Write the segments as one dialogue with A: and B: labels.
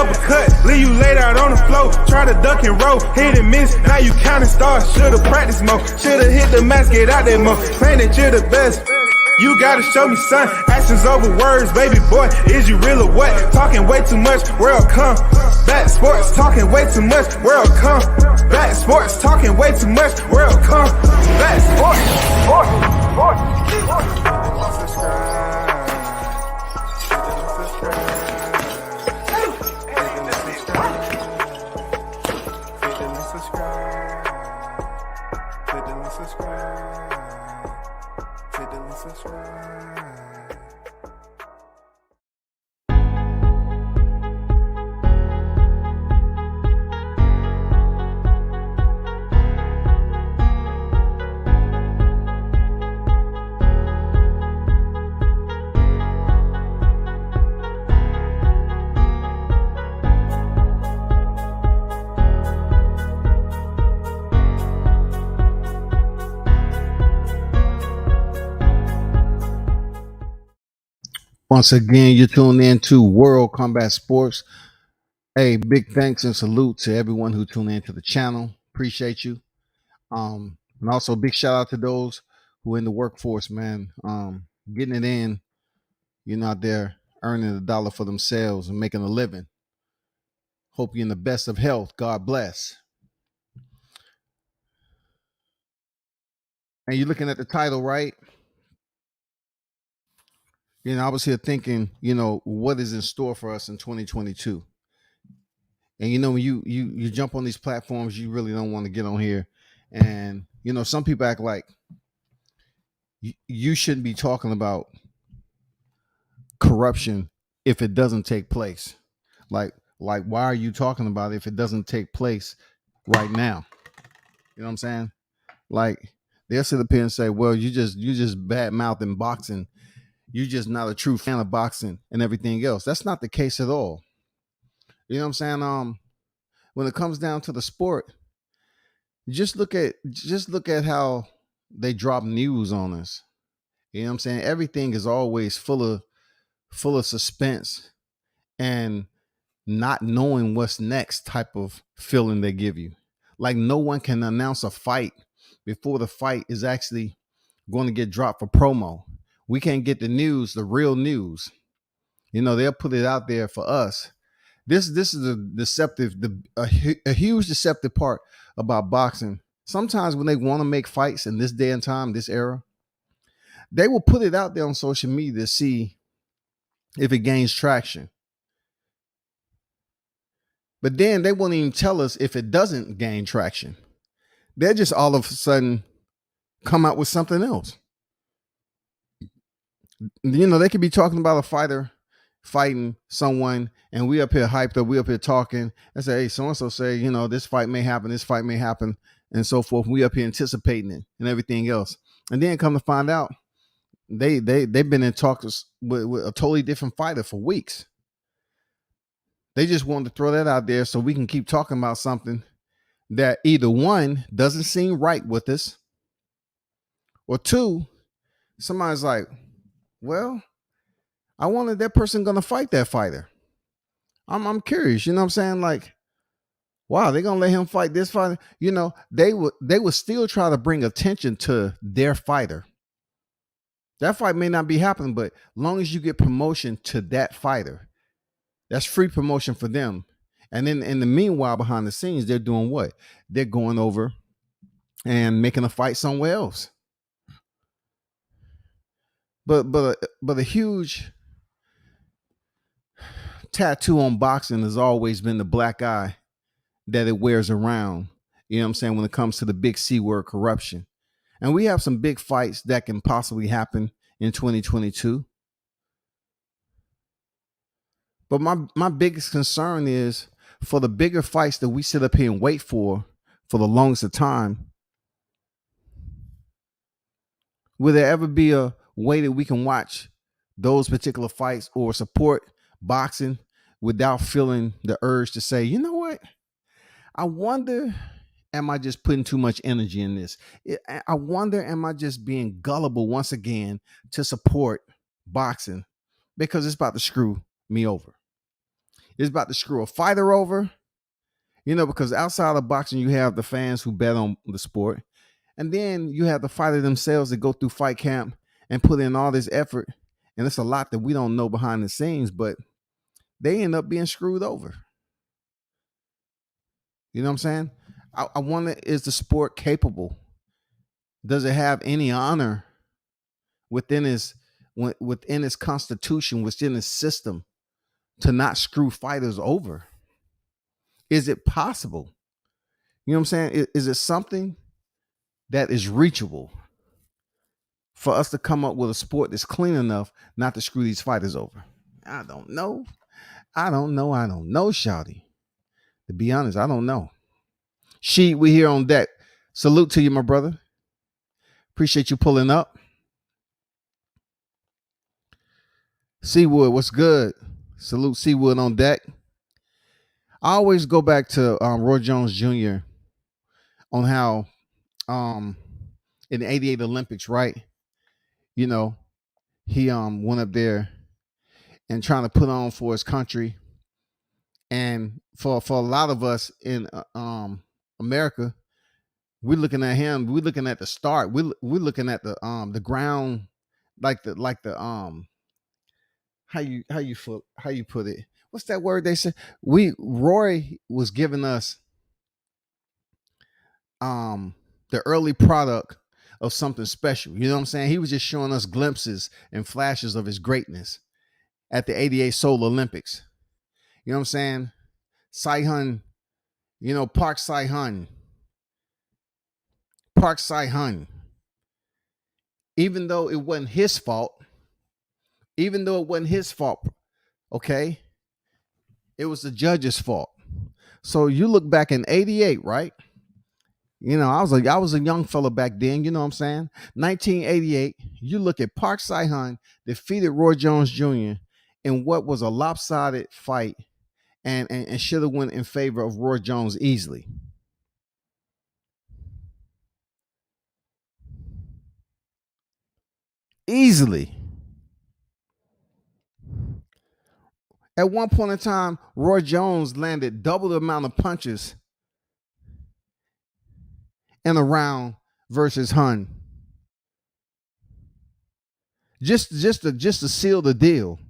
A: uppercut, leave you laid out on the floor. Try to duck and roll, hit and miss, now you counting stars. Should've practiced more, should've hit the mask, get out there more. Claim that you're the best. You gotta show me, son. Actions over words, baby boy. Is you real or what? Talking way too much, world come. Back sports, talking way too much, world come. Back sports, talking way too much, world come. Back sports,
B: Once again, you're tuned in to World Combat Sports. Hey, big thanks and salute to everyone who tuned in to the channel. Appreciate you. And also big shout out to those who are in the workforce, man. Getting it in, you're not there earning $1 for themselves and making a living. Hope you're in the best of health. God bless. And you're looking at the title, right? You know, I was here thinking, you know, what is in store for us in 2022? And, you know, when you jump on these platforms, you really don't want to get on here. And, you know, some people act like you shouldn't be talking about corruption if it doesn't take place. Like, why are you talking about it if it doesn't take place right now? You know what I'm saying? Like, they'll sit up here and say, well, you just bad mouthing boxing. You're just not a true fan of boxing and everything else. That's not the case at all. You know what I'm saying? When it comes down to the sport, just look at how they drop news on us. You know what I'm saying? Everything is always full of suspense and not knowing what's next type of feeling they give you. Like no one can announce a fight before the fight is actually going to get dropped for promo. We can't get the news, the real news. You know, they'll put it out there for us. This is a deceptive, a huge deceptive part about boxing. Sometimes when they want to make fights in this day and time, this era, they will put it out there on social media to see if it gains traction. But then they won't even tell us if it doesn't gain traction. They'll just all of a sudden come out with something else. You know, they could be talking about a fighter fighting someone and we up here hyped up, we up here talking and say, hey, so-and-so say, you know, this fight may happen and so forth. We up here anticipating it and everything else. And then come to find out they've been in talks with a totally different fighter for weeks. They just wanted to throw that out there so we can keep talking about something that either one doesn't seem right with us, or two, somebody's like, well, I wanted that person going to fight that fighter. I'm curious, you know what I'm saying? Like, wow, they're going to let him fight this fighter. You know, they would still try to bring attention to their fighter. That fight may not be happening, but long as you get promotion to that fighter, that's free promotion for them. And then in the meanwhile, behind the scenes, they're doing what? They're going over and making a fight somewhere else. But a huge tattoo on boxing has always been the black eye that it wears around. You know what I'm saying? When it comes to the big C word, corruption. And we have some big fights that can possibly happen in 2022. But my biggest concern is for the bigger fights that we sit up here and wait for the longest of time. Will there ever be a way that we can watch those particular fights or support boxing without feeling the urge to say, you know what? I wonder, am I just putting too much energy in this? I wonder, am I just being gullible once again to support boxing because it's about to screw me over? It's about to screw a fighter over, because outside of boxing, you have the fans who bet on the sport. And then you have the fighter themselves that go through fight camp and put in all this effort. And it's a lot that we don't know behind the scenes, but they end up being screwed over. You know what I'm saying? I wonder, is the sport capable? Does it have any honor within its constitution, within its system, to not screw fighters over? Is it possible? You know what I'm saying? Is it something that is reachable for us to come up with a sport that's clean enough not to screw these fighters over? I don't know. I don't know, Shouty. To be honest, I don't know. We here on deck. Salute to you, my brother. Appreciate you pulling up. Seawood, what's good? Salute Seawood on deck. I always go back to Roy Jones Jr. on how in the 88 Olympics, right? He went up there and trying to put on for his country. And for a lot of us in America, we're looking at him. We're looking at the start. We're looking at the ground, like the how you put it. What's that word they said? Roy was giving us the early product of something special. You know what I'm saying? He was just showing us glimpses and flashes of his greatness at the 88 Seoul Olympics. You know what I'm saying? Sai-hun, Park Sai-hun. Park Sai-hun. Even though it wasn't his fault, okay, it was the judge's fault. So you look back in 88, right? I was a young fella back then, you know what I'm saying? 1988, you look at Park Sai-hun defeated Roy Jones Jr. in what was a lopsided fight and should have went in favor of Roy Jones easily. Easily. At one point in time, Roy Jones landed double the amount of punches in a round versus Hun. Just to seal the deal.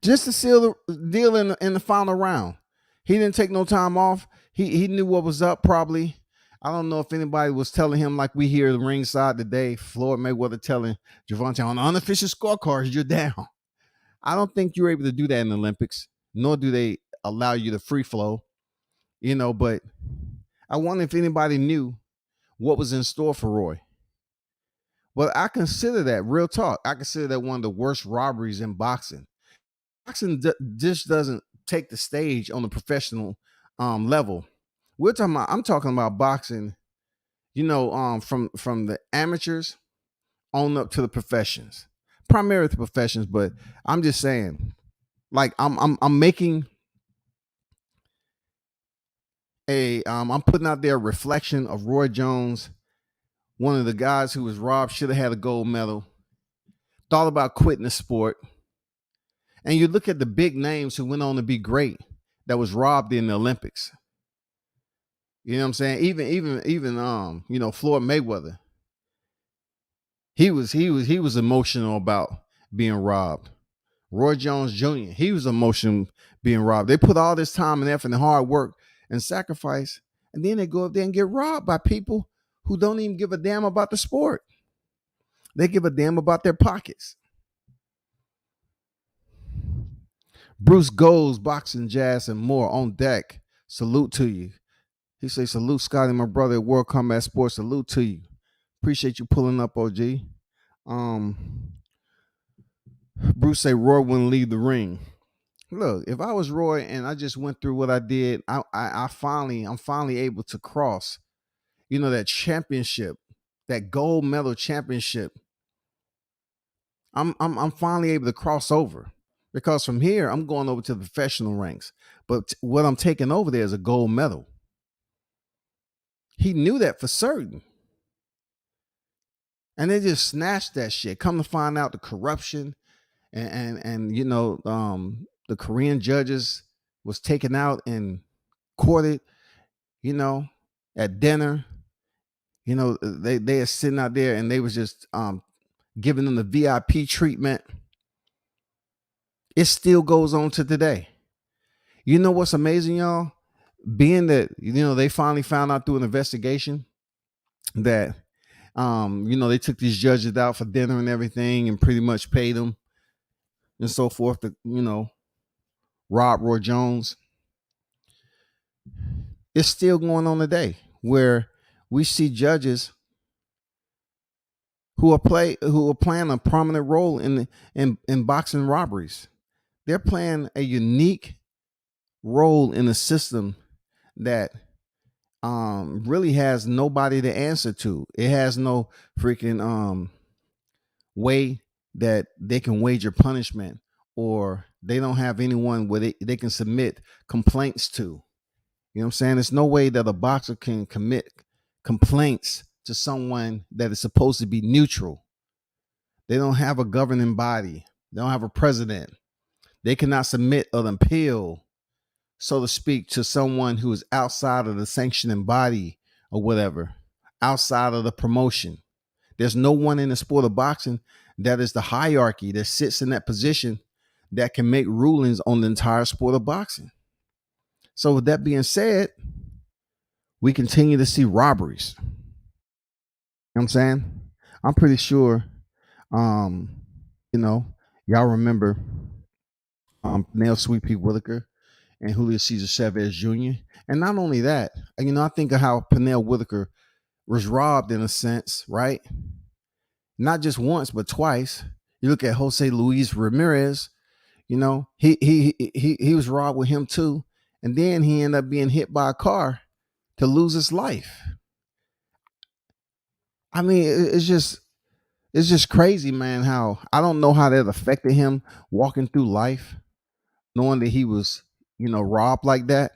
B: Just to seal the deal in the final round. He didn't take no time off. He knew what was up probably. I don't know if anybody was telling him like we hear the ringside today, Floyd Mayweather telling Gervonta on the unofficial scorecards, you're down. I don't think you're able to do that in the Olympics, nor do they allow you to free flow, but I wonder if anybody knew what was in store for Roy. But I consider that, real talk, I consider that one of the worst robberies in boxing. Boxing just doesn't take the stage on the professional level. I'm talking about boxing, from the amateurs on up to the professions, primarily the professions. But I'm just saying, like I'm making I'm putting out there a reflection of Roy Jones, one of the guys who was robbed, should have had a gold medal, thought about quitting the sport. And you look at the big names who went on to be great that was robbed in the Olympics. You know what I'm saying? Even Floyd Mayweather. He was emotional about being robbed. Roy Jones Jr., he was emotional being robbed. They put all this time and effort and hard work and sacrifice, and then they go up there and get robbed by people who don't even give a damn about the sport. They give a damn about their pockets. Bruce Goes, Boxing, Jazz, and more on deck. Salute to you. He say, salute, Scotty, my brother at World Combat Sports. Salute to you. Appreciate you pulling up, OG. Bruce say Roy wouldn't leave the ring. Look, if I was Roy and I just went through what I did, I'm finally able to cross, that championship, that gold medal championship. I'm finally able to cross over, because from here I'm going over to the professional ranks. But what I'm taking over there is a gold medal. He knew that for certain. And they just snatched that shit. Come to find out, the corruption and the Korean judges was taken out and courted, you know, at dinner. They are sitting out there and they was just giving them the VIP treatment. It still goes on to today. You know what's amazing, y'all? Being that they finally found out through an investigation that they took these judges out for dinner and everything and pretty much paid them and so forth to rob Roy Jones. It's still going on today where we see judges who are playing a prominent role in boxing robberies. They're playing a unique role in a system that really has nobody to answer to. It has no freaking way that they can wager punishment, or they don't have anyone where they can submit complaints to. You know what I'm saying? There's no way that a boxer can commit complaints to someone that is supposed to be neutral. They don't have a governing body. They don't have a president. They cannot submit an appeal, so to speak, to someone who is outside of the sanctioning body or whatever, outside of the promotion. There's no one in the sport of boxing that is the hierarchy that sits in that position that can make rulings on the entire sport of boxing. So with that being said, we continue to see robberies. You know what I'm saying? I'm pretty sure, y'all remember Nail Sweet Pete Whitaker and Julio Cesar Chavez Jr. And not only that, I think of how Pernell Whitaker was robbed in a sense, right? Not just once, but twice. You look at Jose Luis Ramirez, he was robbed with him too. And then he ended up being hit by a car to lose his life. I mean, it's just crazy, man, how I don't know how that affected him walking through life, knowing that he was, robbed like that,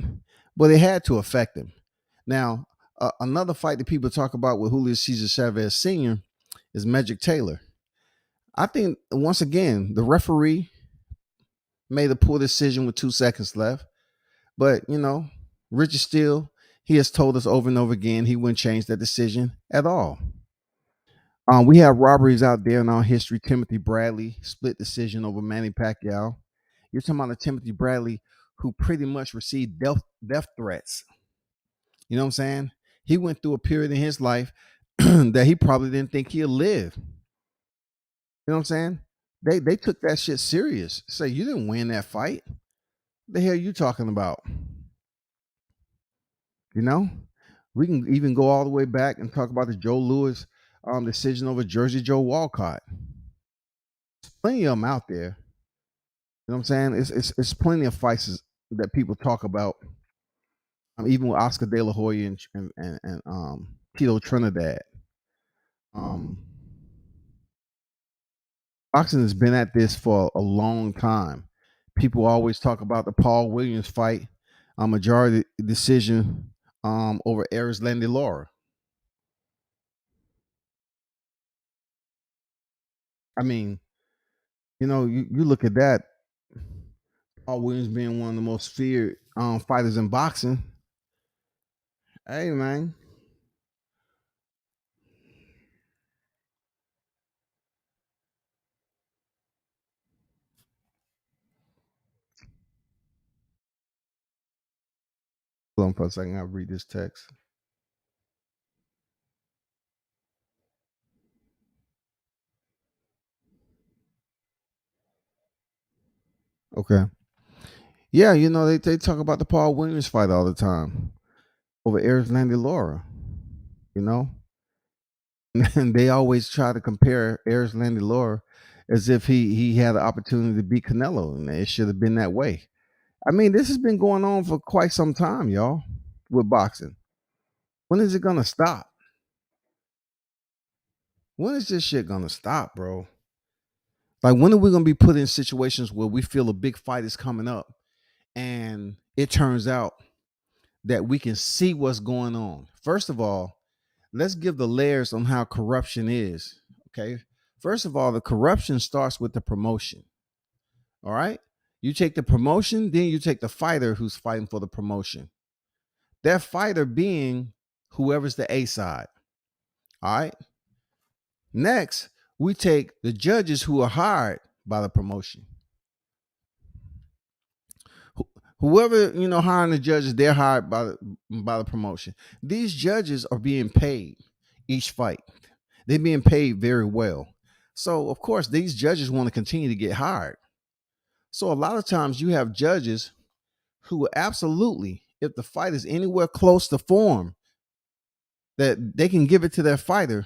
B: but it had to affect him. Now, another fight that people talk about with Julio Cesar Chavez Sr. is Magic Taylor. I think once again, the referee made a poor decision with 2 seconds left, but Richard Steele, he has told us over and over again he wouldn't change that decision at all. We have robberies out there in our history. Timothy Bradley, split decision over Manny Pacquiao. You're talking about a Timothy Bradley who pretty much received death threats. You know what I'm saying? He went through a period in his life that he probably didn't think he'd live. You know what I'm saying? They took that shit serious. Say, you didn't win that fight. The hell are you talking about? You know? We can even go all the way back and talk about the Joe Louis decision over Jersey Joe Walcott. There's plenty of them out there. You know what I'm saying? It's plenty of fights that people talk about. Even with Oscar De La Hoya and Tito Trinidad. Boxing has been at this for a long time. People always talk about the Paul Williams fight, a majority decision over Erislandy Lara. I mean, you look at that, Paul Williams being one of the most feared fighters in boxing. Hey, man. Hold on for a second. I'll read this text. Okay. Yeah, they talk about the Paul Williams fight all the time over Erislandy Lara. You know, and they always try to compare Erislandy Lara as if he had the opportunity to beat Canelo, and it should have been that way. I mean, this has been going on for quite some time, y'all, with boxing. When is it gonna stop? When is this shit gonna stop, bro? Like, when are we gonna be put in situations where we feel a big fight is coming up, and it turns out that we can see what's going on? First of all, let's give the layers on how corruption is. Okay. First of all, the corruption starts with the promotion. All right. You take the promotion, then you take the fighter who's fighting for the promotion. That fighter being whoever's the A side. All right. Next, we take the judges who are hired by the promotion. Whoever hiring the judges, they're hired by the promotion. These judges are being paid each fight. They're being paid very well. So of course, these judges want to continue to get hired. So a lot of times you have judges who absolutely, if the fight is anywhere close to form, that they can give it to their fighter,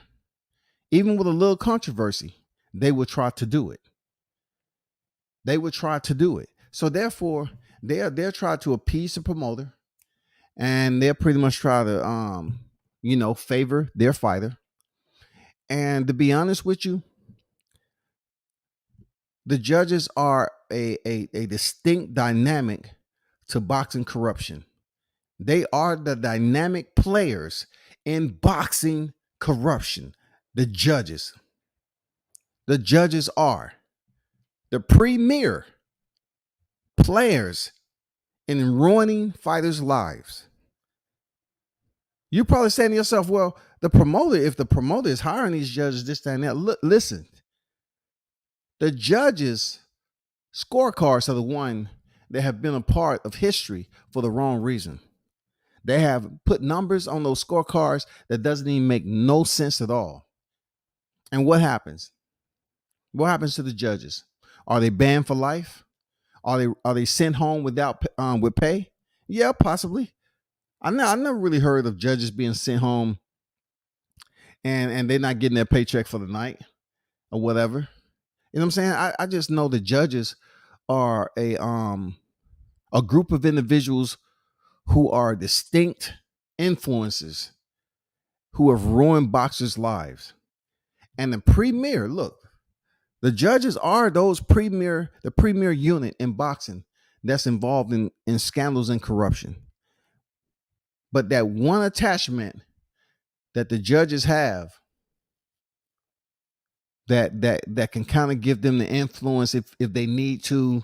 B: even with a little controversy, they will try to do it. They would try to do it. So therefore, they'll try to appease the promoter, and they'll pretty much try to favor their fighter. And to be honest with you, the judges are a distinct dynamic to boxing corruption. They are the dynamic players in boxing corruption. The judges. The judges are the premier players in ruining fighters' lives. You're probably saying to yourself, well, if the promoter is hiring these judges, this, that, and that, listen, the judges' scorecards are the one that have been a part of history for the wrong reason. They have put numbers on those scorecards that doesn't even make no sense at all. And what happens? What happens to the judges? Are they banned for life? Are they sent home with pay? Yeah, possibly. I never really heard of judges being sent home and they're not getting their paycheck for the night or whatever. You know what I'm saying? I just know the judges are a group of individuals who are distinct influences who have ruined boxers' lives. And the judges are the premier unit in boxing that's involved in scandals and corruption. But that one attachment that the judges have that can kind of give them the influence if they need to,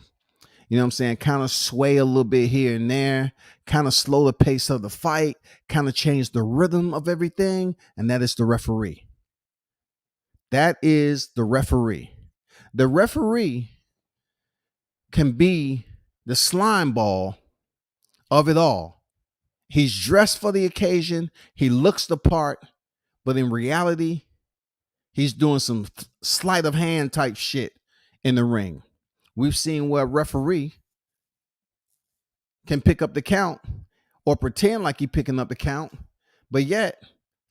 B: kind of sway a little bit here and there, kind of slow the pace of the fight, kind of change the rhythm of everything, and that is the referee. That is the referee. The referee can be the slime ball of it all. He's dressed for the occasion. He looks the part, but in reality, he's doing some sleight of hand type shit in the ring. We've seen where a referee can pick up the count or pretend like he's picking up the count, but yet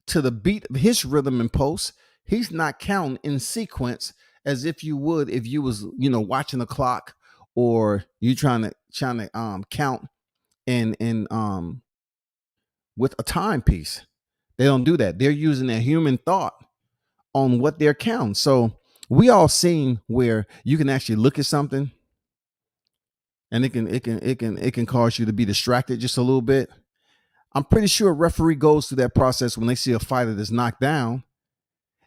B: to the beat of his rhythm and pulse, he's not counting in sequence as if you would if you was watching the clock or you trying to count in with a timepiece. They don't do that. They're using their human thought on what they're counting. So we all seen where you can actually look at something and it can cause you to be distracted just a little bit. I'm pretty sure a referee goes through that process when they see a fighter that's knocked down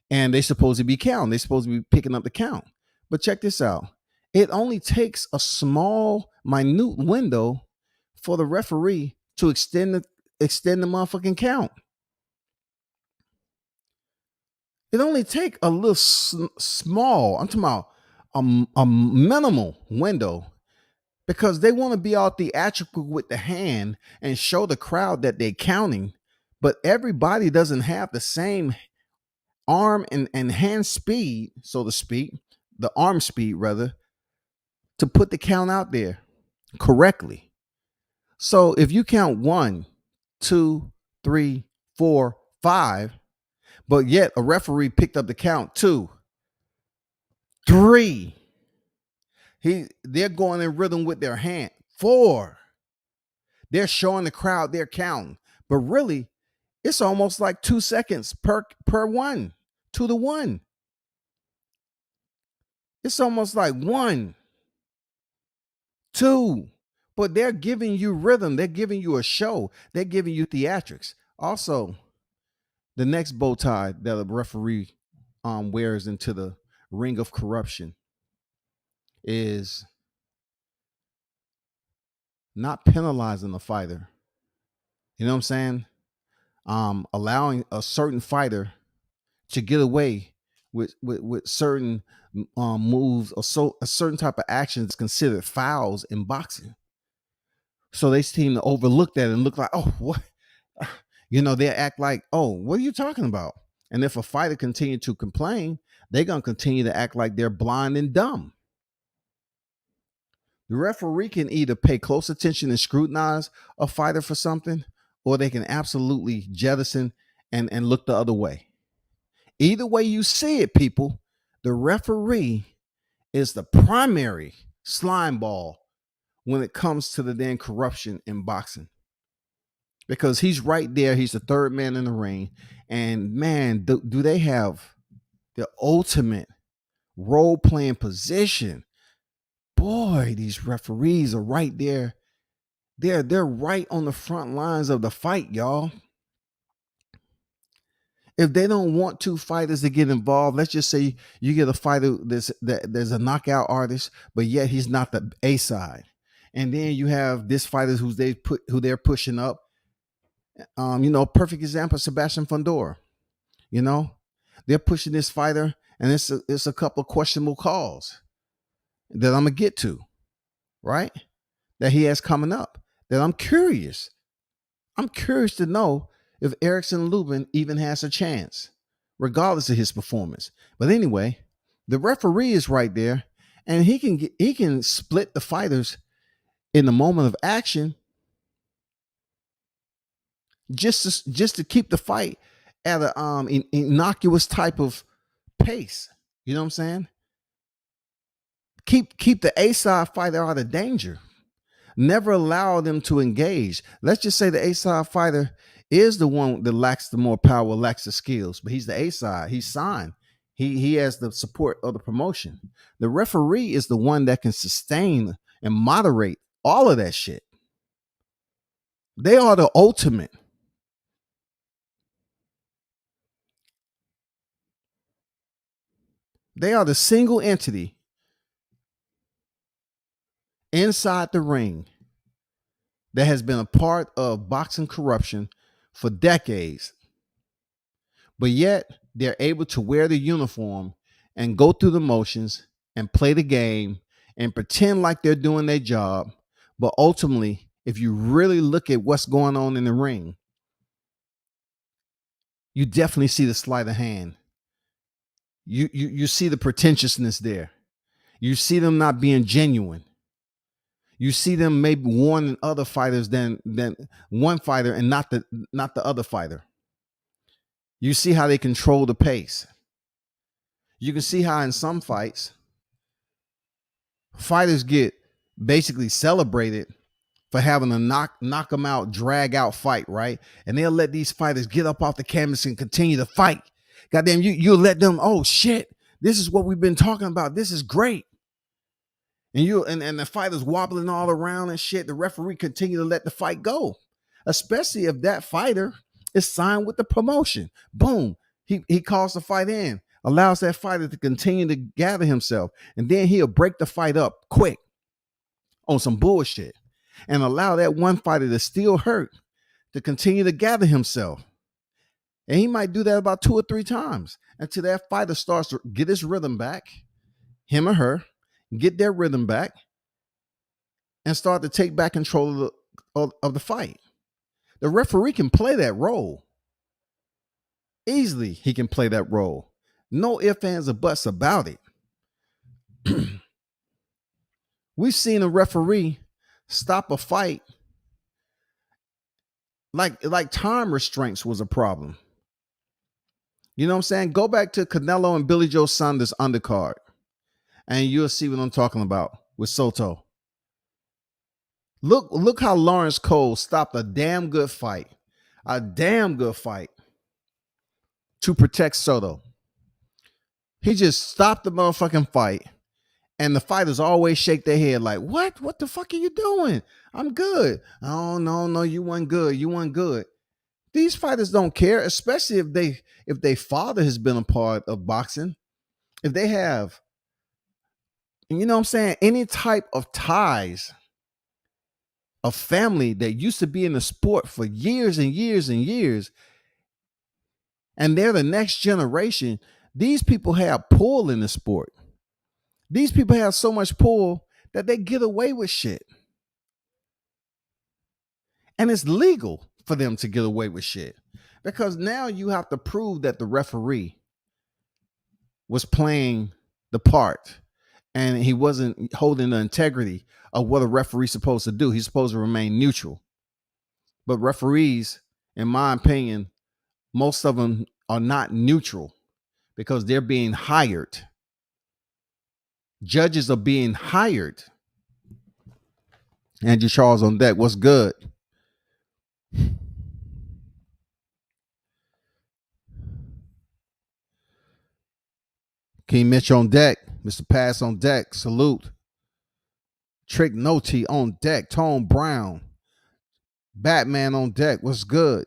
B: and they're supposed to be counting. They're supposed to be picking up the count. But check this out. It only takes a small, minute window for the referee to extend the motherfucking count. It only take a little small, I'm talking about a minimal window, because they want to be all theatrical with the hand and show the crowd that they're counting. But everybody doesn't have the same arm and hand speed, so to speak, the arm speed rather, to put the count out there correctly. So if you count 1, 2, 3, 4, 5, but yet a referee picked up the count 2, 3, they're going in rhythm with their hand. 4, they're showing the crowd they're counting, but really it's almost like 2 seconds per one, 2 to 1. It's almost like 1, 2, but they're giving you rhythm. They're giving you a show. They're giving you theatrics. Also, the next bow tie that a referee wears into the ring of corruption is not penalizing the fighter. You know what I'm saying? Allowing a certain fighter to get away with certain moves or so a certain type of action that's considered fouls in boxing. So they seem to overlook that and look like, oh, what? They act like, oh, what are you talking about? And if a fighter continue to complain, they're gonna continue to act like they're blind and dumb. The referee can either pay close attention and scrutinize a fighter for something, or they can absolutely jettison and look the other way. Either way you see it, people, the referee is the primary slime ball when it comes to the damn corruption in boxing. Because he's right there. He's the third man in the ring. And man, do they have the ultimate role-playing position. Boy, these referees are right there. They're right on the front lines of the fight, y'all. If they don't want two fighters to get involved, let's just say you get a fighter there's a knockout artist, but yet he's not the A side. And then you have this fighter who they're pushing up. Perfect example, Sebastian Fundora. They're pushing this fighter, and it's a couple of questionable calls that I'm gonna get to, right? That he has coming up. That I'm curious. I'm curious to know if Erickson Lubin even has a chance, regardless of his performance. But anyway, the referee is right there, and he can split the fighters in the moment of action, just to keep the fight at a innocuous type of pace. You know what I'm saying? Keep the A side fighter out of danger. Never allow them to engage. Let's just say the A side fighter is the one that lacks the more power, lacks the skills, but he's the A side. He's signed. He has the support of the promotion. The referee is the one that can sustain and moderate all of that shit. They are the ultimate. They are the single entity inside the ring that has been a part of boxing corruption for decades. But yet they're able to wear the uniform and go through the motions and play the game and pretend like they're doing their job. But ultimately, if you really look at what's going on in the ring, you definitely see the sleight of hand. You see the pretentiousness there. You see them not being genuine. You see them maybe warning other fighters than one fighter and not the other fighter. You see how they control the pace. You can see how in some fights, fighters get basically celebrated for having a knock them out, drag out fight, right? And they'll let these fighters get up off the canvas and continue to fight. Goddamn, you'll let them, oh shit, this is what we've been talking about. This is great. And the fighter's wobbling all around and shit. The referee continue to let the fight go, especially if that fighter is signed with the promotion. Boom, he calls the fight in, allows that fighter to continue to gather himself, and then he'll break the fight up quick on some bullshit and allow that one fighter that's still hurt to continue to gather himself. And he might do that about 2 or 3 times until that fighter starts to get his rhythm back, him or her, get their rhythm back, and start to take back control of the fight. The referee can play that role. Easily, he can play that role. No ifs, ands, or buts about it. We've seen a referee stop a fight like time restraints was a problem. You know what I'm saying? Go back to Canelo and Billy Joe Saunders undercard, and you'll see what I'm talking about with Soto. Look how Lawrence Cole stopped a damn good fight to protect Soto. He just stopped the motherfucking fight, and the fighters always shake their head like, what the fuck are you doing? I'm good. Oh, no, you weren't good. These fighters don't care, especially if their father has been a part of boxing. If they have, you know what I'm saying, any type of ties of family that used to be in the sport for years and years and years, and they're the next generation, these people have pull in the sport. These people have so much pull that they get away with shit. And it's legal for them to get away with shit. Because now you have to prove that the referee was playing the part and he wasn't holding the integrity of what a referee's supposed to do. He's supposed to remain neutral. But referees, in my opinion, most of them are not neutral because they're being hired. Judges are being hired. Andrew Charles on deck. What's good? King Mitch on deck. Mr. Pass on deck. Salute. Trick Noti on deck. Tone Brown. Batman on deck. What's good?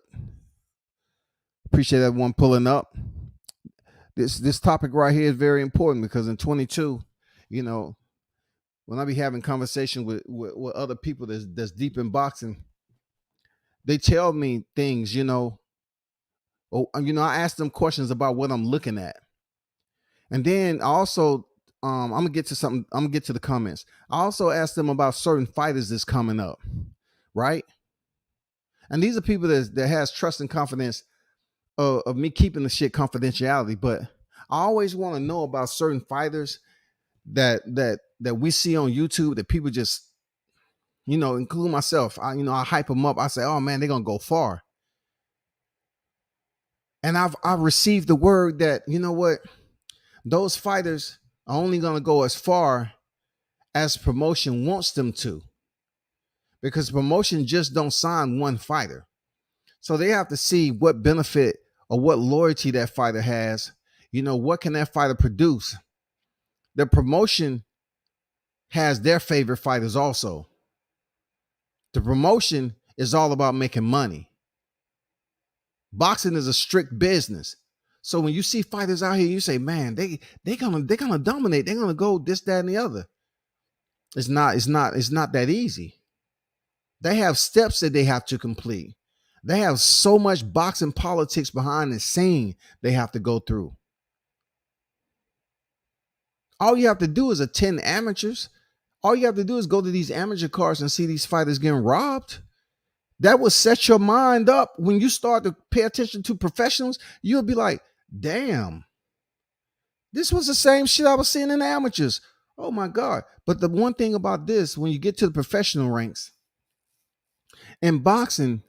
B: Appreciate everyone pulling up. This topic right here is very important because in 22, you know, when I be having conversation with other people that's deep in boxing, they tell me things, you know. I ask them questions about what I'm looking at. And then I also I'm gonna get to something. I'm gonna get to the comments. I also asked them about certain fighters that's coming up, right? And these are people that has trust and confidence of me keeping the shit confidentiality. But I always want to know about certain fighters that we see on YouTube that people just, you know, include myself. I hype them up. I say, oh man, they're gonna go far. And I've received the word that, you know what, those fighters are only going to go as far as promotion wants them to, because promotion just don't sign one fighter. So they have to see what benefit or what loyalty that fighter has. You know, what can that fighter produce? The promotion has their favorite fighters also. The promotion is all about making money. Boxing is a strict business. So when you see fighters out here, you say, man, they're gonna dominate. They're gonna go this, that, and the other. It's not that easy. They have steps that they have to complete. They have so much boxing politics behind the scene they have to go through. All you have to do is attend amateurs. All you have to do is go to these amateur cards and see these fighters getting robbed. That will set your mind up. When you start to pay attention to professionals, you'll be like, damn, this was the same shit I was seeing in the amateurs. Oh my God. But the one thing about this, when you get to the professional ranks, in boxing,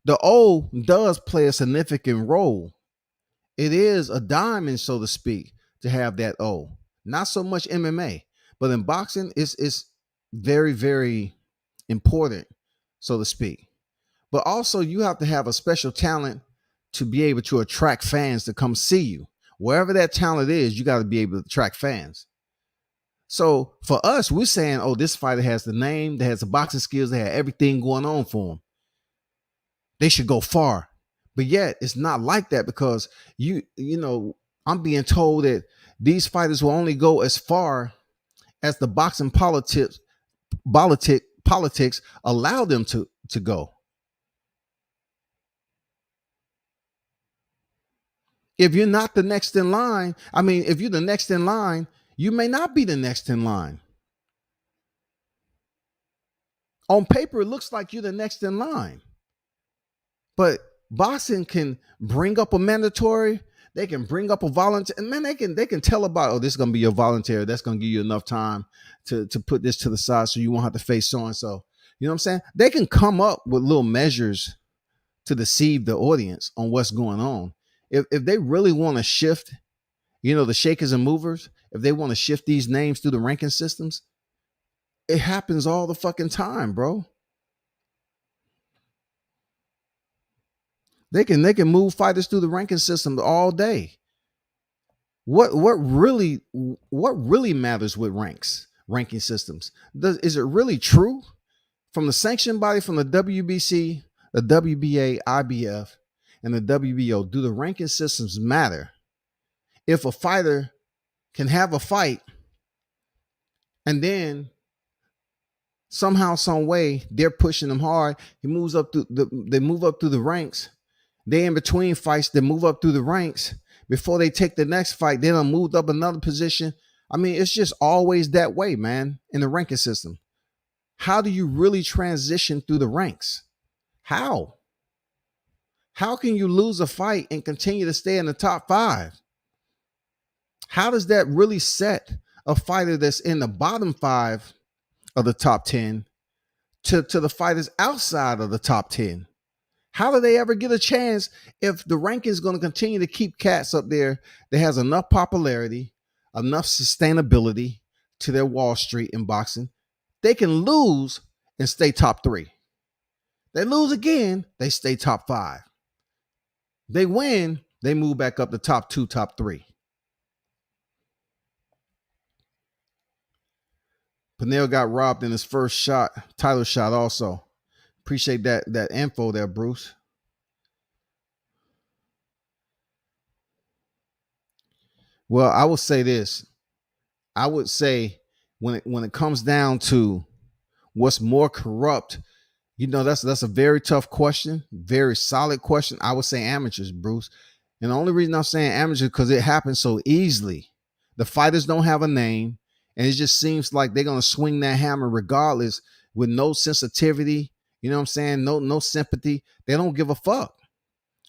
B: the O does play a significant role. It is a diamond, so to speak, to have that O. Not so much MMA, but in boxing, it's very, very important, so to speak. But also you have to have a special talent to be able to attract fans to come see you. Wherever that talent is, you got to be able to attract fans. So for us, we're saying, oh, this fighter has the name, that has the boxing skills, they have everything going on for them. They should go far. But yet it's not like that, because you know, I'm being told that these fighters will only go as far as the boxing politics allow them to go. If you're not the next in line, if you're the next in line, you may not be the next in line. On paper, it looks like you're the next in line. But boxing can bring up a mandatory. They can bring up a volunteer. And man, they can tell about, oh, this is going to be your voluntary. That's going to give you enough time to put this to the side so you won't have to face so-and-so. You know what I'm saying? They can come up with little measures to deceive the audience on what's going on. If they really want to shift, you know, the shakers and movers, if they want to shift these names through the ranking systems, it happens all the fucking time, bro. They can move fighters through the ranking system all day. What really matters with ranking systems? Is it really true? From the sanction body, from the WBC, the WBA, IBF, and the WBO, do the ranking systems matter? If a fighter can have a fight and then somehow, some way, they're pushing them hard. He moves up through they move up through the ranks. They in between fights, they move up through the ranks. Before they take the next fight, they done moved up another position. I mean, it's just always that way, man, in the ranking system. How do you really transition through the ranks? How? How can you lose a fight and continue to stay in the top 5? How does that really set a fighter that's in the bottom 5 of the top 10 to the fighters outside of the top 10? How do they ever get a chance if the ranking is going to continue to keep cats up there that has enough popularity, enough sustainability to their Wall Street in boxing? They can lose and stay top 3. They lose again, they stay top 5. They win, they move back up to top 2, top 3. Pernell got robbed in his first shot, title shot also. Appreciate that info there, Bruce. Well, I would say this. I would say when it comes down to what's more corrupt, that's a very tough question, very solid question. I would say amateurs, Bruce. And the only reason I'm saying amateurs because it happens so easily. The fighters don't have a name, and it just seems like they're gonna swing that hammer regardless, with no sensitivity. You know what I'm saying? No sympathy. They don't give a fuck.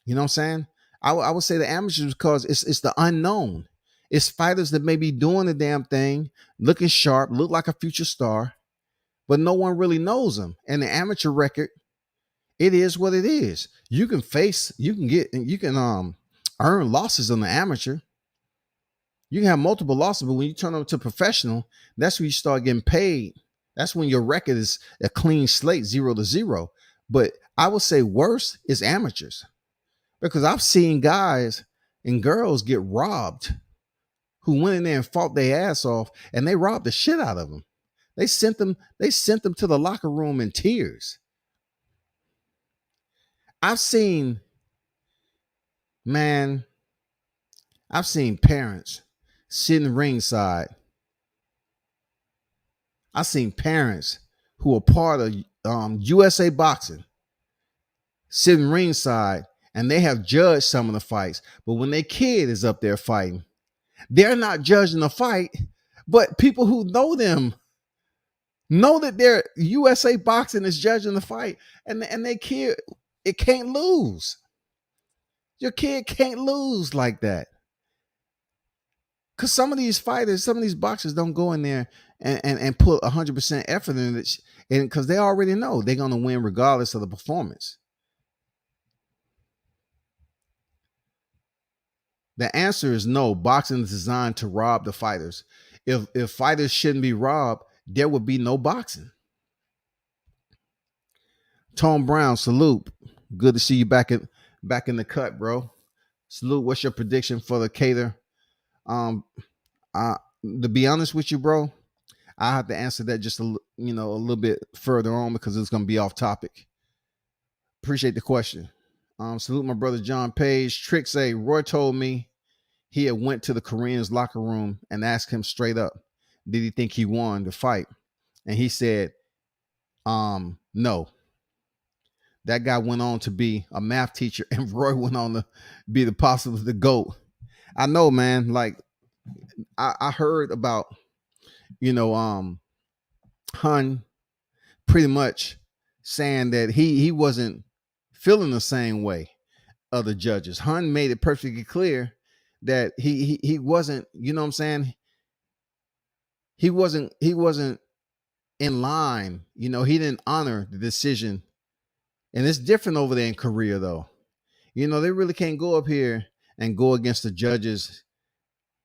B: You know what I'm saying? I would say the amateurs because it's the unknown. It's fighters that may be doing the damn thing, looking sharp, look like a future star, but no one really knows them. And the amateur record, it is what it is. You can earn losses on the amateur. You can have multiple losses, but when you turn them to professional, that's when you start getting paid. That's when your record is a clean slate, 0-0. But I would say worse is amateurs, because I've seen guys and girls get robbed who went in there and fought their ass off, and they robbed the shit out of them. They sent them to the locker room in tears. I've seen parents sitting ringside. I've seen parents who are part of USA Boxing sitting ringside, and they have judged some of the fights. But when their kid is up there fighting, they're not judging the fight, but people who know them know that their USA Boxing is judging the fight, and their kid, it can't lose. Your kid can't lose like that. Because some of these fighters, some of these boxers don't go in there and put 100% effort in it, and because they already know they're going to win regardless of the performance. The answer is no. Boxing is designed to rob the fighters. If fighters shouldn't be robbed, there would be no boxing. Tom Brown, salute. Good to see you back in the cut, bro. Salute. What's your prediction for the Cater? To be honest with you, bro, I have to answer that just a little bit further on because it's going to be off topic. Appreciate the question. Salute my brother John Page. Trick say Roy told me he had went to the Korean's locker room and asked him straight up, did he think he won the fight? And he said, no. That guy went on to be a math teacher, and Roy went on to be the GOAT. I know, man. Like I heard about, Hun pretty much saying that he wasn't feeling the same way other judges. Hun made it perfectly clear that he wasn't, you know what I'm saying? He wasn't in line. He didn't honor the decision. And it's different over there in Korea, though. They really can't go up here and go against the judges.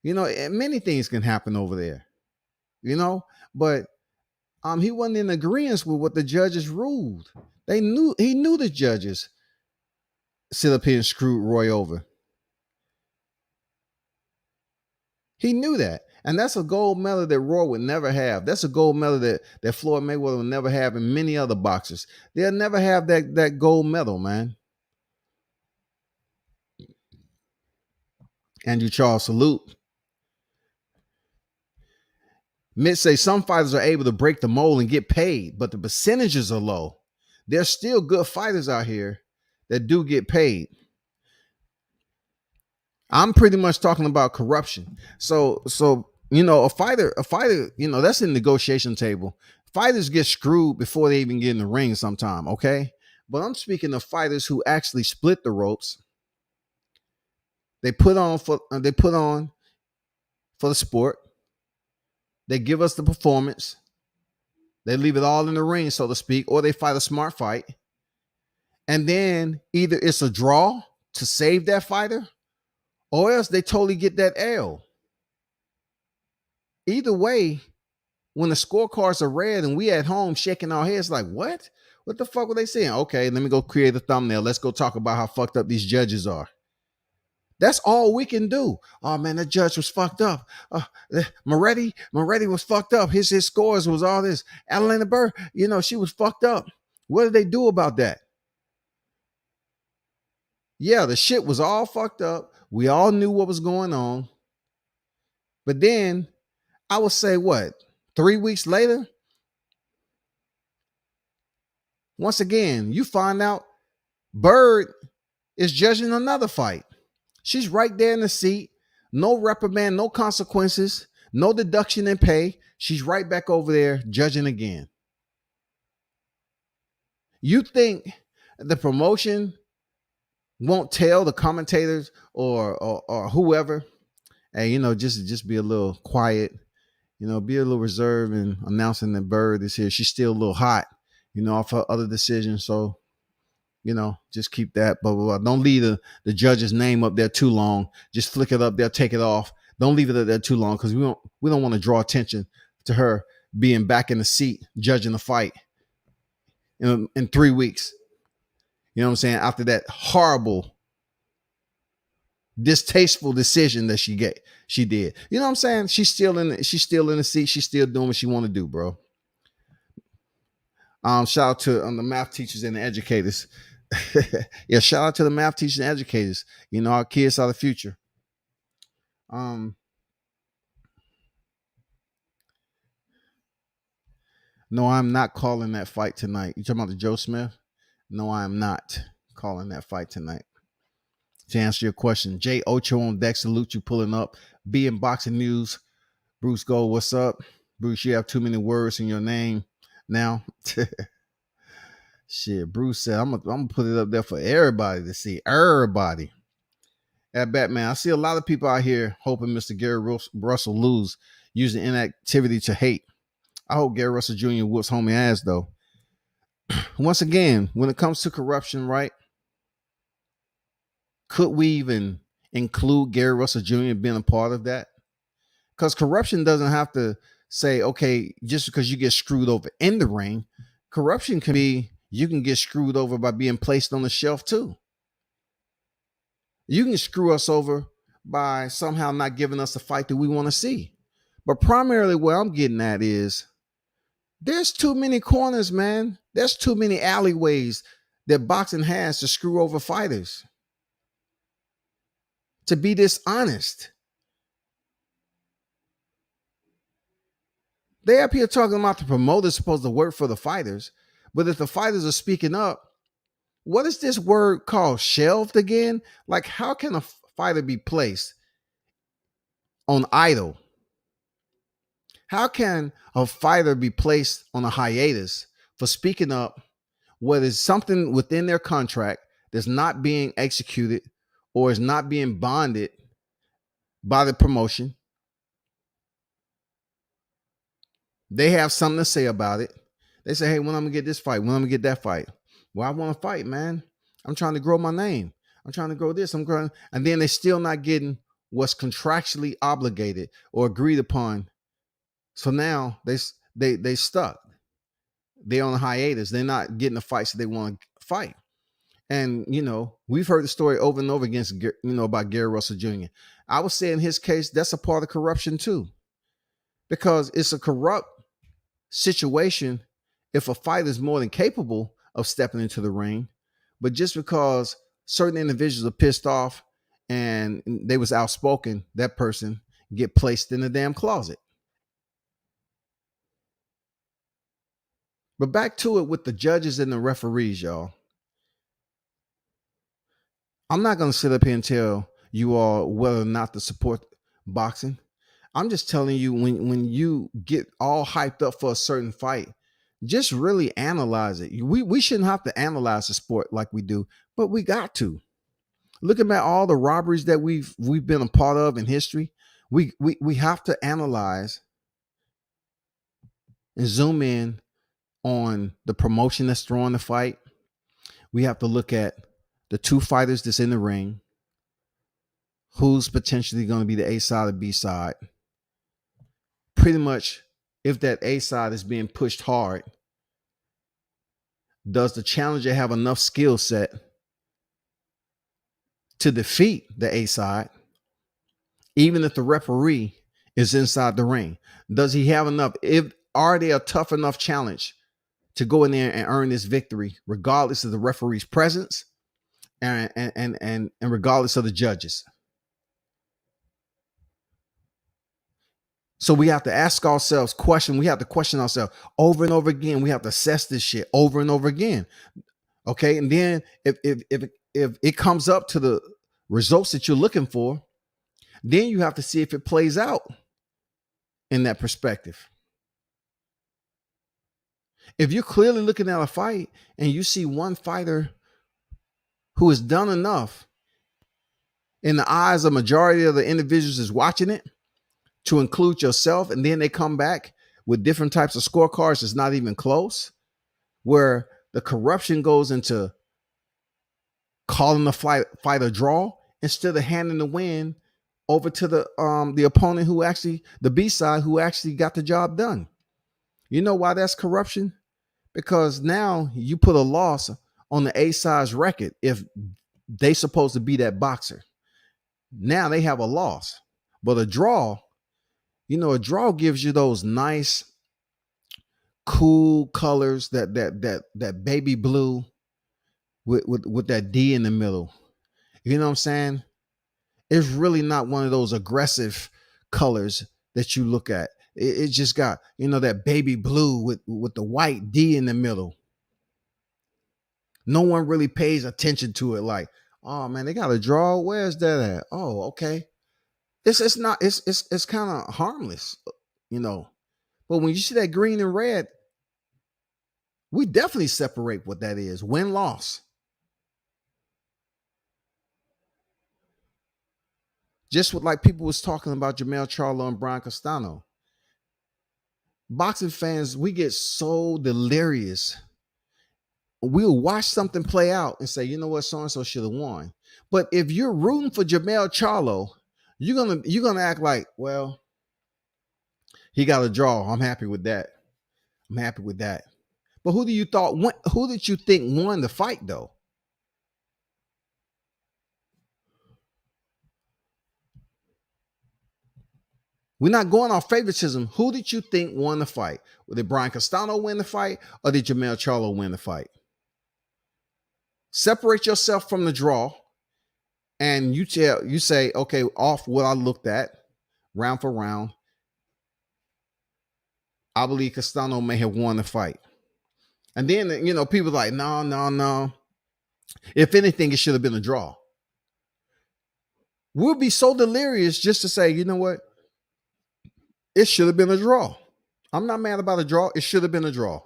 B: Many things can happen over there, but he wasn't in agreement with what the judges ruled. He knew the judges sit up here and screwed Roy over. He knew that. And that's a gold medal that Roy would never have. That's a gold medal that Floyd Mayweather would never have, and many other boxers. They'll never have that gold medal, man. Andrew Charles, salute. Mitch say some fighters are able to break the mold and get paid, but the percentages are low. There's still good fighters out here that do get paid. I'm pretty much talking about corruption. So a fighter, that's in the negotiation table. Fighters get screwed before they even get in the ring sometime, okay? But I'm speaking of fighters who actually split the ropes. They put on for the sport. They give us the performance. They leave it all in the ring, so to speak, or they fight a smart fight. And then either it's a draw to save that fighter, or else they totally get that L. Either way, when the scorecards are red and we at home shaking our heads like, what? What the fuck were they saying? Okay, let me go create a thumbnail. Let's go talk about how fucked up these judges are. That's all we can do. Oh man, that judge was fucked up. Moretti was fucked up. His scores was all this. Adelina Burr, she was fucked up. What did they do about that? Yeah, the shit was all fucked up. We all knew what was going on. But then I would say 3 weeks later, once again, you find out Bird is judging another fight. She's right there in the seat. No reprimand, no consequences, no deduction in pay. She's right back over there judging again. You think the promotion won't tell the commentators or whoever, hey, just be a little quiet, be a little reserved in announcing that Bird is here. She's still a little hot, off her other decisions. So, just keep that, blah, blah, blah. Don't leave the judge's name up there too long. Just flick it up there, take it off. Don't leave it up there too long because we don't want to draw attention to her being back in the seat judging the fight in 3 weeks. You know what I'm saying? After that horrible, distasteful decision that she did. You know what I'm saying? She's still in the seat. She's still doing what she want to do, bro. Shout out to the math teachers and the educators. Yeah, shout out to the math teachers and educators. Our kids are the future. No, I'm not calling that fight tonight. You talking about the Joe Smith? No, I'm not calling that fight tonight. To answer your question, Jay Ocho on deck, salute you pulling up. B in Boxing News. Bruce Gold, what's up? Bruce, you have too many words in your name now. Shit, Bruce said, I'm gonna put it up there for everybody to see. Everybody. At Batman, I see a lot of people out here hoping Mr. Gary Russell lose, using inactivity to hate. I hope Gary Russell Jr. whoops homie ass, though. Once again, when it comes to corruption, right? Could we even include Gary Russell Jr. being a part of that? Because corruption doesn't have to say, okay, just because you get screwed over in the ring, corruption can be you can get screwed over by being placed on the shelf too. You can screw us over by somehow not giving us the fight that we want to see. But primarily what I'm getting at is there's too many corners, man. There's too many alleyways that boxing has to screw over fighters. To be dishonest. They up here talking about the promoters supposed to work for the fighters. But if the fighters are speaking up, what is this word called? Shelved again? Like, how can a fighter be placed on idle? How can a fighter be placed on a hiatus for speaking up what is something within their contract that's not being executed or is not being bonded by the promotion? They have something to say about it. They say, hey, when I'm going to get this fight? When I'm going to get that fight? Well, I want to fight, man. I'm trying to grow my name. I'm trying to grow this. I'm growing. And then they're still not getting what's contractually obligated or agreed upon. So now they stuck. They're on a hiatus. They're not getting the fights that they want to fight. And, we've heard the story over and over again, about Gary Russell Jr. I would say in his case, that's a part of corruption too. because it's a corrupt situation if a fighter is more than capable of stepping into the ring, but just because certain individuals are pissed off and they was outspoken, that person get placed in the damn closet. But back to it with the judges and the referees, y'all. I'm not going to sit up here and tell you all whether or not to support boxing. I'm just telling you, when you get all hyped up for a certain fight, just really analyze it. We shouldn't have to analyze the sport like we do, but we got to. Looking at all the robberies that we've been a part of in history, we have to analyze and zoom in on the promotion that's throwing the fight. We have to look at the two fighters that's in the ring, who's potentially going to be the A side or B side. Pretty much, if that A side is being pushed hard, does the challenger have enough skill set to defeat the A side, even if the referee is inside the ring? Does he have enough? Are they a tough enough challenge to go in there and earn this victory, regardless of the referee's presence and regardless of the judges? So we have to ask ourselves questions. We have to question ourselves over and over again. We have to assess this shit over and over again. Okay. And then if it comes up to the results that you're looking for, then you have to see if it plays out in that perspective. If you're clearly looking at a fight and you see one fighter who has done enough in the eyes of majority of the individuals is watching it to include yourself, and then they come back with different types of scorecards that's not even close, where the corruption goes into calling the fight a draw instead of handing the win over to the opponent who actually, the B side, who actually got the job done. You know why that's corruption? Because now you put a loss on the A side's record if they supposed to be that boxer. Now they have a loss. But a draw, a draw gives you those nice, cool colors, that baby blue with that D in the middle. You know what I'm saying? It's really not one of those aggressive colors that you look at. It just got, that baby blue with the white D in the middle. No one really pays attention to it. Like, oh man, they got a draw. Where's that at? Oh, okay. It's kind of harmless, But when you see that green and red, we definitely separate what that is. Win, loss. Just what like people was talking about Jermell Charlo and Brian Castano. Boxing fans, we get so delirious. We'll watch something play out and say, you know what, so-and-so should have won. But if you're rooting for Jermell Charlo, you're gonna act like, well, he got a draw. I'm happy with that. But who did you think won the fight though? We're not going off favoritism. Who did you think won the fight? Did Brian Castano win the fight, or did Jermell Charlo win the fight? Separate yourself from the draw, and you say, okay, off what I looked at, round for round, I believe Castano may have won the fight. And then, people are like, no. If anything, it should have been a draw. We'll be so delirious just to say, you know what? It should have been a draw. I'm not mad about a draw. It should have been a draw.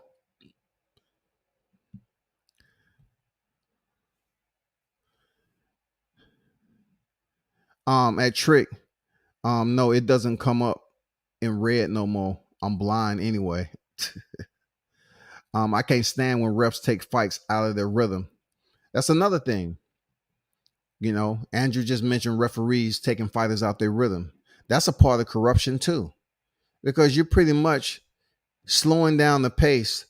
B: At Trick, no, it doesn't come up in red no more. I'm blind anyway. I can't stand when refs take fights out of their rhythm. That's another thing. Andrew just mentioned referees taking fighters out their rhythm. That's a part of corruption too, because you're pretty much slowing down the pace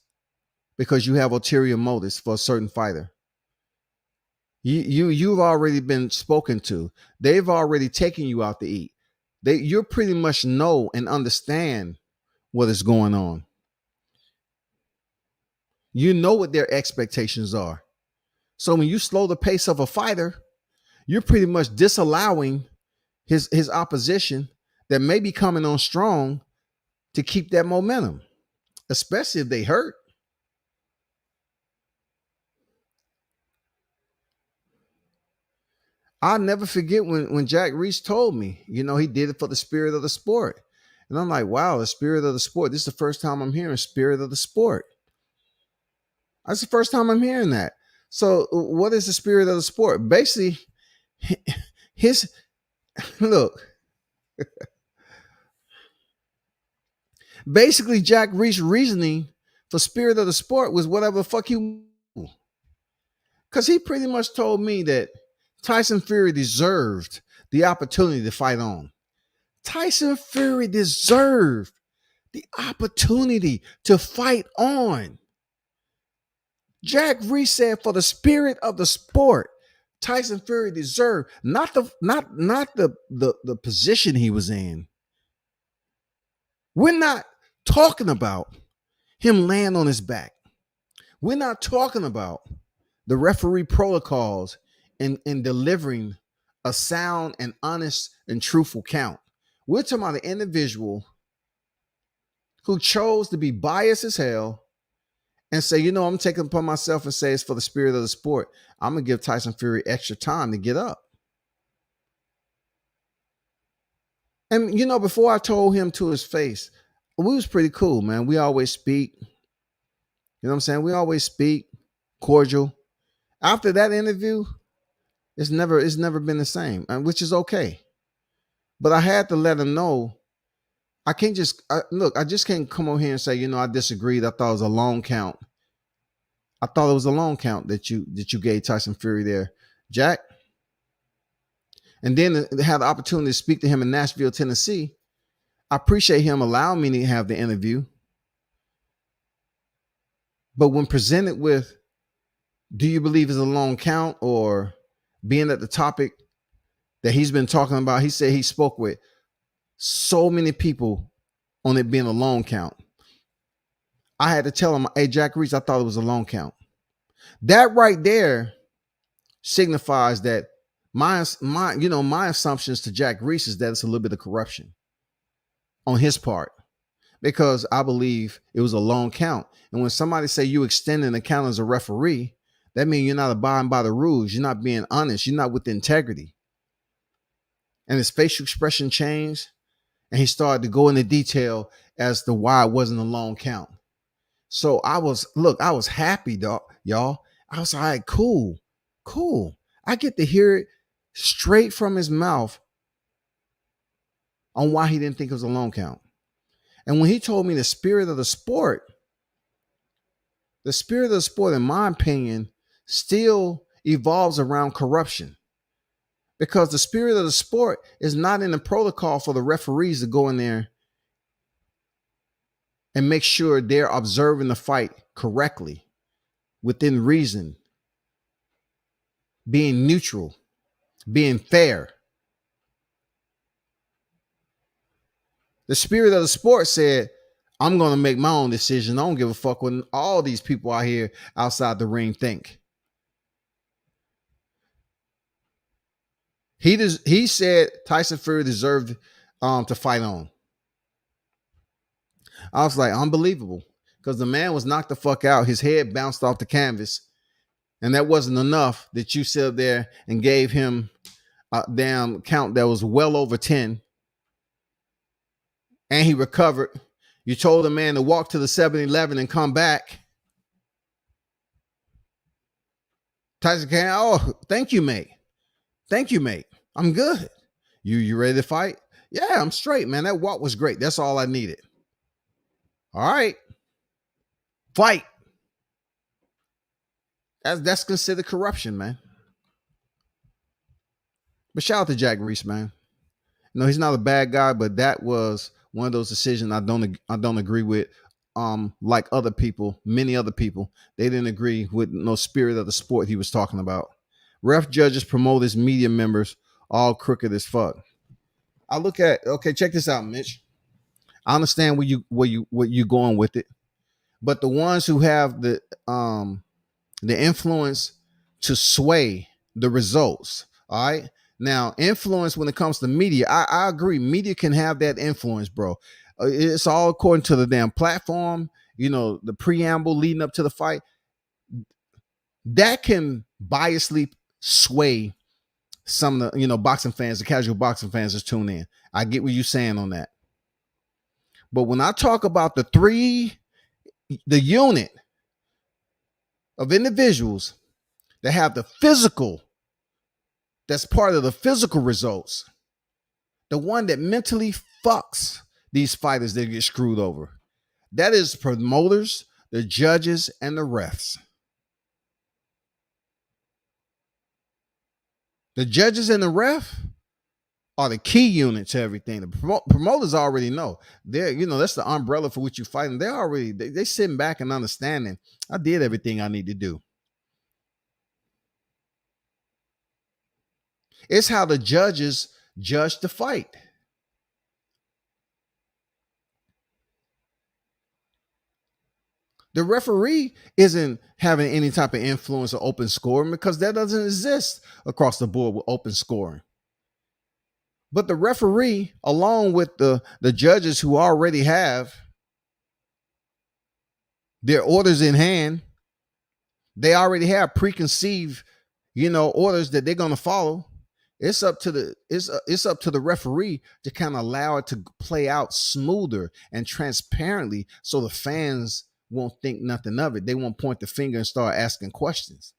B: because you have ulterior motives for a certain fighter. You've already been spoken to. They've already taken you out to eat. You pretty much know and understand what is going on. You know what their expectations are. So when you slow the pace of a fighter, you're pretty much disallowing his opposition that may be coming on strong to keep that momentum, especially if they hurt. I'll never forget when Jack Reese told me, he did it for the spirit of the sport. And I'm like, wow, the spirit of the sport. This is the first time I'm hearing spirit of the sport. That's the first time I'm hearing that. So what is the spirit of the sport? Basically, his look. Basically, Jack Reese's reasoning for spirit of the sport was whatever the fuck he. Because he pretty much told me that Tyson Fury deserved the opportunity to fight on. Tyson Fury deserved the opportunity to fight on. Jack Reese said for the spirit of the sport, Tyson Fury deserved not the position he was in. We're not talking about him laying on his back. We're not talking about the referee protocols in delivering a sound and honest and truthful count. We're talking about an individual who chose to be biased as hell and say, I'm taking it upon myself and say it's for the spirit of the sport. I'm going to give Tyson Fury extra time to get up. And, before I told him to his face, we was pretty cool, man. We always speak. You know what I'm saying? We always speak, cordial. After that interview, it's never been the same, which is okay. But I had to let him know. I can't I just can't come over here and say, I disagreed. I thought it was a long count. I thought it was a long count that you gave Tyson Fury there, Jack. And then had the opportunity to speak to him in Nashville, Tennessee. I appreciate him allowing me to have the interview. But when presented with, do you believe it's a long count, or being at the topic that he's been talking about, he said he spoke with so many people on it being a long count. I had to tell him, hey, Jack Reese, I thought it was a long count. That right there signifies that my assumptions to Jack Reese is that it's a little bit of corruption on his part, because I believe it was a long count. And when somebody say you extending the count as a referee, that means you're not abiding by the rules. You're not being honest. You're not with integrity. And his facial expression changed, and he started to go into detail as to why it wasn't a long count. So I was happy, dog, y'all. I was like, cool. I get to hear it straight from his mouth on why he didn't think it was a long count. And when he told me the spirit of the sport, in my opinion, still evolves around corruption. Because the spirit of the sport is not in the protocol for the referees to go in there and make sure they're observing the fight correctly, within reason, being neutral, being fair. The spirit of the sport said, I'm going to make my own decision. I don't give a fuck what all these people out here outside the ring think. He said Tyson Fury deserved to fight on. I was like, unbelievable, because the man was knocked the fuck out. His head bounced off the canvas, and that wasn't enough that you sit there and gave him a damn count that was well over 10, and he recovered. You told the man to walk to the 7-Eleven and come back. Tyson came, oh, thank you, mate. I'm good. You ready to fight? Yeah, I'm straight, man. That walk was great. That's all I needed. All right. Fight. That's considered corruption, man. But shout out to Jack Reese, man. No, he's not a bad guy, but that was one of those decisions I don't agree with. Like other people, many other people, they didn't agree with no spirit of the sport he was talking about. Ref, judges, promoters, media members, all crooked as fuck. I look at, okay, check this out, Mitch. I understand where you going with it, but the ones who have the influence to sway the results. All right. Now, influence when it comes to media, I agree. Media can have that influence, bro. It's all according to the damn platform, the preamble leading up to the fight. That can biasly sway some of the, boxing fans, the casual boxing fans that tune in. I get what you're saying on that. But when I talk about the unit of individuals that have the physical, that's part of the physical results, the one that mentally fucks these fighters that get screwed over, that is promoters, the judges, and the refs. The judges and the ref are the key unit to everything. The promoters already know. They're, that's the umbrella for which you're fighting. They're already, they sitting back and understanding, I did everything I need to do. It's how the judges judge the fight. The referee isn't having any type of influence or open scoring because that doesn't exist across the board with open scoring. But the referee, along with the judges who already have their orders in hand, they already have preconceived, orders that they're going to follow. It's up to the referee to kind of allow it to play out smoother and transparently, so the fans won't think nothing of it. They won't point the finger and start asking questions.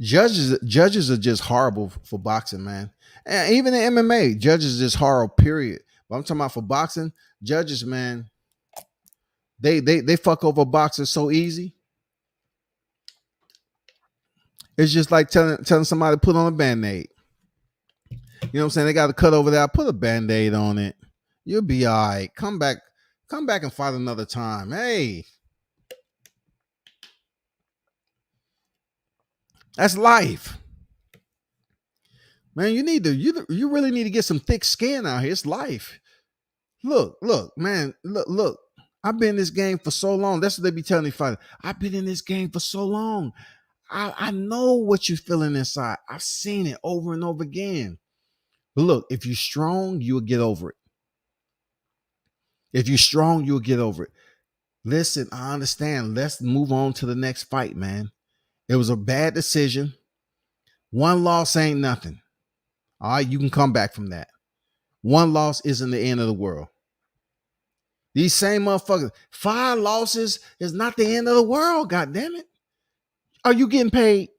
B: Judges are just horrible for boxing, man. And even in MMA, judges are just horrible, period. But I'm talking about for boxing, judges, man, they fuck over boxers so easy. It's just like telling somebody to put on a Band-Aid. You know what I'm saying? They got to cut over there. Put a Band-Aid on it. You'll be all right. Come back and fight another time. Hey. That's life. Man, you really need to get some thick skin out here. It's life. Look, man, look. I've been in this game for so long. That's what they be telling me, fighter. I've been in this game for so long. I know what you're feeling inside. I've seen it over and over again. But look, if you're strong, you'll get over it. If you're strong, you'll get over it. Listen, I understand. Let's move on to the next fight, man. It was a bad decision. One loss ain't nothing. All right, you can come back from that. One loss isn't the end of the world. These same motherfuckers, 5 losses is not the end of the world, God damn it. Are you getting paid?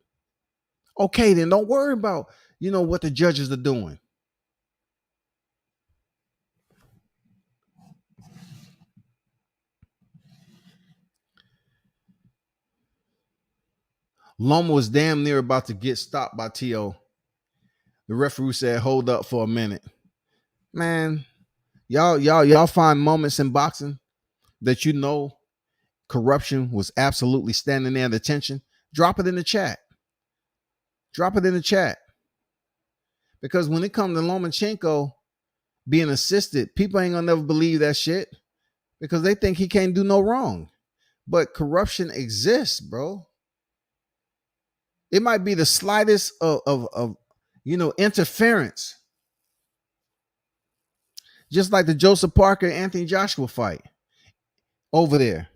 B: Okay, then don't worry about, what the judges are doing. Loma was damn near about to get stopped by T.O. The referee said, hold up for a minute. Man, y'all find moments in boxing that corruption was absolutely standing there at attention. Drop it in the chat. Drop it in the chat. Because when it comes to Lomachenko being assisted, people ain't gonna never believe that shit because they think he can't do no wrong. But corruption exists, bro. It might be the slightest of interference. Just like the Joseph Parker Anthony Joshua fight over there.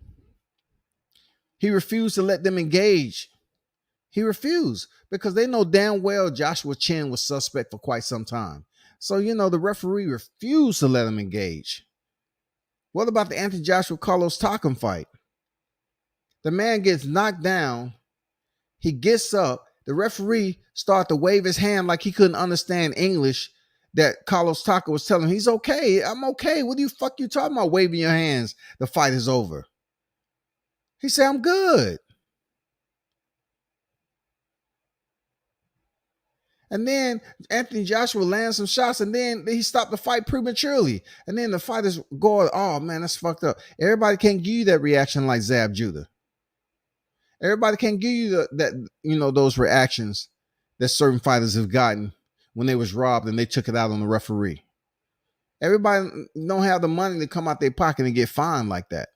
B: He refused to let them engage. He refused because they know damn well Joshua Chin was suspect for quite some time. So, the referee refused to let him engage. What about the Anthony Joshua Carlos Takam fight? The man gets knocked down. He gets up. The referee started to wave his hand like he couldn't understand English that Carlos Takam was telling him. He's okay. I'm okay. What the fuck you talking about waving your hands? The fight is over. He said, I'm good. And then Anthony Joshua lands some shots, and then he stopped the fight prematurely. And then the fighters go, oh, man, that's fucked up. Everybody can't give you that reaction like Zab Judah. Everybody can't give you those reactions that certain fighters have gotten when they was robbed and they took it out on the referee. Everybody don't have the money to come out their pocket and get fined like that.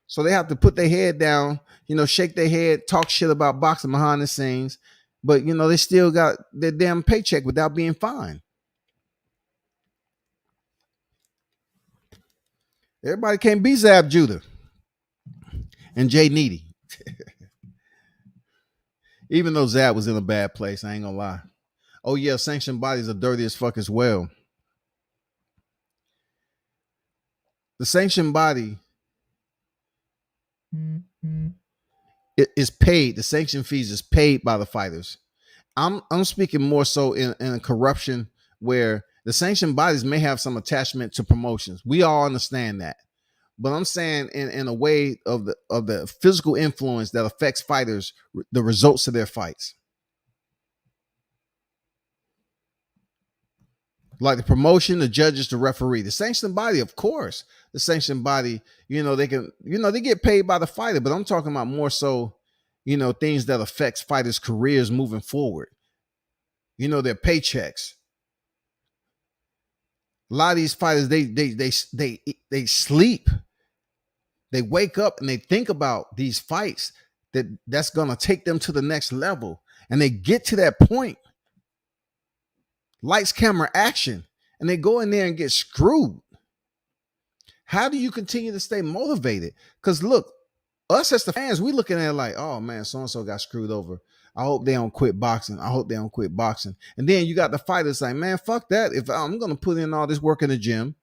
B: So they have to put their head down, shake their head, talk shit about boxing behind the scenes, but they still got their damn paycheck without being fined. Everybody can't be Zab Judah and Jay Needy. Even though Zab was in a bad place, I ain't gonna lie. Oh yeah, sanctioned bodies are dirty as fuck as well. The sanctioned body is paid. The sanction fees is paid by the fighters. I'm speaking more so in a corruption where the sanctioned bodies may have some attachment to promotions. We all understand that. But I'm saying in a way of the physical influence that affects fighters, the results of their fights. Like the promotion, the judges, the referee, the sanctioned body, of course. The sanctioned body, they can, they get paid by the fighter, but I'm talking about more so, things that affects fighters' careers moving forward. Their paychecks. A lot of these fighters, they sleep. They wake up and they think about these fights that's gonna take them to the next level, and they get to that point. Lights, camera, action, and they go in there and get screwed. How do you continue to stay motivated? Because look, us as the fans, we looking at it like, oh man, so-and-so got screwed over. I hope they don't quit boxing. I hope they don't quit boxing. And then you got the fighters like, man, fuck that. If I'm going to put in all this work in the gym,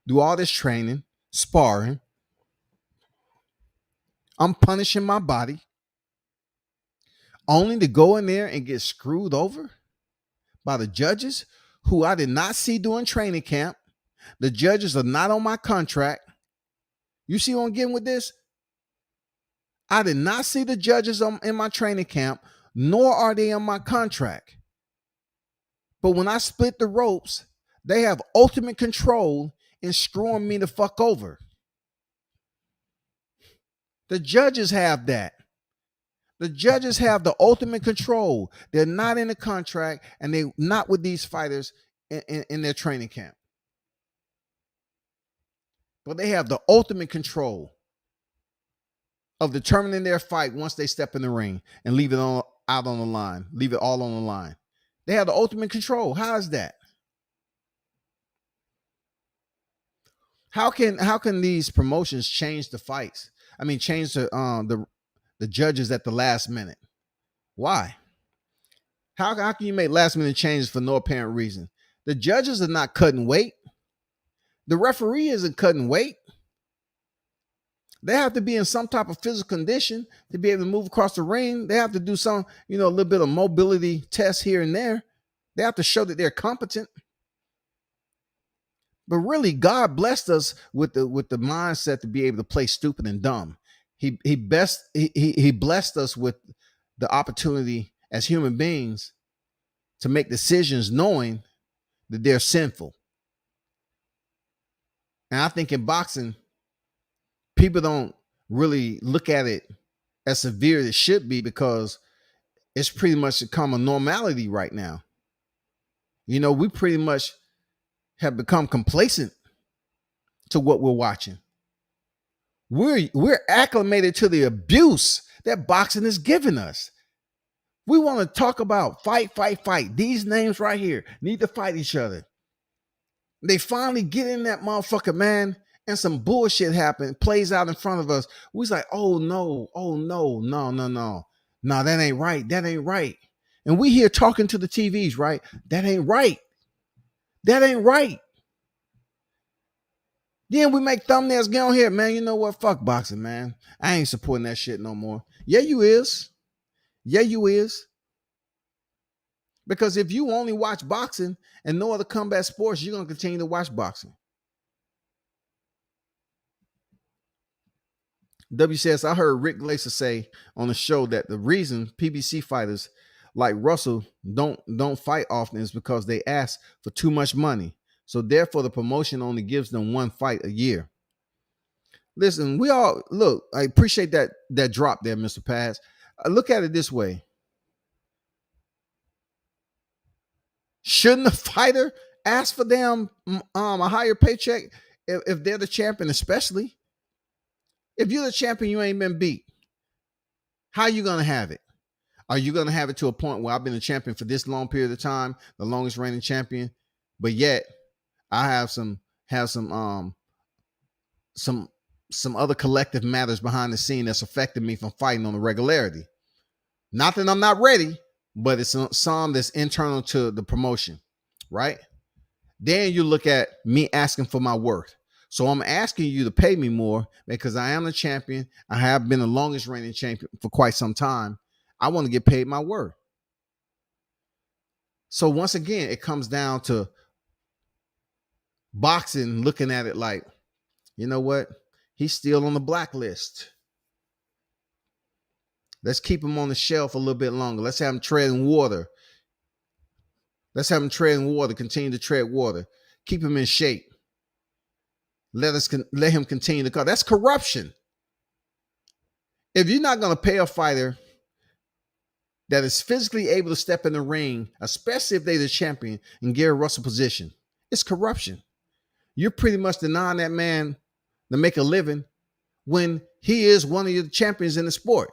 B: do all this training, sparring, I'm punishing my body only to go in there and get screwed over by the judges who I did not see during training camp. The judges are not on my contract. You see what I'm getting with this? I did not see the judges in my training camp, nor are they on my contract. But when I split the ropes, they have ultimate control in screwing me the fuck over. The judges have that. The judges have the ultimate control. They're not in the contract, and they're not with these fighters in their training camp. But they have the ultimate control of determining their fight once they step in the ring and leave it out on the line. Leave it all on the line. They have the ultimate control. How is that? How can these promotions change the fights? I mean, change the judges at the last minute. Why? How can you make last minute changes for no apparent reason? The judges are not cutting weight. The referee isn't cutting weight. They have to be in some type of physical condition to be able to move across the ring. They have to do some, a little bit of mobility tests here and there. They have to show that they're competent. But really, God blessed us with the mindset to be able to play stupid and dumb. He blessed us with the opportunity as human beings to make decisions knowing that they're sinful. And I think in boxing, people don't really look at it as severe as it should be because it's pretty much become a normality right now. We pretty much have become complacent to what we're watching. We're acclimated to the abuse that boxing is giving us. We want to talk about fight. These names right here need to fight each other. They finally get in that motherfucker, man, and some bullshit plays out in front of us. We's like, oh no, no, that ain't right. And we here talking to the TVs, right? That ain't right. Then we make thumbnails, get on here, man. You know what? Fuck boxing, man. I ain't supporting that shit no more. Yeah, you is. Because if you only watch boxing and no other combat sports, you're going to continue to watch boxing. W says, I heard Rick Glaser say on the show that the reason PBC fighters like Russell don't fight often is because they ask for too much money. So therefore, the promotion only gives them one fight a year. Listen, we all look. I appreciate that drop there, Mr. Paz. Look at it this way. Shouldn't the fighter ask for them a higher paycheck if they're the champion, especially if you're the champion, you ain't been beat. How you gonna have it? Are you gonna have it to a point where I've been a champion for this long period of time, the longest reigning champion, but yet I have some some other collective matters behind the scene that's affecting me from fighting on the regularity. Not that I'm not ready, but it's some that's internal to the promotion, right? Then you look at me asking for my worth. So I'm asking you to pay me more because I am the champion. I have been the longest reigning champion for quite some time. I want to get paid my worth. So once again, it comes down to boxing looking at it like, you know what? He's still on the blacklist. Let's keep him on the shelf a little bit longer. Let's have him treading water. Let's have him treading water, continue to tread water. Keep him in shape. Let him continue to go. That's corruption. If you're not going to pay a fighter that is physically able to step in the ring, especially if they're the champion, and get a Russell position, it's corruption. You're pretty much denying that man to make a living when he is one of your champions in the sport.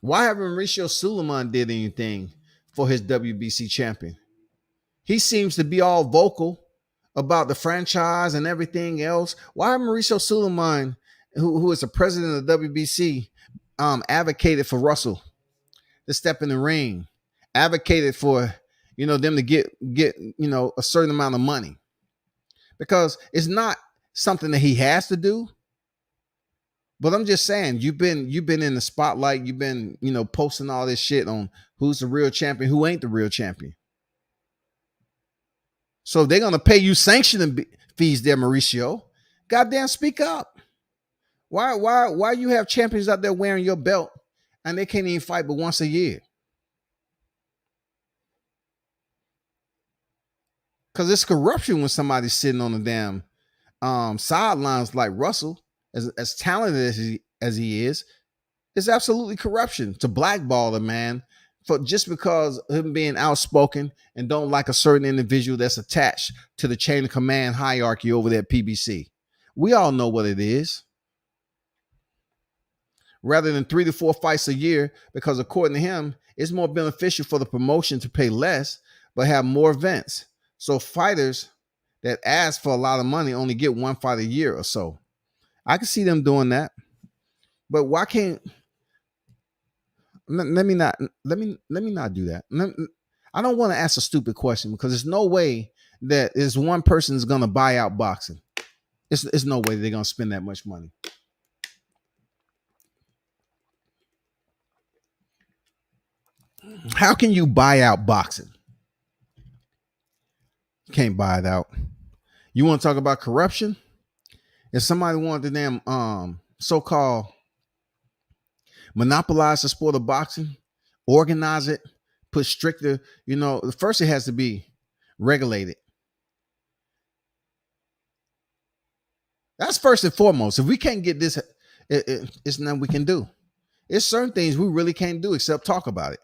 B: Why haven't Mauricio Suleiman did anything for his WBC champion? He seems to be all vocal about the franchise and everything else. Why haven't Mauricio Suleiman, who is the president of the WBC, advocated for Russell to step in the ring, advocated for them to get a certain amount of money? Because it's not something that he has to do. But I'm just saying, you've been in the spotlight. You've been, posting all this shit on who's the real champion, who ain't the real champion. So if they're gonna pay you sanctioning fees there, Mauricio, goddamn, speak up. Why you have champions out there wearing your belt and they can't even fight but once a year? Because it's corruption when somebody's sitting on the damn sidelines like Russell. As talented as he is, it's absolutely corruption to blackball the man for just because of him being outspoken and don't like a certain individual that's attached to the chain of command hierarchy over there at PBC. We all know what it is. Rather than 3 to 4 fights a year, because according to him, it's more beneficial for the promotion to pay less but have more events. So fighters that ask for a lot of money only get one fight a year or so. I can see them doing that, but why can't? Let me not do that. I don't want to ask a stupid question because there's no way that is one person is going to buy out boxing. It's no way they're going to spend that much money. How can you buy out boxing? You can't buy it out. You want to talk about corruption? If somebody wanted to damn so-called monopolize the sport of boxing, organize it, put stricter, first it has to be regulated. That's first and foremost. If we can't get this, it's nothing we can do. It's certain things we really can't do except talk about it.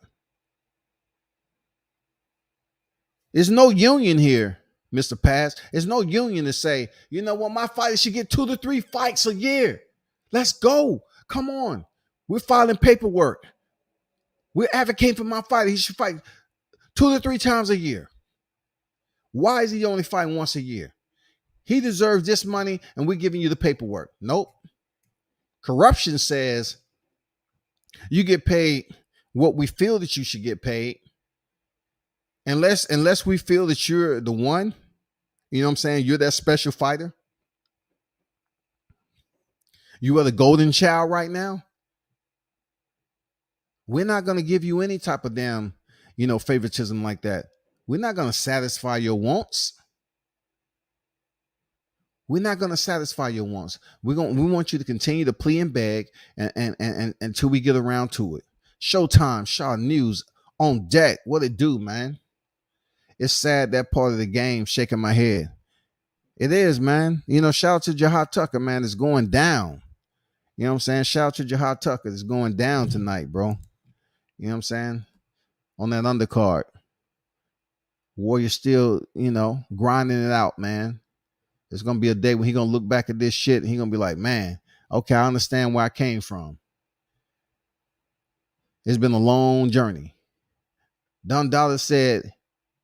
B: There's no union here, Mr. Pass. There's no union to say, you know what, my fighter should get 2 to 3 fights a year. Let's go. Come on. We're filing paperwork. We're advocating for my fighter. He should fight 2 to 3 times a year. Why is he only fighting once a year? He deserves this money and we're giving you the paperwork. Nope. Corruption says you get paid what we feel that you should get paid. Unless we feel that you're the one, you know what I'm saying? You're that special fighter. You are the golden child right now. We're not going to give you any type of damn, favoritism like that. We're not going to satisfy your wants. We're not going to satisfy your wants. We want you to continue to plea and beg and until we get around to it. Showtime, Shaw News on deck. What it do, man? It's sad that part of the game shaking my head. It is, man. Shout out to Jahad Tucker, man. It's going down. You know what I'm saying? Shout out to Jahad Tucker. It's going down tonight, bro. You know what I'm saying? on that undercard. Warrior still, grinding it out, man. There's gonna be a day when he gonna look back at this shit and he gonna be like, man, okay, I understand where I came from. It's been a long journey. Don Dollar said,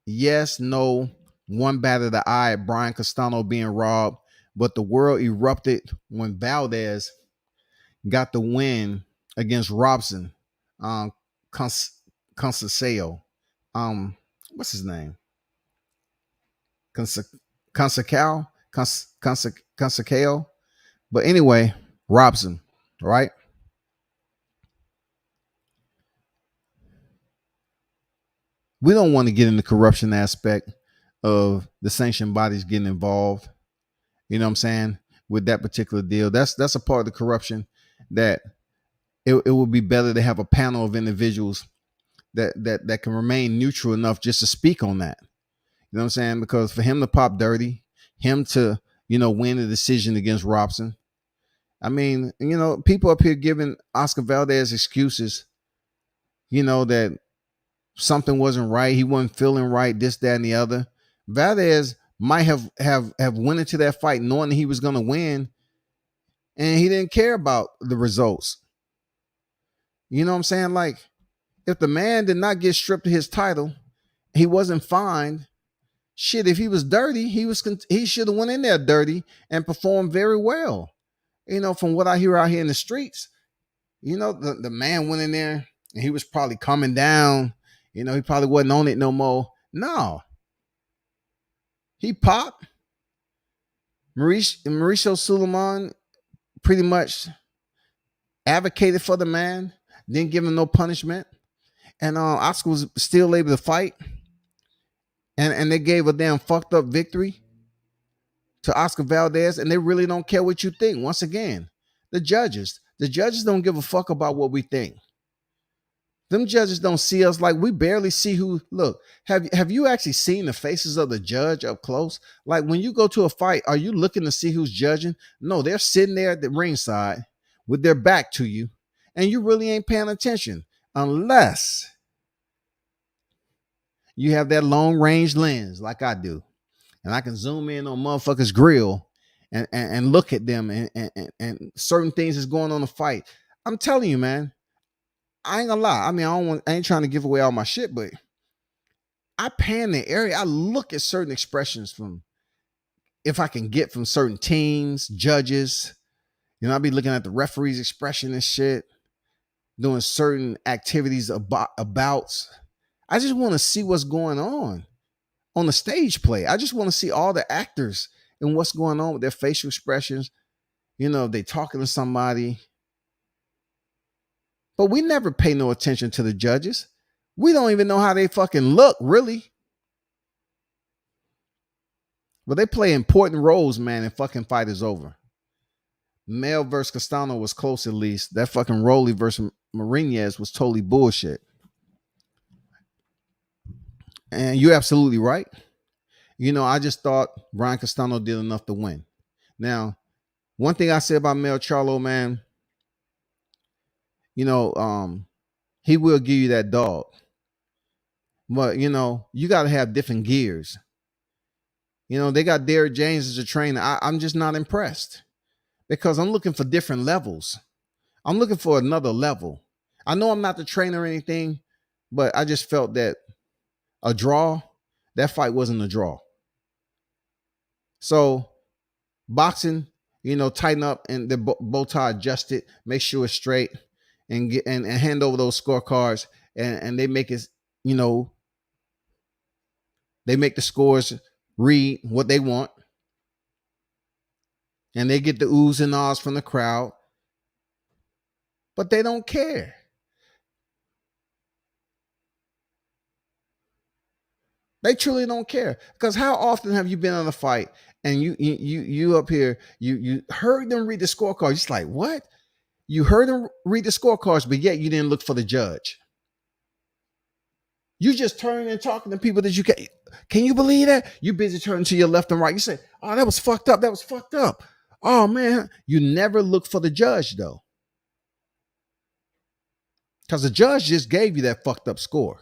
B: yes, no, one batted the eye at Brian Castano being robbed, but the world erupted when Valdez got the win against Robson. Consaseo. What's his name? Consacao? Consacao? But anyway, Robson, right? We don't want to get in the corruption aspect of the sanctioned bodies getting involved. You know what I'm saying? With that particular deal. That's a part of the corruption that it would be better to have a panel of individuals that can remain neutral enough just to speak on that. You know what I'm saying? Because for him to pop dirty, him to, win the decision against Robson. I mean, people up here giving Oscar Valdez excuses, that something wasn't right. He wasn't feeling right, this, that, and the other. Valdez might have went into that fight knowing that he was going to win, and he didn't care about the results. You know what I'm saying? Like, if the man did not get stripped of his title, he wasn't fined. Shit, if he was dirty, he should have went in there dirty and performed very well. From what I hear out here in the streets, the man went in there and he was probably coming down. He probably wasn't on it no more. No. He popped. Mauricio Suleiman pretty much advocated for the man, didn't give him no punishment. And Oscar was still able to fight. And they gave a damn fucked up victory to Oscar Valdez, and they really don't care what you think. Once again, the judges don't give a fuck about what we think. Them judges don't see us. Like, we barely see who. Look, have you actually seen the faces of the judge up close? Like, when you go to a fight, are you looking to see who's judging? No, they're sitting there at the ringside with their back to you, and you really ain't paying attention unless you have that long range lens like I do, and I can zoom in on motherfuckers' grill and look at them and certain things is going on in the fight. I'm telling you, man, I ain't gonna lie. I mean, I ain't trying to give away all my shit, but I pan the area. I look at certain expressions if I can get from certain teams, judges. I'll be looking at the referee's expression and shit, doing certain activities abouts. I just want to see what's going on the stage play. I just want to see all the actors and what's going on with their facial expressions. They talking to somebody. But we never pay no attention to the judges. We don't even know how they fucking look, really. But they play important roles, man, and fucking fight is over. Mel versus Castano was close at least. That fucking Rolly versus Marinez was totally bullshit. And you're absolutely right. I just thought Brian Castano did enough to win. Now, one thing I say about Mel Charlo, man, he will give you that dog. But, you got to have different gears. They got Derrick James as a trainer. I'm just not impressed because I'm looking for different levels. I'm looking for another level. I know I'm not the trainer or anything, but I just felt that a draw, that fight wasn't a draw. So boxing, tighten up and the bow tie adjusted, make sure it's straight, and get and hand over those scorecards, and they make it, they make the scores read what they want, and they get the oohs and ahs from the crowd, but they don't care. They truly don't care. Because how often have you been on a fight and you up here, you heard them read the scorecards? It's like, what? You heard them read the scorecards, but yet you didn't look for the judge. You just turn and talking to people that you can you believe that? You busy turning to your left and right. You say, oh, that was fucked up. That was fucked up. Oh man, you never look for the judge though. Because the judge just gave you that fucked up score.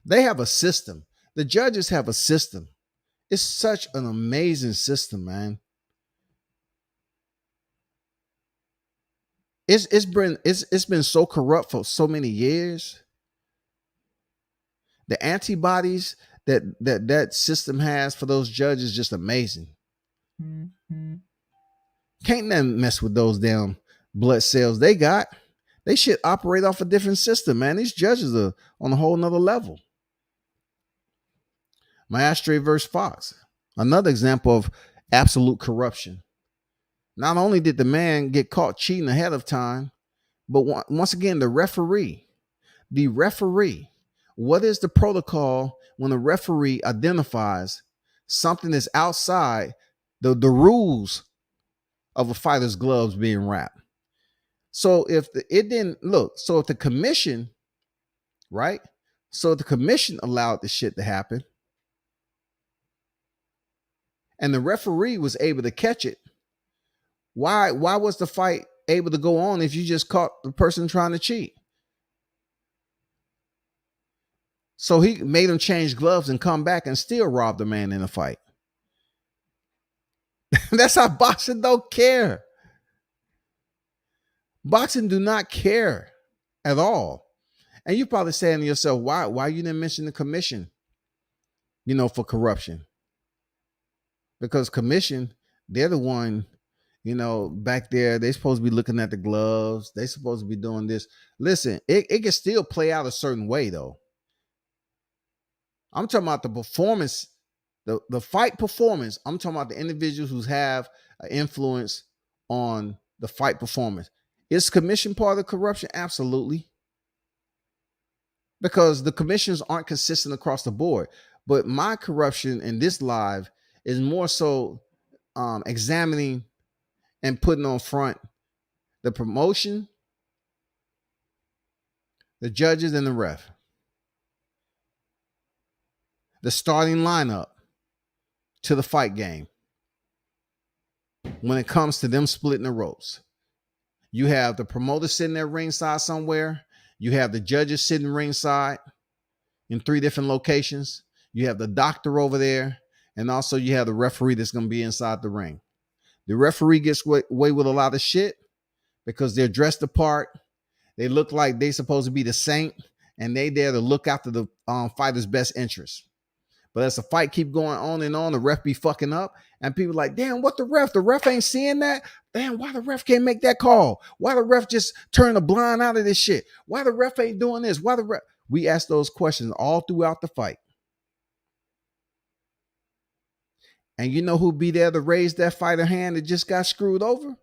B: They have a system. The judges have a system. It's such an amazing system, man. It's been so corrupt for so many years. The antibodies that system has for those judges just amazing. Can't nothing mess with those damn blood cells they got. They should operate off a different system, man. These judges are on a whole nother level. My Ashtray Verse Fox, another example of absolute corruption. Not only did the man get caught cheating ahead of time, but once again, the referee, what is the protocol when a referee identifies something that's outside the rules of a fighter's gloves being wrapped? So if if the commission, right? So if the commission allowed the shit to happen and the referee was able to catch it, why was the fight able to go on if you just caught the person trying to cheat? So he made him change gloves and come back and still rob the man in a fight. That's how boxing don't care. Boxing do not care at all. And you're probably saying to yourself, why you didn't mention the commission, for corruption? Because commission, they're the one, back there, they're supposed to be looking at the gloves. They're supposed to be doing this. Listen, it can still play out a certain way, though. I'm talking about the performance, the fight performance. I'm talking about the individuals who have an influence on the fight performance. Is commission part of corruption? Absolutely. Because the commissions aren't consistent across the board. But my corruption in this live is more so examining and putting on front the promotion, the judges, and the ref. The starting lineup to the fight game. When it comes to them splitting the ropes, you have the promoter sitting there ringside somewhere. You have the judges sitting ringside in 3 different locations. You have the doctor over there. And also you have the referee that's going to be inside the ring. The referee gets away with a lot of shit because they're dressed apart. They look like they're supposed to be the saint, and they there to look after the fighter's best interest. But as the fight keep going on and on, the ref be fucking up, and people like, damn, what the ref? The ref ain't seeing that? Damn, why the ref can't make that call? Why the ref just turn a blind out of this shit? Why the ref ain't doing this? Why the ref? We ask those questions all throughout the fight. And you know who be there to raise that fighter hand that just got screwed over?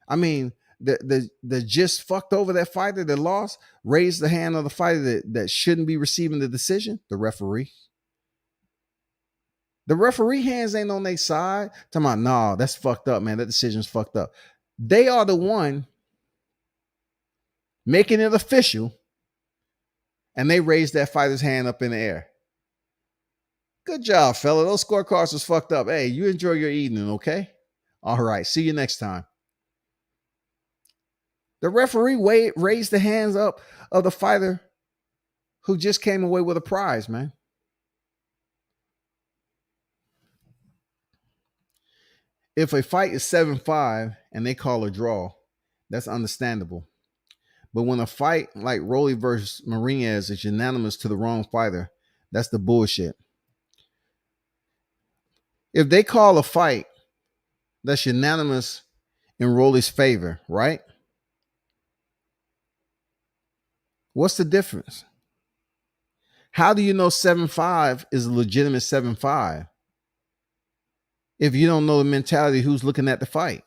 B: I mean, the just fucked over that fighter that lost, raised the hand of the fighter that shouldn't be receiving the decision? The referee. The referee hands ain't on their side. Talking about, nah, that's fucked up, man. That decision's fucked up. They are the one making it official, and they raise that fighter's hand up in the air. Good job, fella. Those scorecards was fucked up. Hey, you enjoy your evening, okay? All right. See you next time. The referee raised the hands up of the fighter who just came away with a prize, man. If a fight is 7-5 and they call a draw, that's understandable. But when a fight like Rolly versus Martinez is unanimous to the wrong fighter, that's the bullshit. If they call a fight that's unanimous in Rolly's favor, right? What's the difference? How do you know 7-5 is a legitimate 7-5 if you don't know the mentality who's looking at the fight?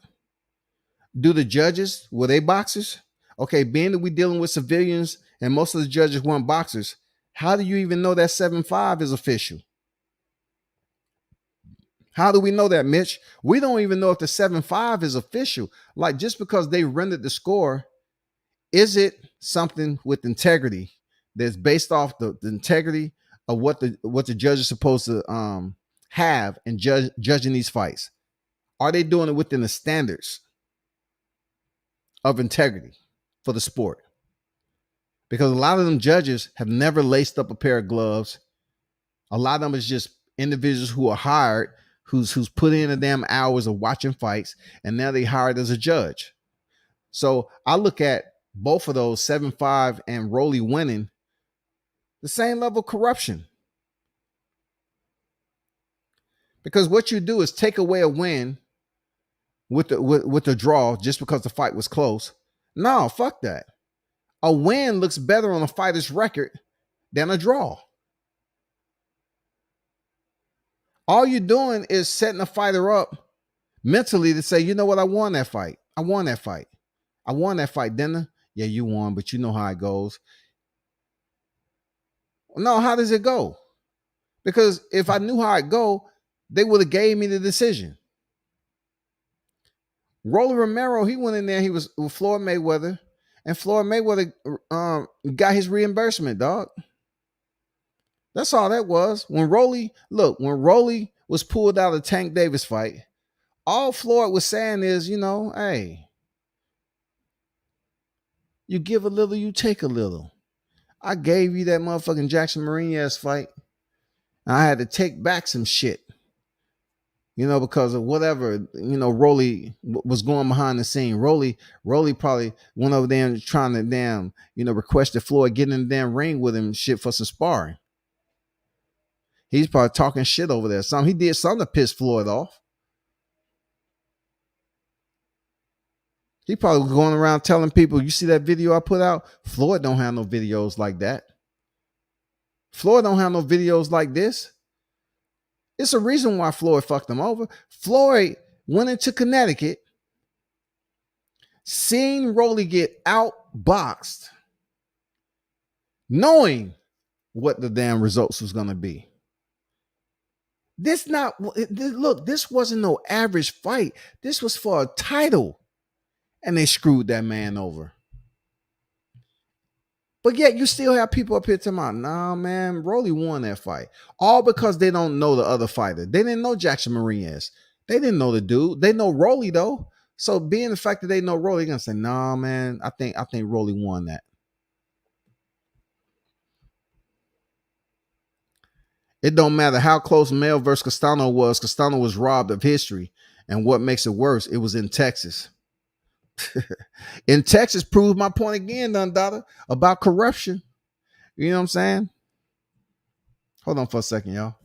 B: Do the judges, were they boxers? Okay, being that we're dealing with civilians and most of the judges weren't boxers, how do you even know that 7-5 is official? How do we know that, Mitch? We don't even know if the 7-5 is official. Like, just because they rendered the score, is it something with integrity that's based off the integrity of what the judge is supposed to have in judging these fights? Are they doing it within the standards of integrity for the sport? Because a lot of them judges have never laced up a pair of gloves, A lot of them is just individuals who are hired, who's put in the damn hours of watching fights, and now they hired as a judge. So I look at both of those 7-5 and Rolly winning the same level of corruption. Because what you do is take away a win with the draw just because the fight was close. No, fuck that. A win looks better on a fighter's record than a draw. All you're doing is setting a fighter up mentally to say, you know what, I won that fight. I won that fight. I won that fight, didn't I? Yeah, you won, but you know how it goes. No, how does it go? Because if I knew how it go, they would have gave me the decision. Rolly Romero, he went in there, he was with Floyd Mayweather, and Floyd Mayweather got his reimbursement, dog. That's all that was. When Rolly was pulled out of the Tank Davis fight, all Floyd was saying is, hey, you give a little, you take a little. I gave you that motherfucking Jackson Martinez fight. And I had to take back some shit, because of whatever, Rolly was going behind the scene. Rolly probably went over there trying to request that Floyd get in the damn ring with him shit for some sparring. He's probably talking shit over there. He did something to piss Floyd off. He probably was going around telling people, you see that video I put out? Floyd don't have no videos like that. Floyd don't have no videos like this. It's a reason why Floyd fucked him over. Floyd went into Connecticut, seen Rolly get outboxed, knowing what the damn results was going to be. This wasn't no average fight. This was for a title. And they screwed that man over. But yet you still have people up here talking about, nah, man, Rolly won that fight. All because they don't know the other fighter. They didn't know Jackson Martinez. They didn't know the dude. They know Rolly, though. So being the fact that they know Rolly, they're going to say, nah, man, I think Rolly won that. It don't matter how close Mel versus Castano was. Castano was robbed of history. And what makes it worse, it was in Texas. In Texas, proved my point again, Dundada, about corruption. You know what I'm saying? Hold on for a second, y'all.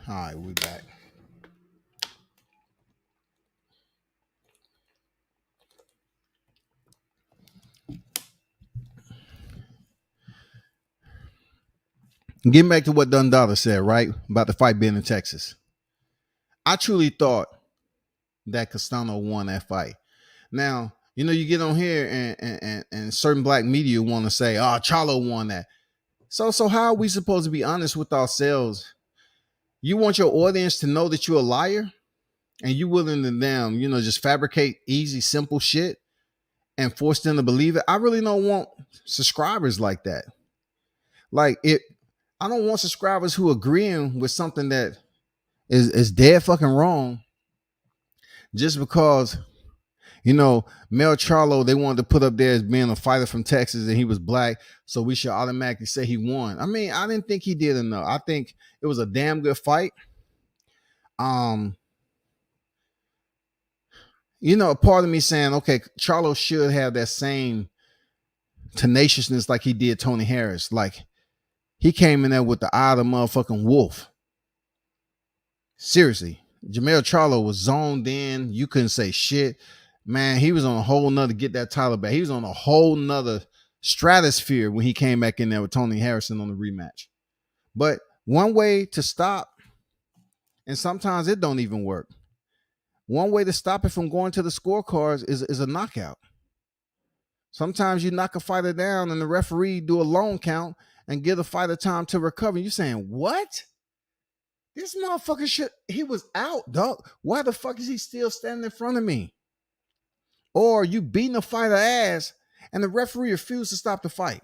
B: All right, we back. Getting back to what Dundada said, right? About the fight being in Texas. I truly thought that Castano won that fight. Now, you get on here and certain black media want to say, oh, Charlo won that. So how are we supposed to be honest with ourselves? You want your audience to know that you're a liar? And you willing to just fabricate easy, simple shit and force them to believe it? I really don't want subscribers like that. Like I don't want subscribers who agreeing with something that is dead fucking wrong just because, Mel Charlo, they wanted to put up there as being a fighter from Texas and he was black, so we should automatically say he won. I mean, I didn't think he did enough. I think it was a damn good fight. A part of me saying, okay, Charlo should have that same tenaciousness like he did Tony Harris. Like, he came in there with the eye of the motherfucking wolf. Seriously. Jamel Charlo was zoned in. You couldn't say shit. Man, he was on a whole nother get that title back. He was on a whole nother stratosphere when he came back in there with Tony Harrison on the rematch. But one way to stop, and sometimes it don't even work. One way to stop it from going to the scorecards is a knockout. Sometimes you knock a fighter down and the referee do a long count and give the fighter time to recover. You're saying, what? This motherfucker he was out, dog. Why the fuck is he still standing in front of me? Or you beating a fighter ass and the referee refused to stop the fight.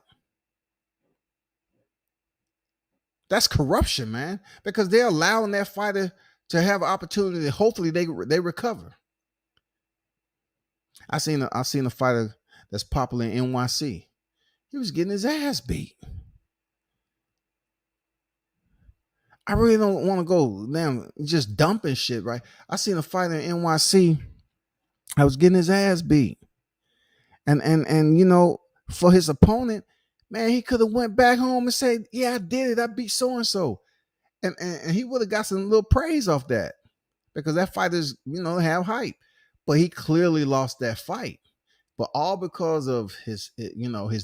B: That's corruption, man, because they're allowing that fighter to have an opportunity. Hopefully they recover. I seen a fighter that's popular in NYC. He was getting his ass beat. I really don't want to go damn just dumping shit, right? I seen a fighter in NYC. I was getting his ass beat. And for his opponent, man, he could have went back home and said, yeah, I did it. I beat so-and-so. And he would have got some little praise off that because that fighters, have hype. But he clearly lost that fight. But all because of his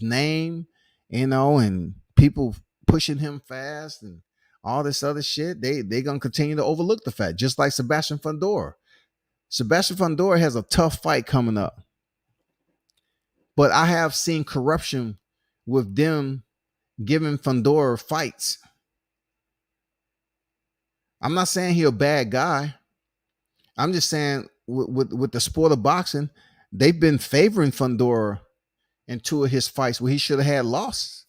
B: name, and people pushing him fast and all this other shit, they gonna continue to overlook the fact, just like Sebastian Fundora. Sebastian Fundora has a tough fight coming up. But I have seen corruption with them giving Fundora fights. I'm not saying he's a bad guy. I'm just saying with the sport of boxing, they've been favoring Fundora in two of his fights where he should have had losses.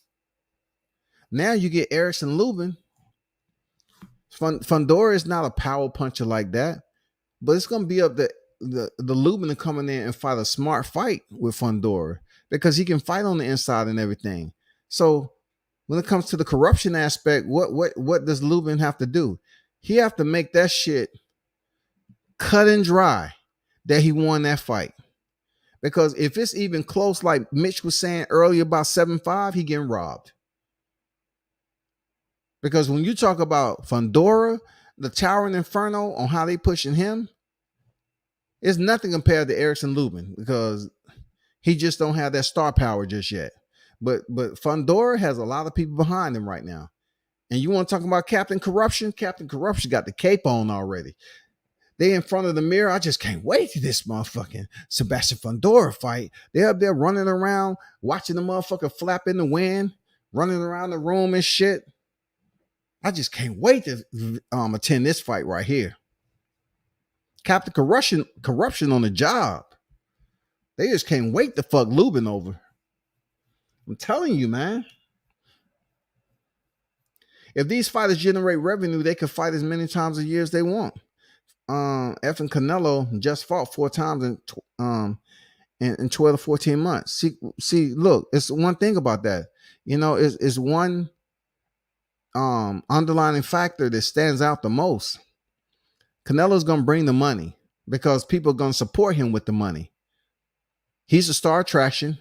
B: Now you get Erickson Lubin. Fundora is not a power puncher like that, but it's going to be up to the Lubin to come in there and fight a smart fight with Fundora because he can fight on the inside and everything. So when it comes to the corruption aspect, what does Lubin have to do? He have to make that shit cut and dry that he won that fight. Because if it's even close, like Mitch was saying earlier about 7-5, he getting robbed. Because when you talk about Fundora, the Towering Inferno, on how they pushing him, it's nothing compared to Erickson Lubin because he just don't have that star power just yet. But Fundora has a lot of people behind him right now. And you want to talk about Captain Corruption? Captain Corruption got the cape on already. They in front of the mirror. I just can't wait to this motherfucking Sebastian Fundora fight. They're up there running around, watching the motherfucker flap in the wind, running around the room and shit. I just can't wait to attend this fight right here. Captain Corruption on the job. They just can't wait to fuck Lubin over. I'm telling you, man. If these fighters generate revenue, they could fight as many times a year as they want. Effing Canelo just fought 4 times in 12 to 14 months. See, look, it's one thing about that. It's one underlying factor that stands out the most. Canelo's gonna bring the money because people are gonna support him with the money. He's a star attraction,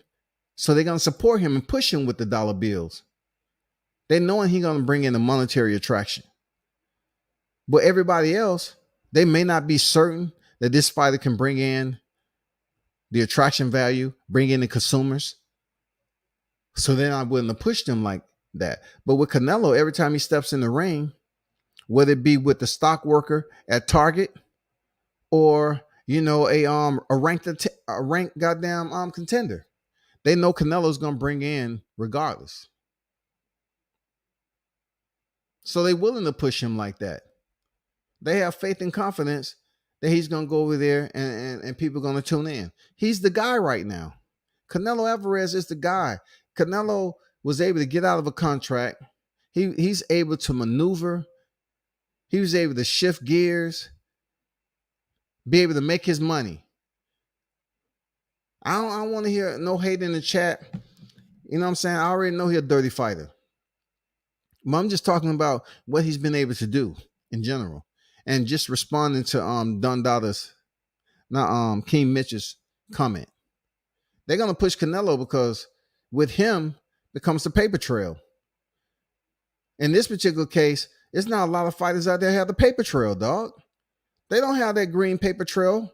B: so they're gonna support him and push him with the dollar bills. They knowing he's gonna bring in a monetary attraction. But everybody else, they may not be certain that this fighter can bring in the attraction value, bring in the consumers. So they're not willing to push them like that. But with Canelo, every time he steps in the ring, whether it be with the stock worker at Target or a ranked goddamn contender, they know Canelo's gonna bring in regardless. So they're willing to push him like that. They have faith and confidence that he's gonna go over there and people are gonna tune in. He's the guy right now. Canelo Alvarez is the guy. Canelo was able to get out of a contract. He's able to maneuver. He was able to shift gears, be able to make his money. I don't want to hear no hate in the chat. You know what I'm saying? I already know he's a dirty fighter. But I'm just talking about what he's been able to do in general. And just responding to Don Dada's, not King Mitch's comment. They're gonna push Canelo because with him becomes the paper trail. In this particular case, it's not a lot of fighters out there have the paper trail, dog. They don't have that green paper trail.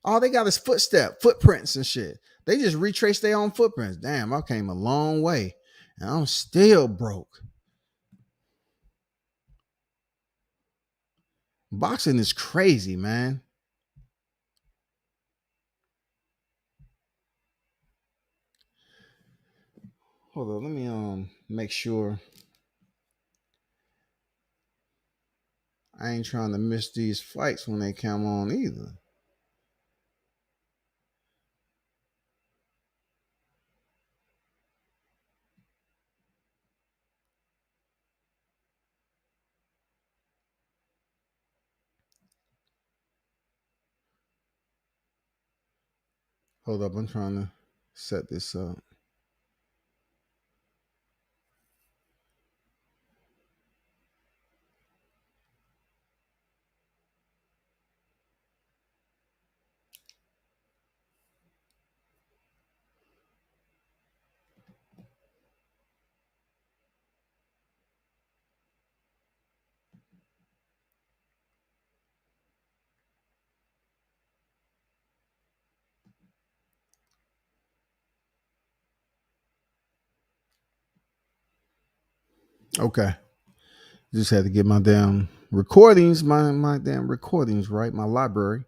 B: All they got is footprints and shit. They just retrace their own footprints. Damn, I came a long way and I'm still broke. Boxing is crazy, man. Hold on, let me make sure I ain't trying to miss these fights when they come on either. Hold up, I'm trying to set this up. Okay. Just had to get my damn recordings, my damn recordings, right? My library.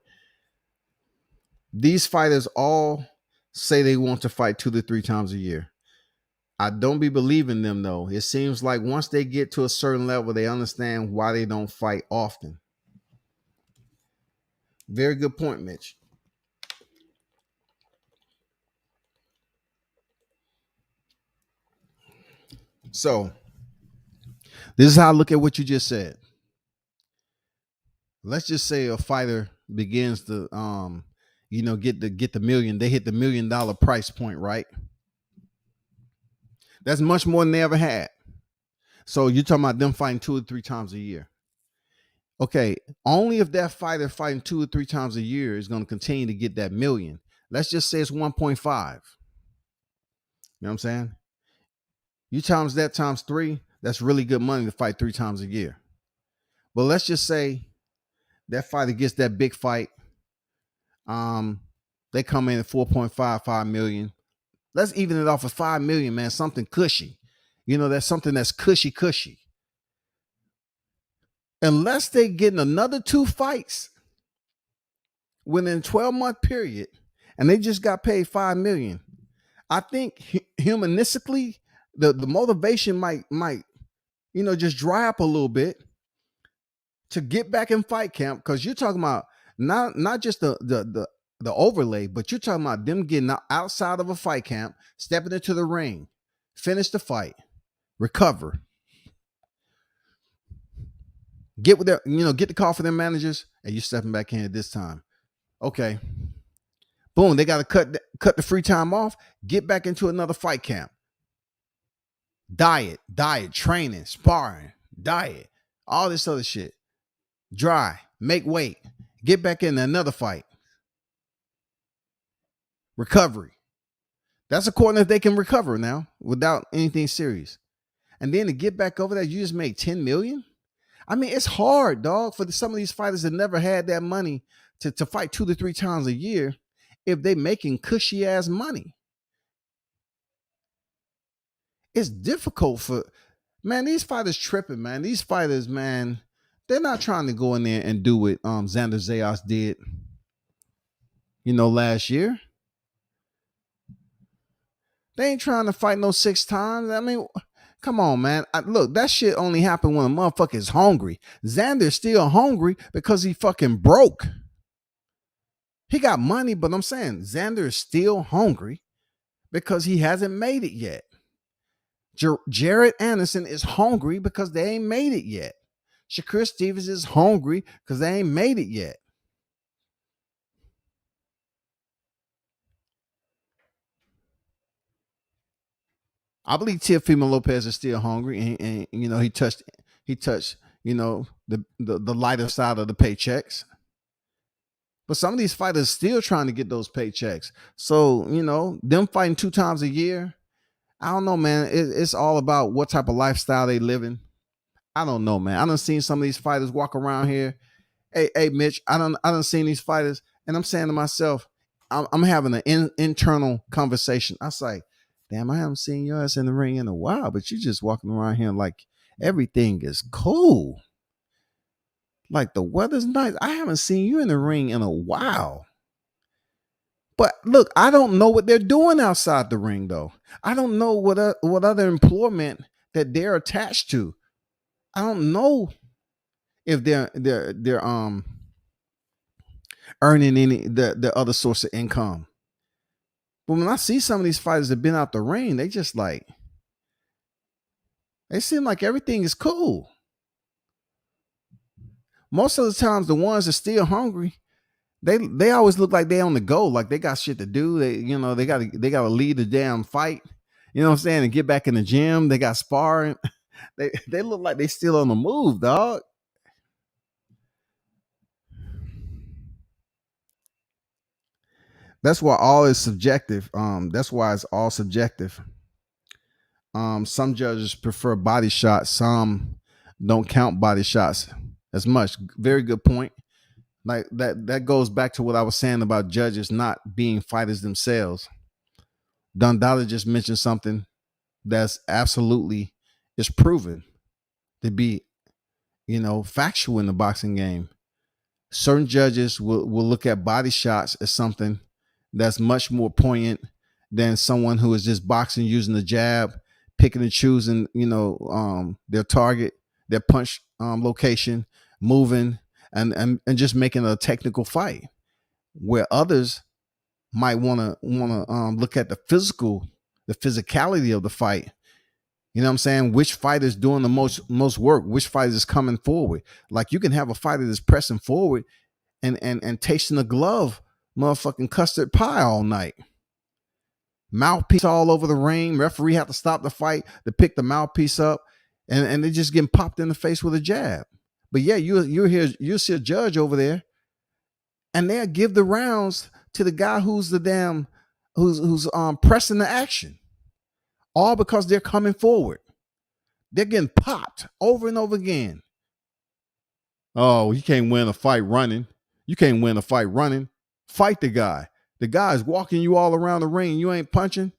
B: These fighters all say they want to fight 2 to 3 times a year. I don't be believing them though. It seems like once they get to a certain level, they understand why they don't fight often. Very good point, Mitch. So this is how I look at what you just said. Let's just say a fighter begins to get the million. They hit the $1 million price point, right? That's much more than they ever had. So you're talking about them fighting 2 or 3 times a year. Okay, only if that fighter fighting 2 or 3 times a year is going to continue to get that million. Let's just say it's 1.5. You know what I'm saying? You times that times 3, that's really good money to fight 3 times a year. But let's just say that fighter gets that big fight. They come in at 4.5 million. Let's even it off at 5 million, man. Something cushy. That's something that's cushy. Unless they getting another 2 fights within a 12-month period, and they just got paid 5 million. I think humanistically, the motivation might just dry up a little bit to get back in fight camp, because you're talking about not just the overlay, but you're talking about them getting outside of a fight camp, stepping into the ring, finish the fight, recover, get with their, get the call for their managers, and you stepping back in at this time. Okay. Boom, they got to cut the free time off, get back into another fight camp. Diet, training, sparring, diet, all this other shit. Dry, make weight, get back in another fight. Recovery. That's according if they can recover now without anything serious. And then to get back over that, you just make 10 million? I mean, it's hard, dog, for some of these fighters that never had that money to fight 2 to 3 times a year if they making cushy ass money. It's difficult man, these fighters tripping, man. These fighters, man, they're not trying to go in there and do what Xander Zayas did, last year. They ain't trying to fight no 6 times. I mean, come on, man. Look, that shit only happened when a motherfucker is hungry. Xander's still hungry because he fucking broke. He got money, but I'm saying Xander is still hungry because he hasn't made it yet. Jared Anderson is hungry because they ain't made it yet. Shakur Stevens is hungry because they ain't made it yet. I believe Teofimo Lopez is still hungry, and he touched the lighter side of the paychecks. But some of these fighters still trying to get those paychecks. So them fighting 2 times a year. I don't know, man. It's all about what type of lifestyle they living. I don't know, man. I done seen some of these fighters walk around here. Hey, Mitch. I done seen these fighters, and I'm saying to myself, I'm having an internal conversation. I say, damn, I haven't seen your ass in the ring in a while, but you just walking around here like everything is cool. Like the weather's nice. I haven't seen you in the ring in a while. But look, I don't know what they're doing outside the ring, though. I don't know what other employment that they're attached to. I don't know if they're earning any the other source of income. But when I see some of these fighters that have been out the ring, they just like they seem like everything is cool. Most of the times, the ones that are still hungry, they always look like they on the go, like they got shit to do. They gotta lead the damn fight. You know what I'm saying? And get back in the gym. They got sparring. They look like they still on the move, dog. That's why all is subjective. That's why it's all subjective. Some judges prefer body shots. Some don't count body shots as much. Very good point. Like that goes back to what I was saying about judges not being fighters themselves. Dundada just mentioned something that's absolutely is proven to be, factual in the boxing game. Certain judges will look at body shots as something that's much more poignant than someone who is just boxing using the jab, picking and choosing, their target, their punch location, moving, and just making a technical fight. Where others might want to look at the physicality of the fight. You know what I'm saying? Which fighter is doing the most work? Which fighter is coming forward? Like you can have a fighter that's pressing forward and tasting the glove, motherfucking custard pie all night. Mouthpiece all over the ring. Referee have to stop the fight to pick the mouthpiece up, and they just getting popped in the face with a jab. But yeah, you'll see a judge over there, and they'll give the rounds to the guy who's pressing the action, all because they're coming forward. They're getting popped over and over again. Oh, you can't win a fight running. You can't win a fight running. Fight the guy. The guy is walking you all around the ring. You ain't punching.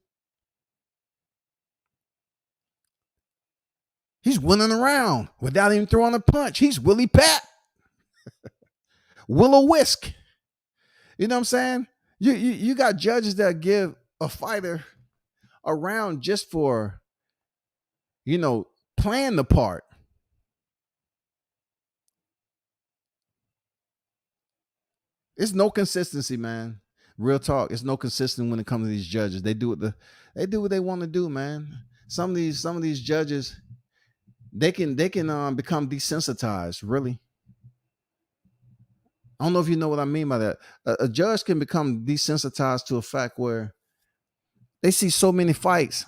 B: He's winning around without even throwing a punch. He's Willie Pat. Willow Whisk. You know what I'm saying? You got judges that give a fighter a round just for, playing the part. It's no consistency, man. Real talk. It's no consistency when it comes to these judges. They do what they want to do, man. Some of these judges, they can become desensitized. Really, I don't know if you know what I mean by that. A judge can become desensitized to a fact where they see so many fights,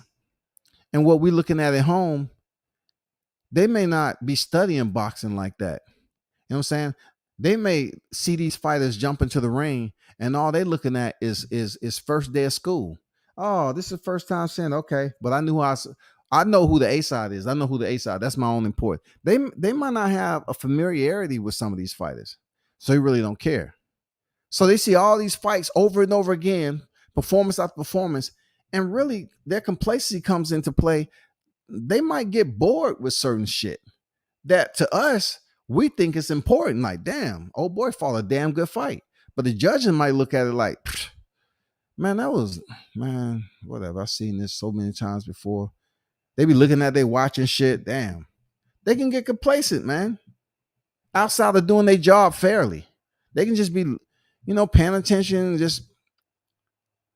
B: and what we're looking at home, they may not be studying boxing like that. You know what I'm saying? They may see these fighters jump into the ring, and all they're looking at is first day of school. Oh, this is the first time saying okay, but I know who the A side is. I know who the A side. That's my only point. They might not have a familiarity with some of these fighters, so they really don't care. So they see all these fights over and over again, performance after performance, and really their complacency comes into play. They might get bored with certain shit that to us we think it's important. Like, damn, old boy fought a damn good fight. But the judges might look at it like, man, whatever. I've seen this so many times before. They be looking at they watching shit. Damn. They can get complacent, man. Outside of doing their job fairly. They can just be, paying attention, just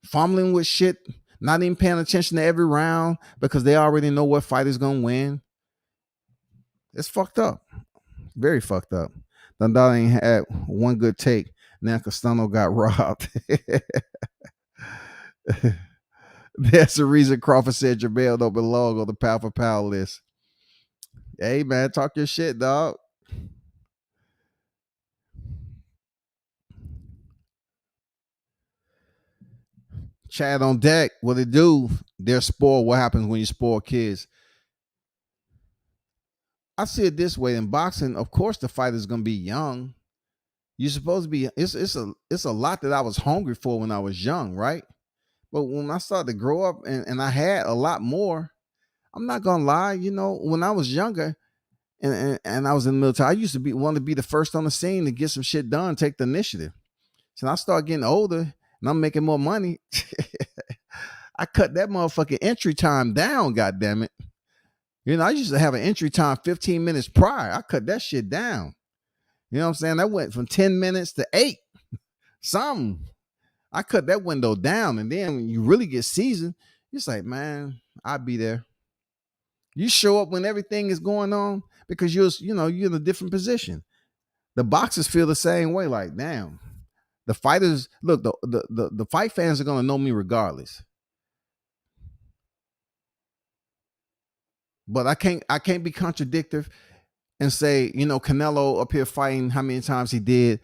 B: fumbling with shit, not even paying attention to every round because they already know what fight is gonna win. It's fucked up. Very fucked up. Dundalk ain't had one good take. Now Castano got robbed. That's the reason Crawford said Jamel don't belong on the pound for pound list. Hey man, talk your shit, dog. Chad on deck. What it do? They're spoiled. What happens when you spoil kids? I see it this way. In boxing, of course, the fight is gonna be young. You're supposed to be. It's a lot that I was hungry for when I was young, right? But when I started to grow up and I had a lot more, I'm not gonna lie. When I was younger and I was in the military, I used to want to be the first on the scene to get some shit done, take the initiative. So I start getting older and I'm making more money. I cut that motherfucking entry time down, God damn it. I used to have an entry time 15 minutes prior. I cut that shit down. You know what I'm saying? That went from 10 minutes to 8. Something. I cut that window down. And then when you really get seasoned, it's like, man, I'll be there. You show up when everything is going on because you're in a different position. The boxers feel the same way. Like, damn. The fighters, look, the fight fans are gonna know me regardless. But I can't be contradictory and say, Canelo up here fighting how many times he did,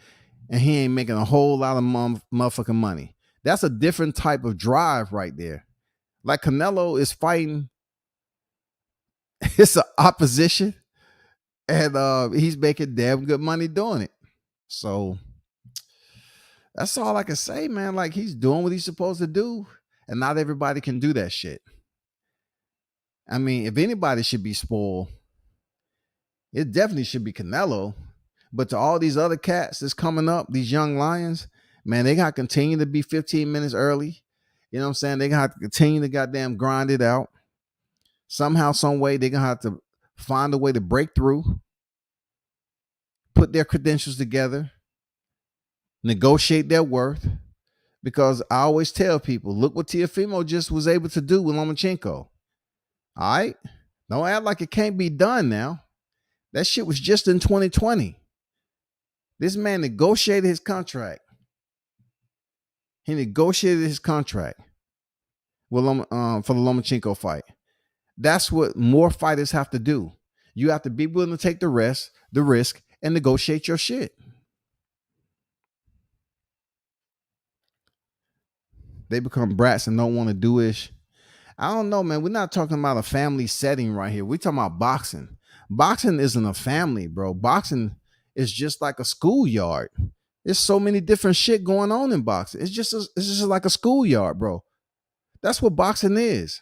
B: and he ain't making a whole lot of motherfucking money. That's a different type of drive right there. Like Canelo is fighting, it's an opposition, and he's making damn good money doing it. So that's all I can say, man. Like, he's doing what he's supposed to do, and not everybody can do that shit. I mean, if anybody should be spoiled, it definitely should be Canelo. But to all these other cats that's coming up, these young lions, man, they got to continue to be 15 minutes early. You know what I'm saying? They got to continue to goddamn grind it out. Somehow, some way, they're going to have to find a way to break through, put their credentials together, negotiate their worth. Because I always tell people, look what Teofimo just was able to do with Lomachenko. All right? Don't act like it can't be done now. That shit was just in 2020. This man negotiated his contract. He negotiated his contract with for the Lomachenko fight. That's what more fighters have to do. You have to be willing to take the risk, and negotiate your shit. They become brats and don't want to do ish. I don't know, man. We're not talking about a family setting right here. We're talking about boxing. Boxing isn't a family, bro. Boxing is just like a schoolyard. There's so many different shit going on in boxing. It's just like a schoolyard, bro. That's what boxing is.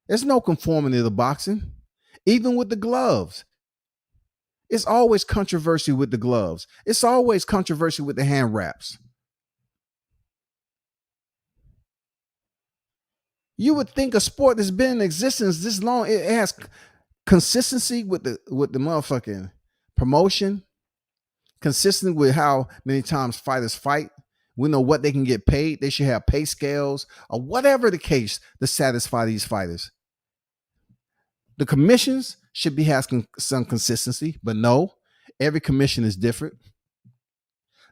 B: There's no conformity to boxing. Even with the gloves. It's always controversy with the gloves. It's always controversy with the hand wraps. You would think a sport that's been in existence this long, it has consistency with the motherfucking promotion, consistent with how many times fighters fight. We know what they can get paid. They should have pay scales or whatever the case to satisfy these fighters. The commissions should be having some consistency, but no, every commission is different.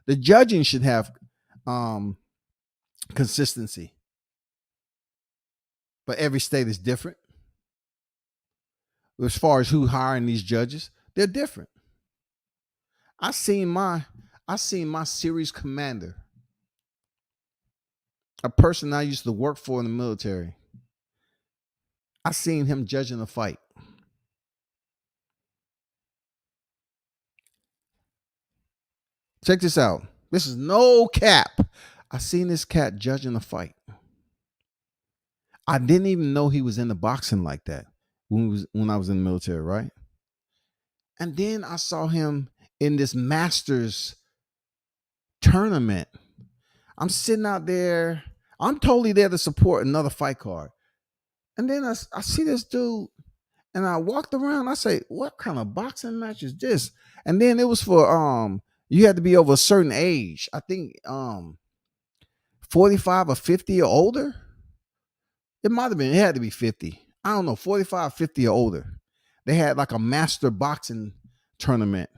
B: The judging should have consistency, but every state is different. As far as who hiring these judges, they're different. I seen my series commander, a person I used to work for in the military. I seen him judging a fight. Check this out. This is no cap. I seen this cat judging a fight. I didn't even know he was into boxing like that when I was in the military, right? And then I saw him in this Masters tournament. I'm sitting out there. I'm totally there to support another fight card. And then I see this dude, and I walked around. I say, what kind of boxing match is this? And then it was for you had to be over a certain age. I think 45 or 50 or older. It might have been, it had to be 50. I don't know, 45, 50 or older. They had like a master boxing tournament.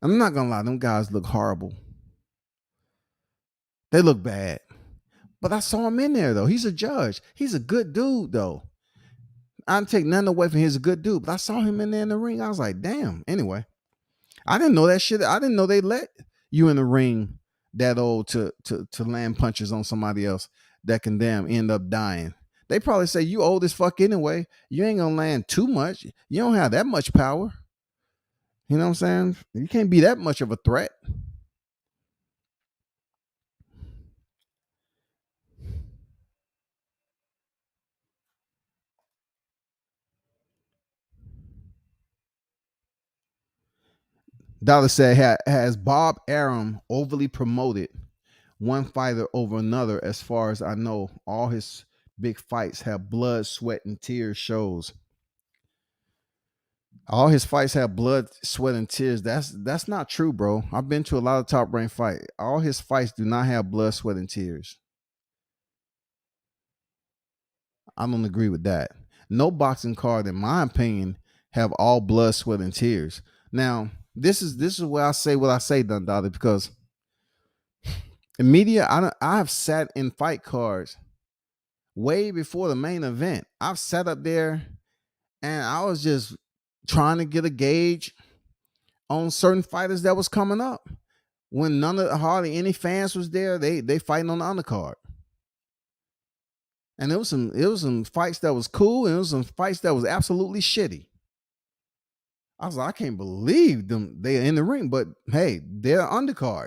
B: I'm not gonna lie, them guys look horrible. They look bad. But I saw him in there though. He's a judge. He's a good dude though. I don't take nothing away from him. He's a good dude. But I saw him in there in the ring. I was like, damn. Anyway, I didn't know that shit. I didn't know they let you in the ring that old to land punches on somebody else that can damn end up dying. They probably say you old as fuck anyway. You ain't gonna land too much. You don't have that much power. You know what I'm saying? You can't be that much of a threat. Dollar said, has Bob Arum overly promoted one fighter over another? As far as I know, all his big fights have blood, sweat, and tears shows. All his fights have blood, sweat, and tears. That's not true, bro. I've been to a lot of top ranked fights. All his fights do not have blood, sweat, and tears. I don't agree with that. No boxing card, in my opinion, have all blood, sweat, and tears. Now, this is where I say what I say, Dundada, because in media, I have sat in fight cards way before the main event. I've sat up there and I was just trying to get a gauge on certain fighters that was coming up. When hardly any fans was there, they fighting on the undercard. And it was some fights that was cool, and it was some fights that was absolutely shitty. I was like, I can't believe them they are in the ring, but hey, they're undercard.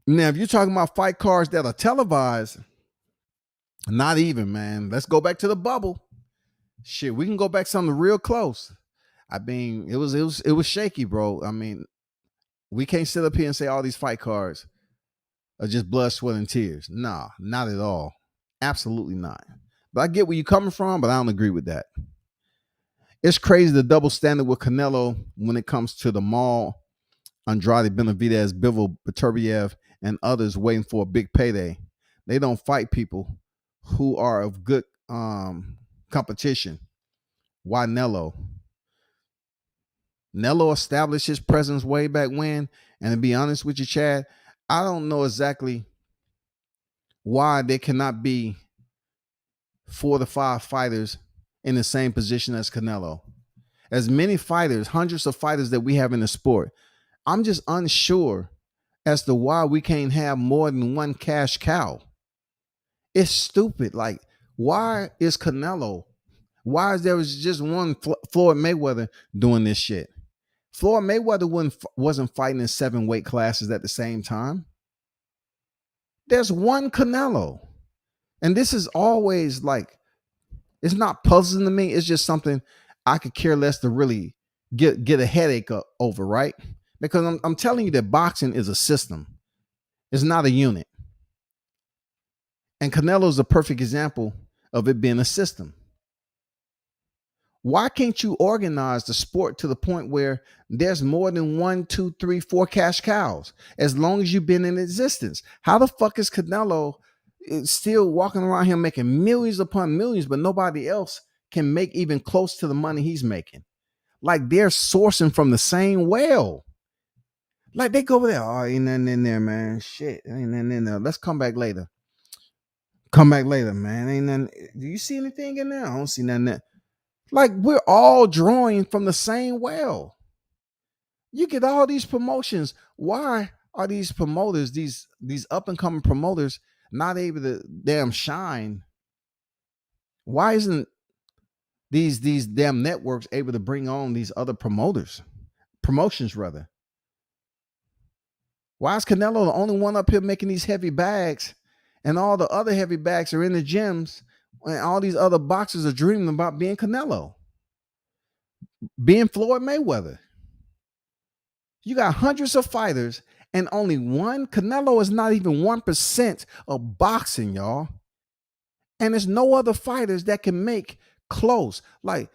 B: Now, if you're talking about fight cards that are televised, not even, man. Let's go back to the bubble. Shit, we can go back something real close. I mean, it was shaky, bro. I mean, we can't sit up here and say all these fight cards are just blood, sweat, and tears. Nah, not at all. Absolutely not. But I get where you're coming from, but I don't agree with that. It's crazy the double standard with Canelo when it comes to the Mall, Andrade, Benavidez, Bivol, Beterbiev, and others waiting for a big payday. They don't fight people who are of good competition. Why Nello? Nello established his presence way back when, and to be honest with you, Chad, I don't know exactly why there cannot be 4 to 5 fighters in the same position as Canelo. As many fighters, hundreds of fighters that we have in the sport, I'm just unsure as to why we can't have more than one cash cow. It's stupid. Like, why is Canelo? Why is there just one Floyd Mayweather doing this shit? Floyd Mayweather wasn't fighting in 7 weight classes at the same time. There's one Canelo. And this is always like, it's not puzzling to me. It's just something I could care less to really get a headache over, right? Because I'm telling you that boxing is a system. It's not a unit. And Canelo is a perfect example of it being a system. Why can't you organize the sport to the point where there's more than 1, 2, 3, 4 cash cows as long as you've been in existence? How the fuck is Canelo still walking around here making millions upon millions, but nobody else can make even close to the money he's making? Like, they're sourcing from the same well. Like, they go over there, oh, ain't nothing in there, man. Shit, ain't nothing in there. Let's come back later. Come back later, man. Ain't nothing. Do you see anything in there? I don't see nothing there. Like, we're all drawing from the same well. You get all these promotions. Why are these promoters, these up and coming promoters, not able to damn shine? Why isn't these damn networks able to bring on these other promotions rather? Why is Canelo the only one up here making these heavy bags, and all the other heavy bags are in the gyms, and all these other boxers are dreaming about being Canelo, being Floyd Mayweather? You got hundreds of fighters, and only one. Canelo is not even 1% of boxing, y'all. And there's no other fighters that can make close. Like,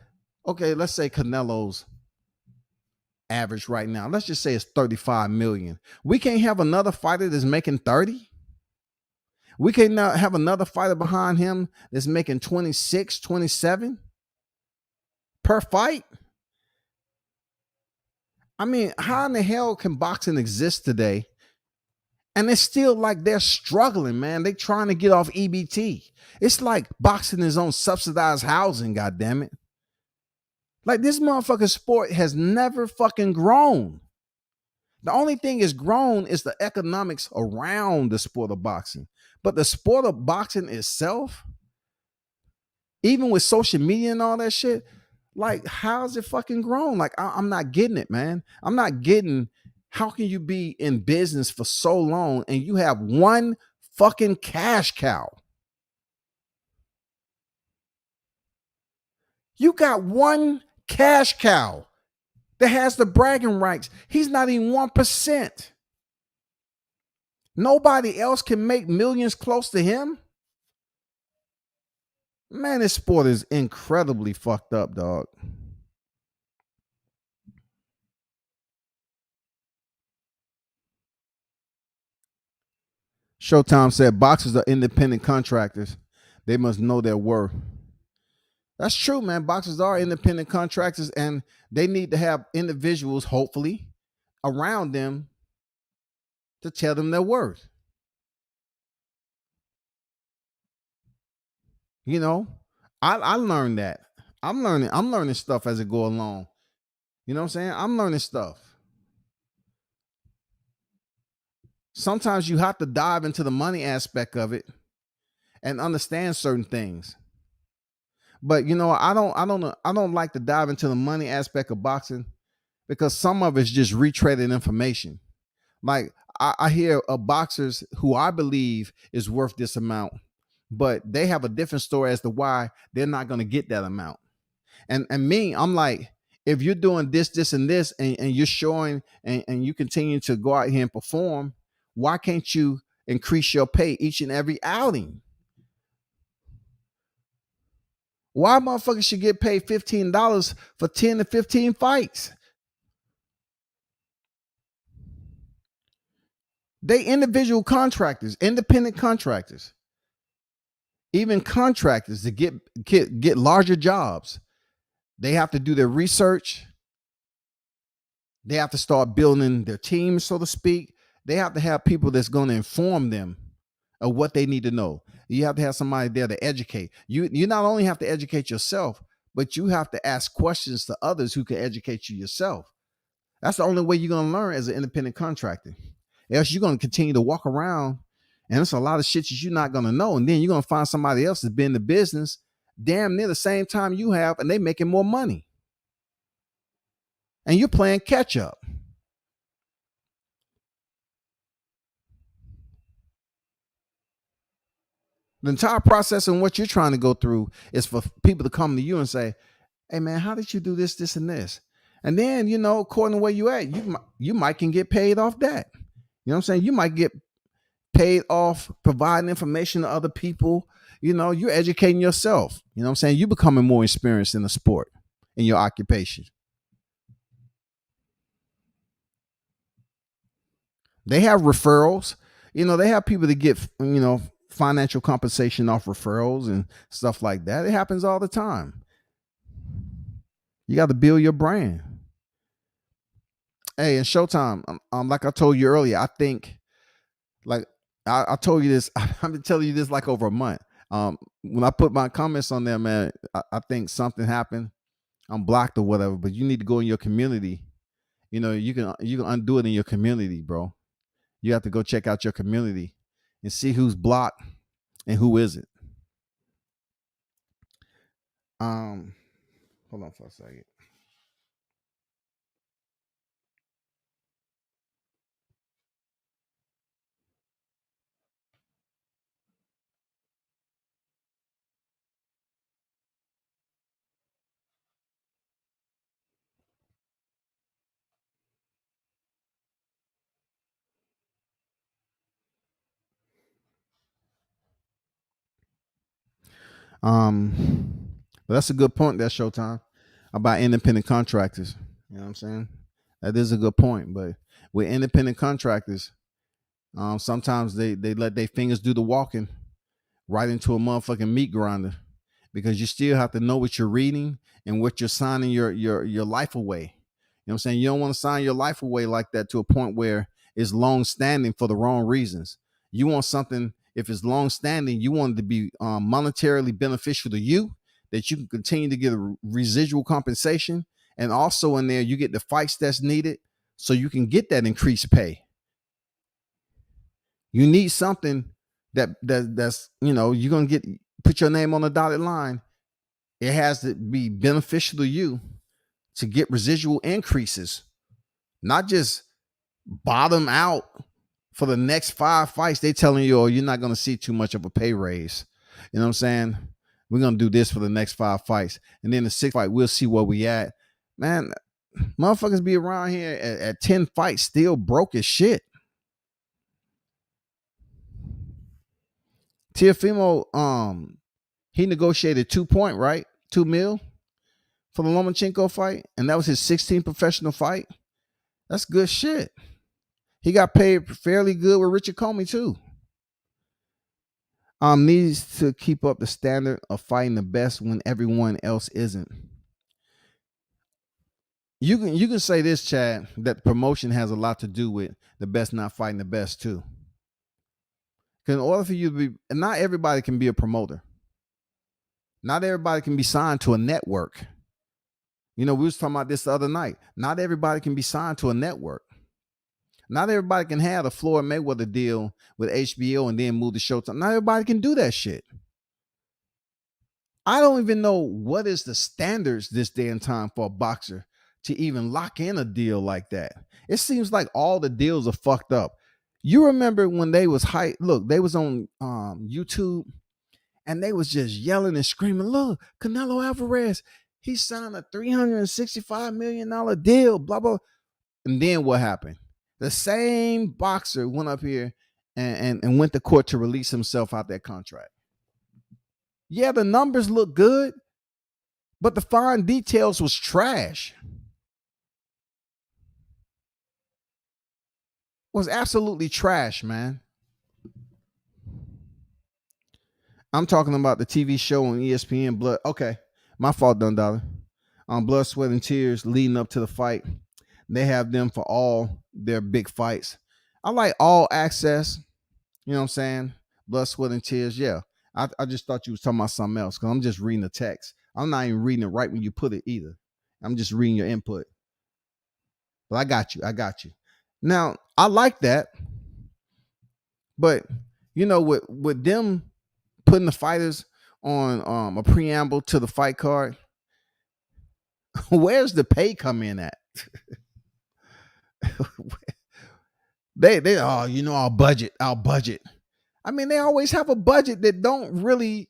B: okay, let's say Canelo's average right now, let's just say it's 35 million. We can't have another fighter that's making 30. We can now have another fighter behind him that's making 26, 27 per fight. I mean, how in the hell can boxing exist today? And it's still like they're struggling, man. They trying to get off EBT. It's like boxing is on subsidized housing, goddamn it. Like this motherfucking sport has never fucking grown. The only thing is grown is the economics around the sport of boxing. But the sport of boxing itself, even with social media and all that shit, like how's it fucking grown? Like I'm not getting it, man. I'm not getting how can you be in business for so long and you have one fucking cash cow? You got one cash cow that has the bragging rights. He's not even 1%. Nobody else can make millions close to him. Man, this sport is incredibly fucked up, dog. Showtime said boxers are independent contractors. They must know their worth. That's true, man. Boxers are independent contractors and they need to have individuals, hopefully, around them to tell them their worth. You know, I learned that. I'm learning stuff as it go along. You know what I'm saying? I'm learning stuff. Sometimes you have to dive into the money aspect of it and understand certain things. But you know, I don't like to dive into the money aspect of boxing because some of it's just retreaded information. Like I hear of boxers who I believe is worth this amount, but they have a different story as to why they're not going to get that amount. And me, I'm like, if you're doing this, and this, and you're showing and you continue to go out here and perform, why can't you increase your pay each and every outing? Why motherfuckers should get paid $15 for 10 to 15 fights? They individual contractors, independent contractors, even contractors to get larger jobs. They have to do their research. They have to start building their teams, so to speak. They have to have people that's going to inform them of what they need to know. You have to have somebody there to educate. You not only have to educate yourself, but you have to ask questions to others who can educate you yourself. That's the only way you're going to learn as an independent contractor. Else you're going to continue to walk around and it's a lot of shit that you're not going to know. And then you're going to find somebody else that's been in the business damn near the same time you have and they making more money. And you're playing catch up. The entire process and what you're trying to go through is for people to come to you and say, hey man, how did you do this, this, and this? And then, you know, according to where you at, you might can get paid off that. You know what I'm saying? You might get paid off providing information to other people. You know, you're educating yourself. You know what I'm saying? You're becoming more experienced in the sport, in your occupation. They have referrals. You know, they have people to get, you know, financial compensation off referrals and stuff like that. It happens all the time. You got to build your brand. Hey, and Showtime, like I told you earlier, I think, like I told you this, I've been telling you this like over a month. When I put my comments on there, man, I think something happened. I'm blocked or whatever, but you need to go in your community. You know, you can undo it in your community, bro. You have to go check out your community and see who's blocked and who isn't. Hold on for a second. But that's a good point. That Showtime about independent contractors. You know what I'm saying? That is a good point. But with independent contractors, Sometimes they let their fingers do the walking right into a motherfucking meat grinder, because you still have to know what you're reading and what you're signing your life away. You know what I'm saying? You don't want to sign your life away like that to a point where it's long standing for the wrong reasons. You want something, if it's long standing, you want it to be monetarily beneficial to you, that you can continue to get a residual compensation. And also in there, you get the fights that's needed so you can get that increased pay. You need something that's you're gonna get, put your name on the dotted line. It has to be beneficial to you to get residual increases, not just bottom out for the next 5 fights. They telling you, oh, you're not gonna see too much of a pay raise. You know what I'm saying? We're gonna do this for the next 5 fights, and then the 6th fight, we'll see where we at. Man, motherfuckers be around here at 10 fights still broke as shit. Teofimo, he negotiated 2 point, right? 2 mil for the Lomachenko fight, and that was his 16th professional fight. That's good shit. He got paid fairly good with Richard Comey too. Needs to keep up the standard of fighting the best when everyone else isn't. You can say this, Chad, that promotion has a lot to do with the best not fighting the best too. Because in order for you to be, and not everybody can be a promoter. Not everybody can be signed to a network. We was talking about this the other night. Not everybody can be signed to a network. Not everybody can have the Floyd Mayweather deal with HBO and then move to Showtime. Not everybody can do that shit. I don't even know what is the standards this day and time for a boxer to even lock in a deal like that. It seems like all the deals are fucked up. You remember when they was hype? Look, they was on YouTube and they was just yelling and screaming, look, Canelo Alvarez, he signed a $365 million deal, blah, blah. And then what happened? The same boxer went up here and went to court to release himself out that contract. Yeah, the numbers look good, but the fine details was trash. Was absolutely trash, man. I'm talking about the TV show on ESPN, Blood. Okay, my fault, Dun Dollar. Blood, Sweat, and Tears leading up to the fight. They have them for all their big fights. I like All Access. You know what I'm saying? Blood, Sweat, and Tears. Yeah. I just thought you was talking about something else because I'm just reading the text. I'm not even reading it right when you put it either. I'm just reading your input. But I got you. Now, I like that. But, with them putting the fighters on a preamble to the fight card, where's the pay come in at? they our budget. I mean, they always have a budget that don't really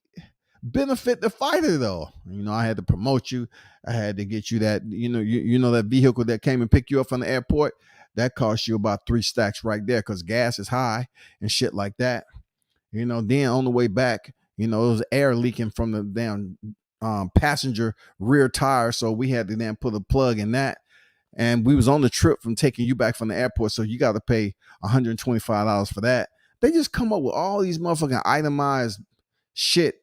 B: benefit the fighter though. I had to promote you. I had to get you that, that vehicle that came and picked you up from the airport. That cost you about 3 stacks right there because gas is high and shit like that. Then on the way back, it was air leaking from the damn passenger rear tire. So we had to then put a plug in that. And we was on the trip from taking you back from the airport. So you got to pay $125 for that. They just come up with all these motherfucking itemized shit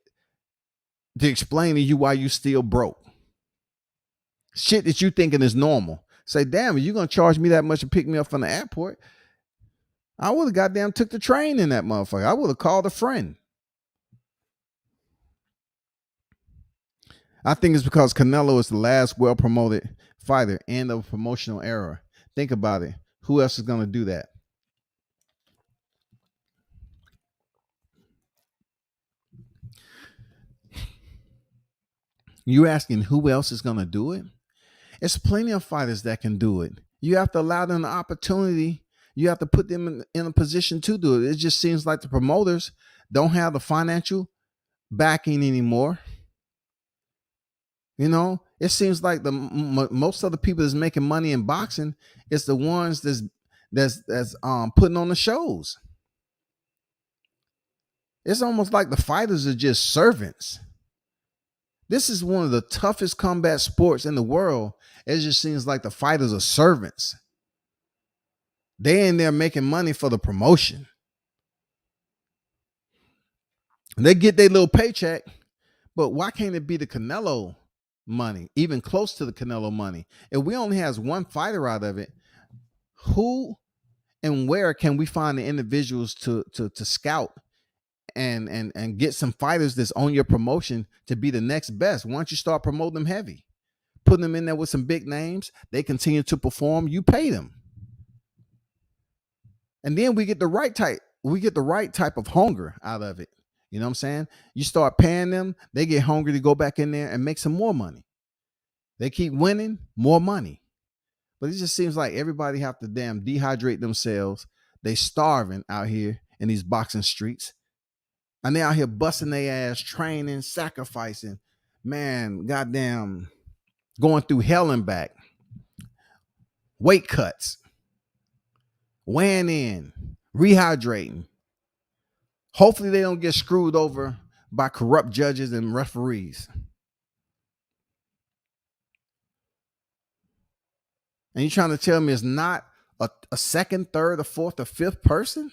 B: to explain to you why you still broke. Shit that you thinking is normal. Say, damn, are you going to charge me that much to pick me up from the airport? I would have goddamn took the train in that motherfucker. I would have called a friend. I think it's because Canelo is the last well-promoted fighter and of a promotional era. Think about it. Who else is going to do that? You asking who else is going to do it? It's plenty of fighters that can do it. You have to allow them the opportunity. You have to put them in a position to do it. It just seems like the promoters don't have the financial backing anymore. It seems like the most of the people that's making money in boxing is the ones that's putting on the shows. It's almost like the fighters are just servants. This is one of the toughest combat sports in the world. It just seems like the fighters are servants. They in there making money for the promotion. And they get their little paycheck, but why can't it be the Canelo money, even close to the Canelo money? If we only has one fighter out of it, who and where can we find the individuals to scout and get some fighters that's on your promotion to be the next best? Why don't you start promoting them heavy? Putting them in there with some big names, they continue to perform, you pay them. And then we get the right type of hunger out of it. You know what I'm saying? You start paying them, they get hungry to go back in there and make some more money. They keep winning, more money. But it just seems like everybody have to damn dehydrate themselves. They starving out here in these boxing streets. And they out here busting their ass, training, sacrificing. Man, goddamn, going through hell and back. Weight cuts. Weighing in. Rehydrating. Hopefully they don't get screwed over by corrupt judges and referees. And you're trying to tell me it's not a second, third, or fourth, or fifth person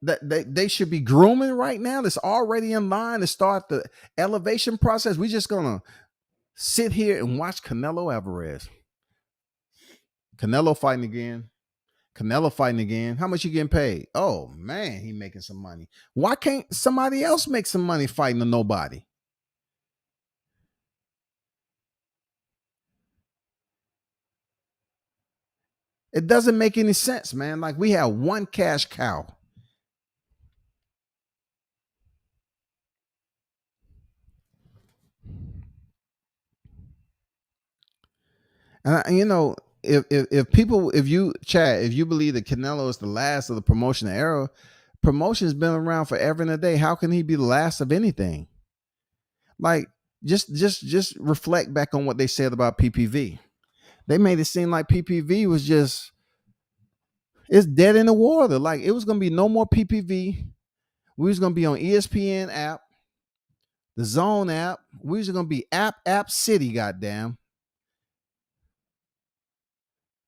B: that they should be grooming right now that's already in line to start the elevation process? We just gonna sit here and watch Canelo Alvarez. Canelo fighting again. How much you getting paid? Oh man, he making some money. Why can't somebody else make some money fighting a nobody? It doesn't make any sense, man. Like, we have one cash cow. And you know, if you believe that Canelo is the last of the promotion era, promotion's been around forever and a day. How can he be the last of anything? Like, just reflect back on what they said about PPV. They made it seem like PPV was just, it's dead in the water. Like, it was gonna be no more PPV. We was gonna be on ESPN app, the Zone app. We was gonna be app city. Goddamn,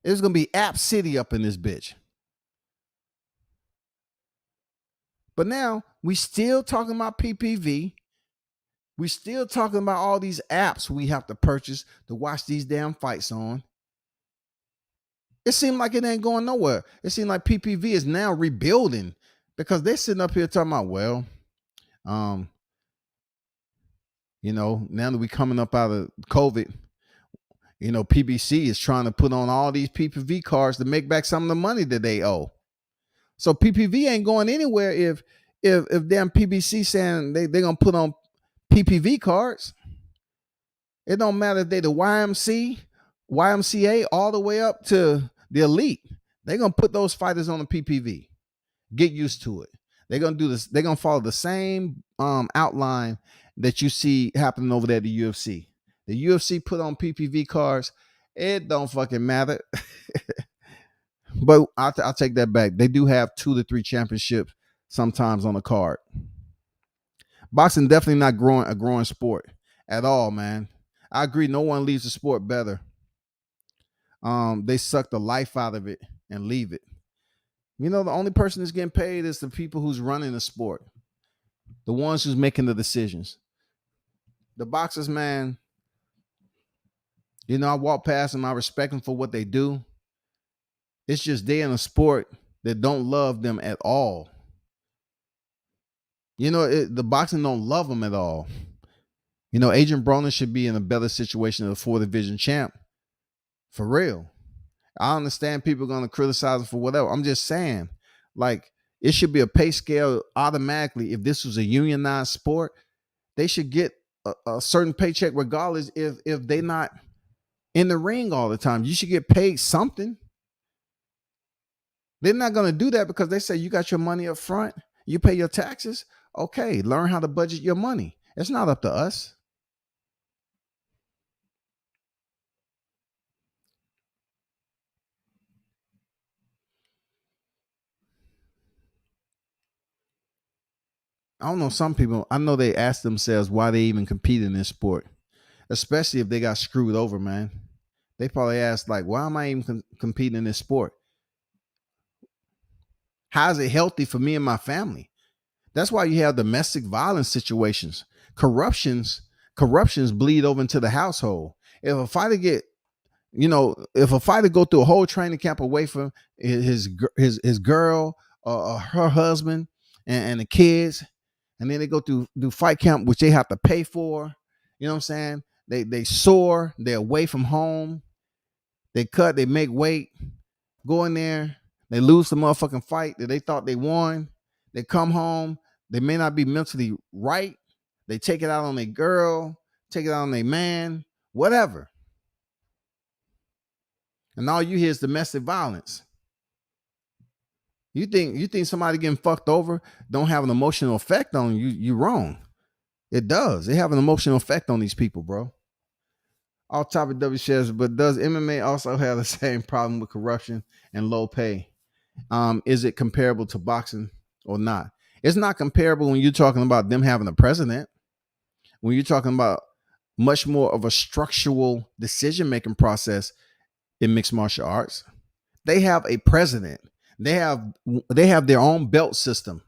B: it was gonna be app city up in this bitch. But now we still talking about PPV. We still talking about all these apps we have to purchase to watch these damn fights on. It seemed like it ain't going nowhere. It seemed like PPV is now rebuilding because they're sitting up here talking about, well, now that we coming up out of COVID, PBC is trying to put on all these PPV cards to make back some of the money that they owe. So PPV ain't going anywhere if damn PBC saying they're gonna put on PPV cards. It don't matter if they the YMCA all the way up to the elite. They're gonna put those fighters on the PPV. Get used to it. They're gonna do this. They're gonna follow the same outline that you see happening over there at the UFC. The UFC put on PPV cards. It don't fucking matter. But I'll take that back. They do have 2 to 3 championships sometimes on the card. Boxing definitely not a growing sport at all, man. I agree. No one leaves the sport better. They suck the life out of it and leave it. The only person that's getting paid is the people who's running the sport, the ones who's making the decisions. The boxers, man, I walk past them. I respect them for what they do. It's just they in a sport that don't love them at all. The boxing don't love them at all. Adrian Broner should be in a better situation as a 4-division champ. For real. I understand people are going to criticize him for whatever. I'm just saying, like, it should be a pay scale automatically. If this was a unionized sport, they should get a certain paycheck regardless if they're not in the ring all the time. You should get paid something. They're not going to do that because they say you got your money up front. You pay your taxes. Okay, learn how to budget your money. It's not up to us. I don't know. Some people, I know they ask themselves why they even compete in this sport, especially if they got screwed over, man. They probably ask, like, why am I even competing in this sport? How is it healthy for me and my family? That's why you have domestic violence situations. Corruptions bleed over into the household. If a fighter get, if a fighter go through a whole training camp away from his girl or her husband and the kids, and then they go through do fight camp, which they have to pay for. You know what I'm saying? They soar, they're away from home, they cut, they make weight, go in there, they lose the motherfucking fight that they thought they won. They come home, they may not be mentally right. They take it out on their girl, take it out on their man, whatever. And all you hear is domestic violence. You think somebody getting fucked over don't have an emotional effect on you? You're wrong. It does. They have an emotional effect on these people, bro. Off topic W shares, but does MMA also have the same problem with corruption and low pay? Is it comparable to boxing or not? It's not comparable when you're talking about them having a president. When you're talking about much more of a structural decision-making process in mixed martial arts, they have a president. They have their own belt system.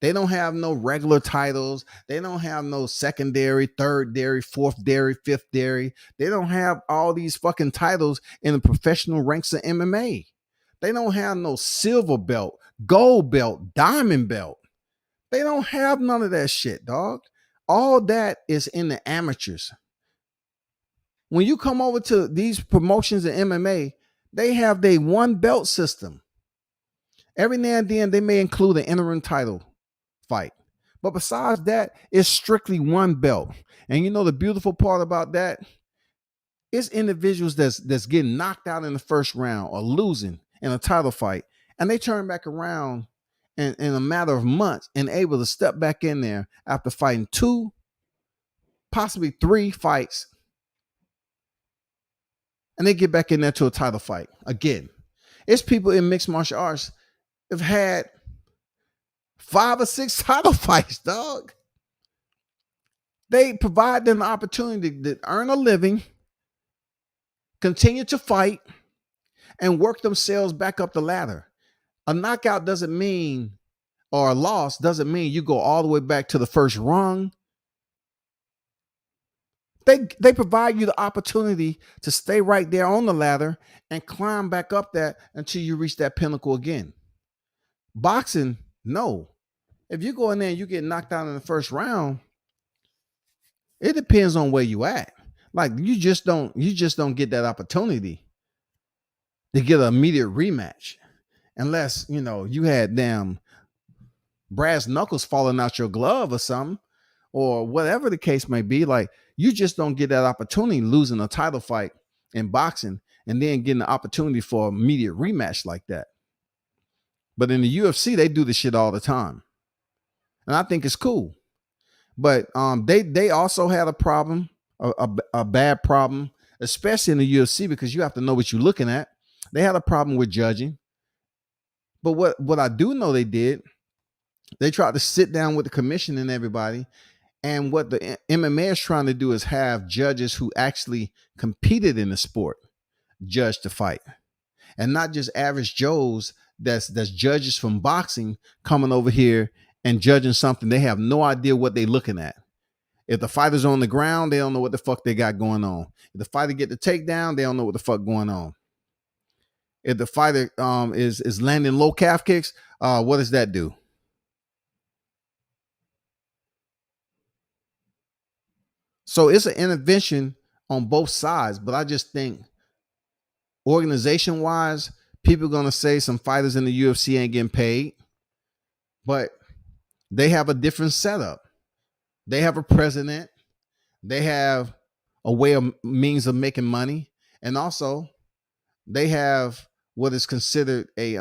B: They don't have no regular titles. They don't have no secondary, third dairy, fourth dairy, fifth dairy. They don't have all these fucking titles in the professional ranks of MMA. They don't have no silver belt, gold belt, diamond belt. They don't have none of that shit, dog. All that is in the amateurs. When you come over to these promotions in MMA, they have their one belt system. Every now and then, they may include an interim title fight. But besides that, it's strictly one belt. And you know the beautiful part about that? It's individuals that's getting knocked out in the first round or losing in a title fight. And they turn back around in a matter of months and able to step back in there after fighting 2, possibly 3 fights. And they get back in there to a title fight again. It's people in mixed martial arts have had 5 or 6 title fights, dog. They provide them the opportunity to earn a living, continue to fight, and work themselves back up the ladder. A knockout doesn't mean, or a loss doesn't mean you go all the way back to the first rung. They provide you the opportunity to stay right there on the ladder and climb back up that until you reach that pinnacle again. Boxing, no. If you go in there and you get knocked out in the first round, it depends on where you at. Like you just don't get that opportunity to get an immediate rematch unless, you had damn brass knuckles falling out your glove or something, or whatever the case may be. Like you just don't get that opportunity losing a title fight in boxing and then getting the opportunity for an immediate rematch like that. But in the UFC, they do this shit all the time. And I think it's cool. But they also had a problem, a bad problem, especially in the UFC, because you have to know what you're looking at. They had a problem with judging. But what I do know they did, they tried to sit down with the commission and everybody. And what the MMA is trying to do is have judges who actually competed in the sport judge the fight. And not just average Joes that's judges from boxing coming over here and judging something they have no idea what they're looking at. If the fighter's on the ground, they don't know what the fuck they got going on. If the fighter get the takedown, they don't know what the fuck going on. If the fighter is landing low calf kicks, what does that do? So it's an intervention on both sides, but I just think organization-wise, people are going to say some fighters in the UFC ain't getting paid, but they have a different setup. They have a president. They have a way of means of making money. And also they have what is considered a,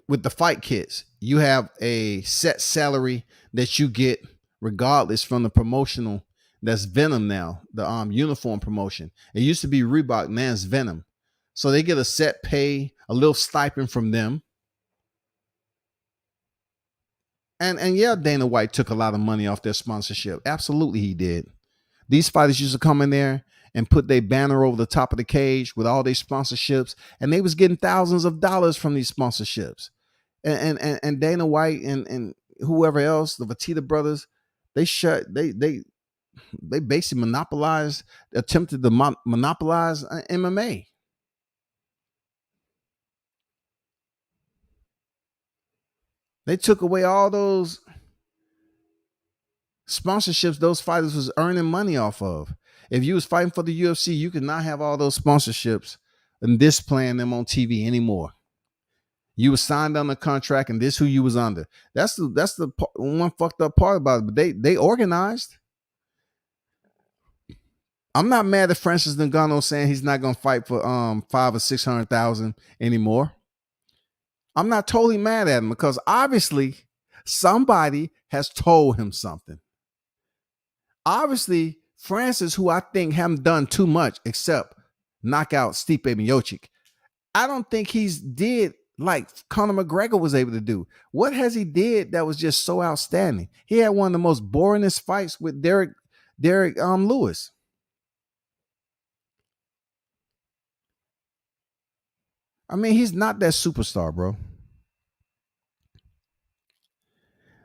B: with the fight kits, you have a set salary that you get regardless from the promotional. That's Venom now, the uniform promotion. It used to be Reebok, now it's Venom. So they get a set pay, a little stipend from them. And yeah, Dana White took a lot of money off their sponsorship. Absolutely he did. These fighters used to come in there and put their banner over the top of the cage with all their sponsorships, and they was getting thousands of dollars from these sponsorships. And Dana White and whoever else, the Vatita brothers, they basically attempted to monopolize MMA. They took away all those sponsorships those fighters was earning money off of. If you was fighting for the UFC, you could not have all those sponsorships and displaying them on TV anymore. You was signed on the contract, and this who you was under. That's the one fucked up part about it. But they organized. I'm not mad at Francis Ngannou saying he's not gonna fight for $500,000 or $600,000 anymore. I'm not totally mad at him because obviously somebody has told him something. Obviously, Francis, who I think haven't done too much except knock out Stipe Miocic, I don't think he's did like Conor McGregor was able to do. What has he did that was just so outstanding? He had one of the most boringest fights with Derek Lewis. I mean, he's not that superstar, bro.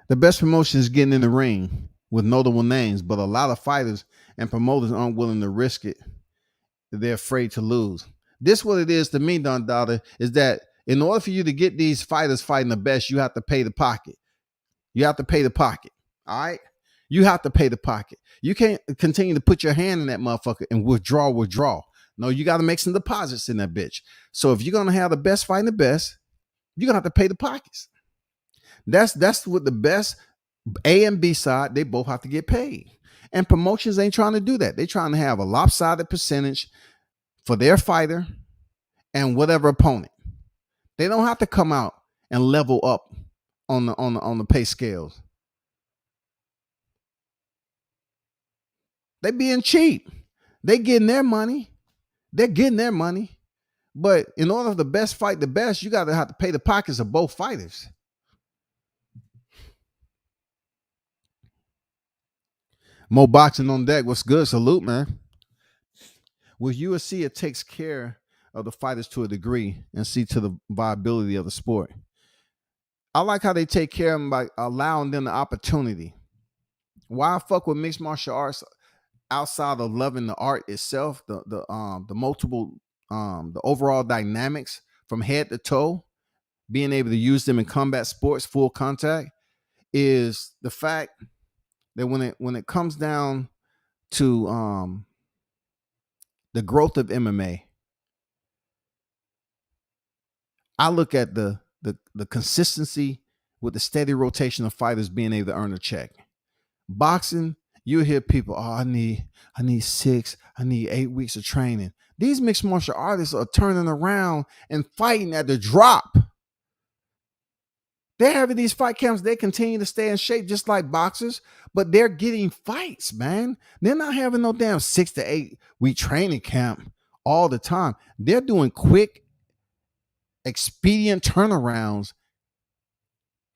B: The best promotion is getting in the ring with notable names, but a lot of fighters and promoters aren't willing to risk it. They're afraid to lose. This what it is to me, Don Dada, is that in order for you to get these fighters fighting the best, you have to pay the pocket. You have to pay the pocket. All right? You have to pay the pocket. You can't continue to put your hand in that motherfucker and withdraw. No, you got to make some deposits in that bitch. So if you're going to have the best fighting the best, you're going to have to pay the pockets. That's what the best A and B side, they both have to get paid. And promotions ain't trying to do that. They're trying to have a lopsided percentage for their fighter and whatever opponent. They don't have to come out and level up on the pay scales. They being cheap. They getting their money. They're getting their money. But in order for the best fight the best, you got to have to pay the pockets of both fighters. More boxing on deck. What's good? Salute, man. With UFC, it takes care of the fighters to a degree and see to the viability of the sport. I like how they take care of them by allowing them the opportunity. Why fuck with mixed martial arts outside of loving the art itself, the multiple, the overall dynamics from head to toe, being able to use them in combat sports, full contact, is the fact that when it comes down to the growth of MMA, I look at the consistency with the steady rotation of fighters being able to earn a check. Boxing, you hear people, oh, I need 8 weeks of training. These mixed martial artists are turning around and fighting at the drop. They're having these fight camps. They continue to stay in shape just like boxers, but they're getting fights, man. They're not having no damn 6 to 8 week training camp all the time. They're doing quick, expedient turnarounds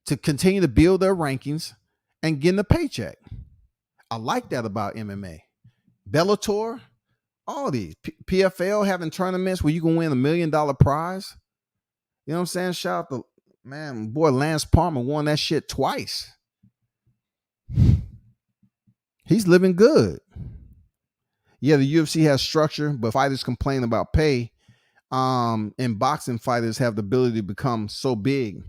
B: to continue to build their rankings and getting a paycheck. I like that about MMA. Bellator, all these. PFL having tournaments where you can win $1 million prize. You know what I'm saying? Shout out to, man, boy, Lance Palmer won that shit twice. He's living good. Yeah, the UFC has structure, but fighters complain about pay. And boxing fighters have the ability to become so big,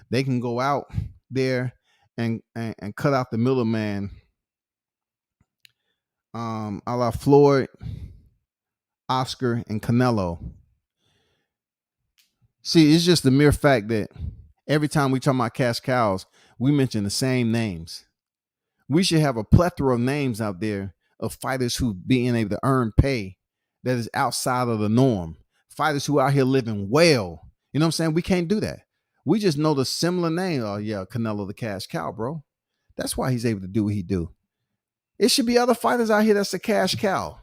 B: they can go out there and cut out the middleman. A la Floyd, Oscar, and Canelo. See, it's just the mere fact that every time we talk about cash cows, we mention the same names. We should have a plethora of names out there of fighters who being able to earn pay that is outside of the norm. Fighters who are out here living well. You know what I'm saying? We can't do that. We just know the similar name. Oh, yeah, Canelo the cash cow, bro. That's why he's able to do what he do. It should be other fighters out here that's a cash cow.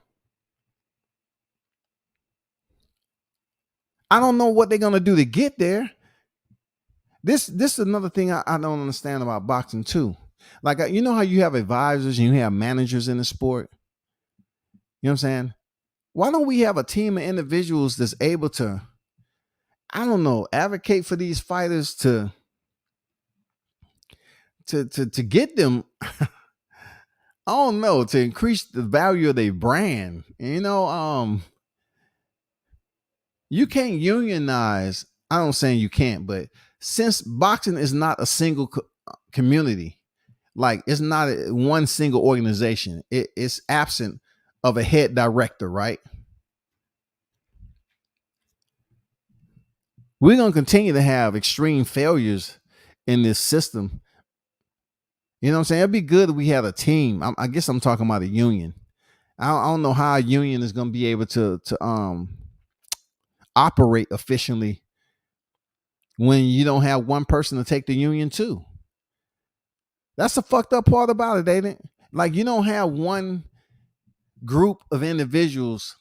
B: I don't know what they're going to do to get there. This is another thing I don't understand about boxing too. Like, you know how you have advisors and you have managers in the sport? You know what I'm saying? Why don't we have a team of individuals that's able to, I don't know, advocate for these fighters to get them, I don't know, to increase the value of their brand. You can't unionize. I don't saying you can't, but since boxing is not a single community, like it's not one single organization, it's absent of a head director, right? We're going to continue to have extreme failures in this system. You know what I'm saying? It'd be good if we had a team. I guess I'm talking about a union. I don't know how a union is going to be able to operate efficiently when you don't have one person to take the union to. That's the fucked up part about it, ain't it? Like, you don't have one group of individuals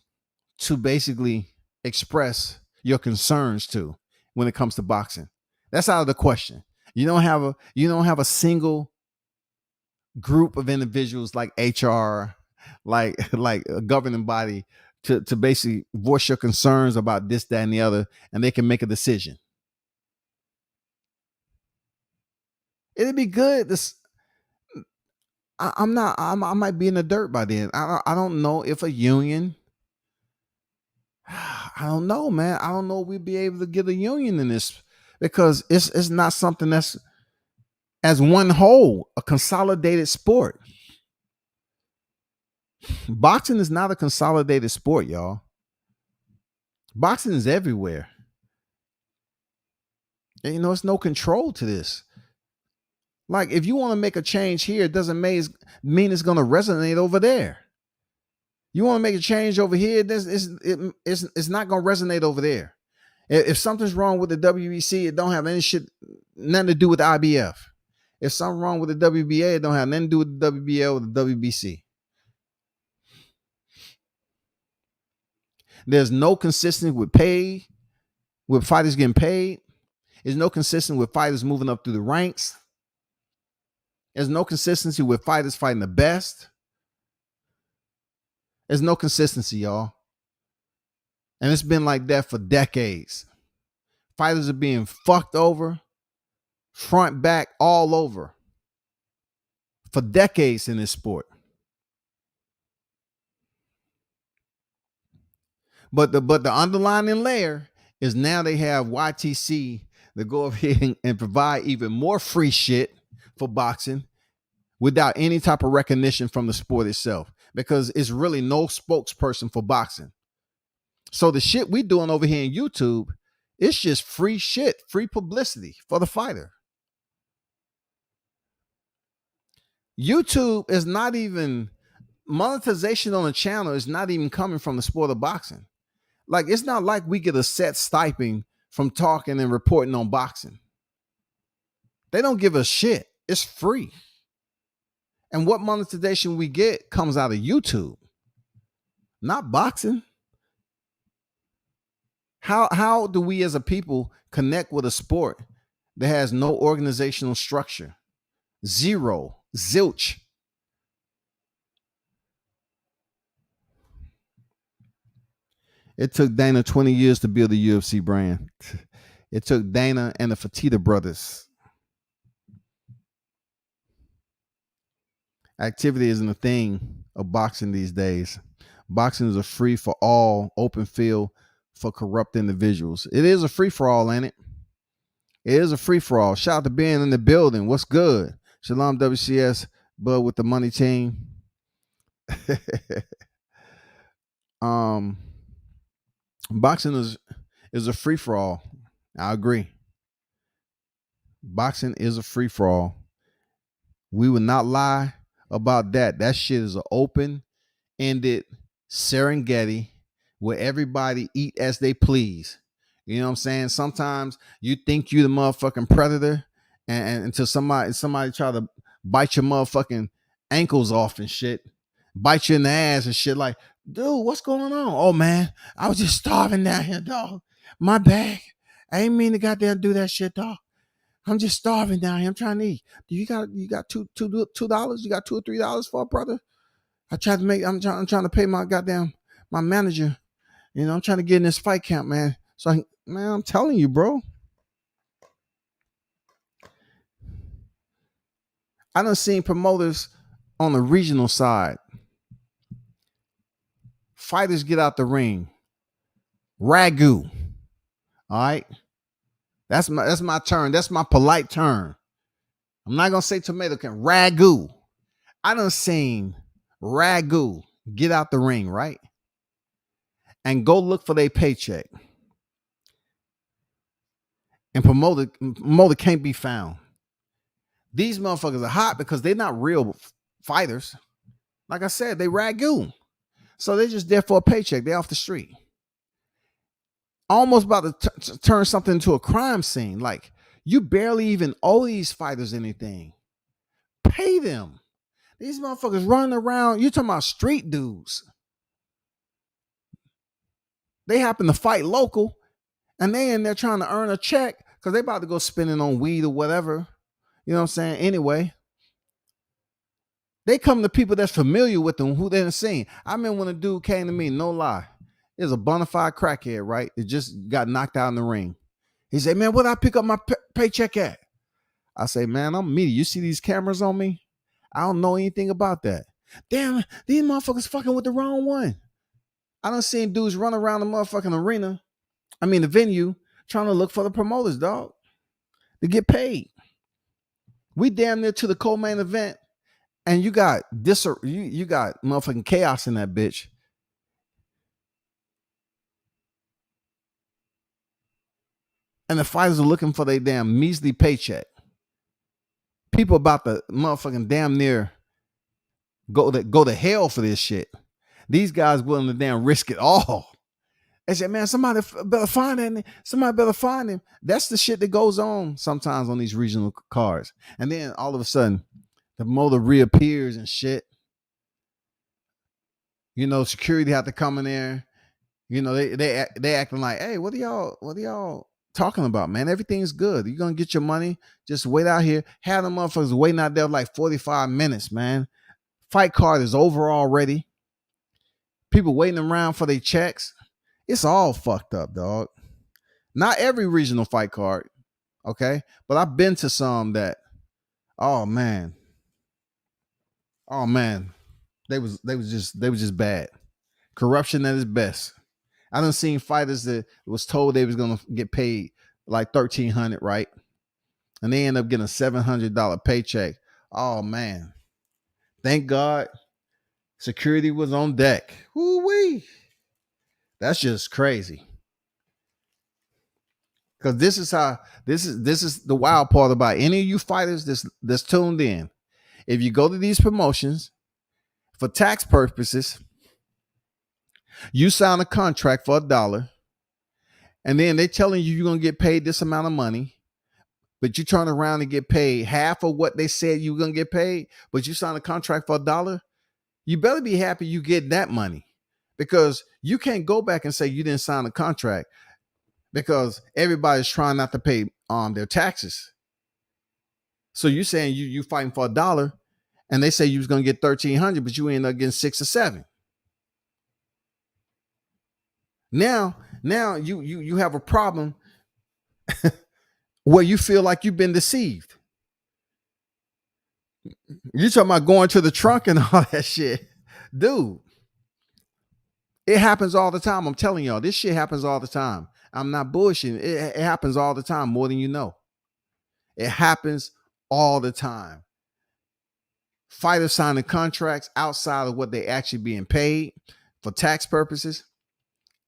B: to basically express your concerns to when it comes to boxing. That's out of the question. You don't have a single group of individuals like HR, like a governing body to basically voice your concerns about this, that, and the other, and they can make a decision. It'd be good. I might be in the dirt by then. I don't know if a union. I don't know, man. I don't know if we'd be able to get a union in this because it's not something that's as one whole, a consolidated sport. Boxing is not a consolidated sport, y'all. Boxing is everywhere. And, it's no control to this. Like, if you want to make a change here, it doesn't mean it's going to resonate over there. You want to make a change over here, it's not going to resonate over there. If something's wrong with the WBC, it don't have nothing to do with the IBF. If something's wrong with the WBA, it don't have nothing to do with the WBL or the WBC. There's no consistency with fighters getting paid. There's no consistency with fighters moving up through the ranks. There's no consistency with fighters fighting the best. There's no consistency, y'all. And it's been like that for decades. Fighters are being fucked over, front, back, all over for decades in this sport. But the underlying layer is now they have YTC to go over here and provide even more free shit for boxing without any type of recognition from the sport itself, because it's really no spokesperson for boxing. So the shit we doing over here in YouTube, it's just free shit, free publicity for the fighter. YouTube is not even, monetization on the channel is not even coming from the sport of boxing. Like, it's not like we get a set stipend from talking and reporting on boxing. They don't give a shit. It's free. And what monetization we get comes out of YouTube, not boxing. How do we as a people connect with a sport that has no organizational structure? Zero, zilch. It took Dana 20 years to build a UFC brand. It took Dana and the Fertitta brothers. Activity isn't a thing of boxing these days. Boxing is a free for all, open field for corrupt individuals. It is a free for all, ain't it? It is a free for all. Shout out to being in the building. What's good? Shalom WCS, Bud with the money team. Boxing is a free for all. I agree. Boxing is a free for all. We would not lie about that. That shit is an open-ended Serengeti where everybody eat as they please. You know what I'm saying? Sometimes you think you the motherfucking predator, and until somebody try to bite your motherfucking ankles off and shit, bite you in the ass and shit. Like, dude, what's going on? Oh man, I was just starving down here, dog. My bag. I ain't mean to goddamn do that shit, dog. I'm just starving down here. I'm trying to eat. You got $2? You got $2 or $3 for a brother? I'm trying to pay my my manager, I'm trying to get in this fight camp, man. So man, I'm telling you, bro. I done seen promoters on the regional side. Fighters get out the ring. Ragu. All right. That's my turn. That's my polite term. I'm not gonna say tomato can. Ragu. I done seen Ragu get out the ring, right? And go look for their paycheck. And promoter can't be found. These motherfuckers are hot because they're not real fighters. Like I said, they Ragu. So they're just there for a paycheck. They're off the street. Almost about to turn something into a crime scene. Like, you barely even owe these fighters anything. Pay them. These motherfuckers running around. You're talking about street dudes. They happen to fight local, and they in there trying to earn a check because they about to go spending on weed or whatever. You know what I'm saying? Anyway, they come to people that's familiar with them, who they done seen. I remember when a dude came to me, no lie. There's a bona fide crackhead, right? It just got knocked out in the ring. He said, man, where'd I pick up my paycheck at? I say, man, I'm meaty. You see these cameras on me? I don't know anything about that. Damn, these motherfuckers fucking with the wrong one. I done seen dudes run around the motherfucking arena. I mean, the venue, trying to look for the promoters, dog, to get paid. We damn near to the co-main event, and you got you got motherfucking chaos in that bitch. And the fighters are looking for their damn measly paycheck. People about to motherfucking damn near go to hell for this shit. These guys willing to damn risk it all. They said, man, somebody better find him. Somebody better find him. That's the shit that goes on sometimes on these regional cards. And then all of a sudden, the motor reappears and shit. Security have to come in there. They acting like, hey, what are y'all talking about, man? Everything's good. You're gonna get your money. Just wait out here. Have them motherfuckers waiting out there like 45 minutes, man. Fight card is over already. People waiting around for their checks. It's all fucked up, dog. Not every regional fight card, okay? But I've been to some that, oh man, they was just bad. Corruption at its best. I done seen fighters that was told they was gonna get paid like $1,300, right? And they end up getting a $700 paycheck. Oh man. Thank God security was on deck. Woo-wee. That's just crazy. Because this is the wild part about any of you fighters that's tuned in. If you go to these promotions for tax purposes, you sign a contract for $1, and then they're telling you you're gonna get paid this amount of money, but you turn around and get paid half of what they said you were gonna get paid, but you sign a contract for $1. You better be happy you get that money, because you can't go back and say you didn't sign a contract, because everybody's trying not to pay their taxes. So you're saying you fighting for $1, and they say you was gonna get $1,300, but you end up getting 6 or 7. Now you have a problem where you feel like you've been deceived. You talking about going to the trunk and all that shit, dude. It happens all the time. I'm telling y'all, this shit happens all the time. I'm not bullshitting. It happens all the time, more than you know. It happens all the time. Fighters signing contracts outside of what they actually being paid for tax purposes,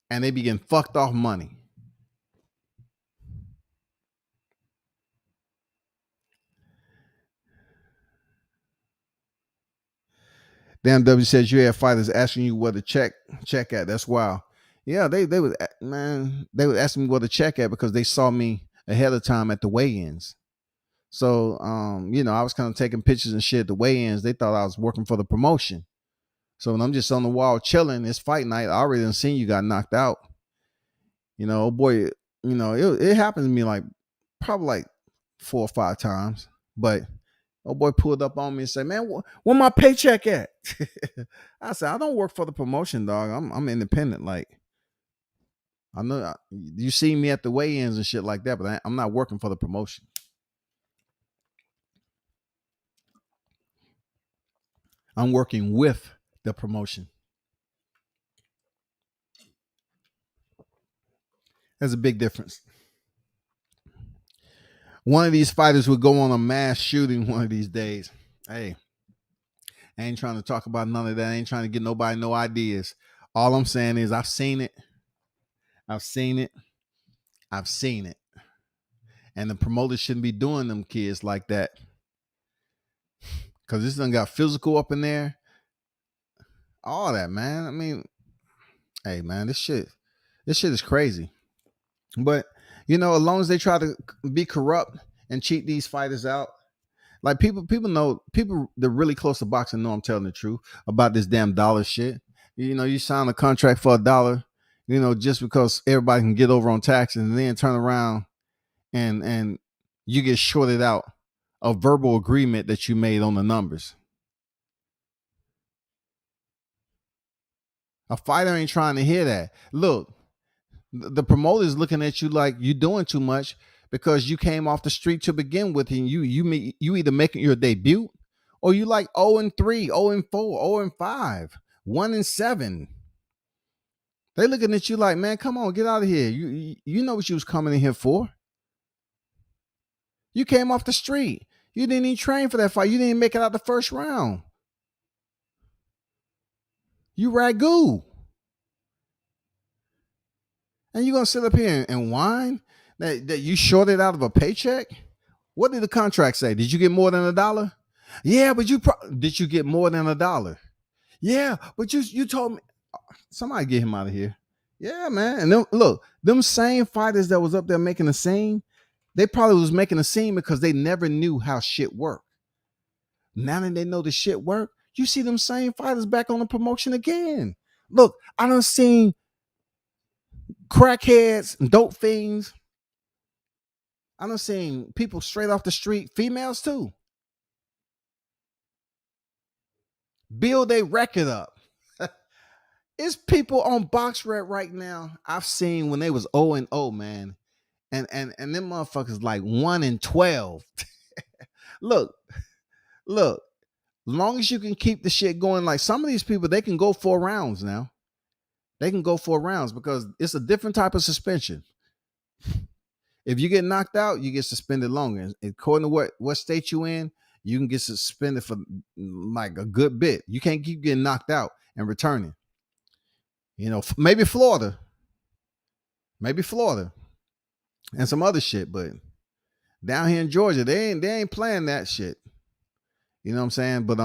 B: and they be getting fucked off money. Damn W says you have fighters asking you where the check at. That's wild. Yeah, they would ask me where the check at because they saw me ahead of time at the weigh-ins. So I was kind of taking pictures and shit at the weigh-ins. They thought I was working for the promotion. So when I'm just on the wall chilling, it's fight night. I already done seen you got knocked out. Oh boy, it happened to me like probably like 4 or 5 times. But Old boy pulled up on me and said, "Man, where my paycheck at?" I said, "I don't work for the promotion, dog. I'm independent. Like, I know you see me at the weigh-ins and shit like that, but I'm not working for the promotion. I'm working with the promotion." There's a big difference. One of these fighters would go on a mass shooting one of these days. Hey, I ain't trying to talk about none of that. I ain't trying to get nobody no ideas. All I'm saying is I've seen it. I've seen it. I've seen it. And the promoters shouldn't be doing them kids like that. Because this done got physical up in there. All that, man. I mean, hey, man, this shit is crazy. But, as long as they try to be corrupt and cheat these fighters out, like people know, people that are really close to boxing know I'm telling the truth about this damn dollar shit. You sign a contract for $1, just because everybody can get over on taxes, and then turn around and you get shorted out a verbal agreement that you made on the numbers. A fighter ain't trying to hear that. Look, the promoter's looking at you like you're doing too much because you came off the street to begin with, and you either making your debut or you like 0-3, 0-4, 0-5, 1-7. They looking at you like, man, come on, get out of here. You know what you was coming in here for. You came off the street. You didn't even train for that fight. You didn't make it out the first round. You ragu. And you're going to sit up here and whine that you shorted out of a paycheck? What did the contract say? Did you get more than $1? Yeah, but did you get more than $1? Yeah, but you told me. Somebody get him out of here. Yeah, man. And them same fighters that was up there making a scene, they probably was making a scene because they never knew how shit worked. Now that they know the shit work, you see them same fighters back on the promotion again. Look, I done seen crackheads and dope fiends. I done seen people straight off the street, females too, build a record up. It's people on BoxRec right now I've seen when they was 0-0, man. And them motherfuckers like 1-12. Look, as long as you can keep the shit going, like some of these people, they can go 4 rounds now. They can go 4 rounds because it's a different type of suspension. If you get knocked out, you get suspended longer. According to what state you in, you can get suspended for like a good bit. You can't keep getting knocked out and returning. Maybe Florida, and some other shit, but down here in Georgia, they ain't playing that shit. You know what I'm saying? But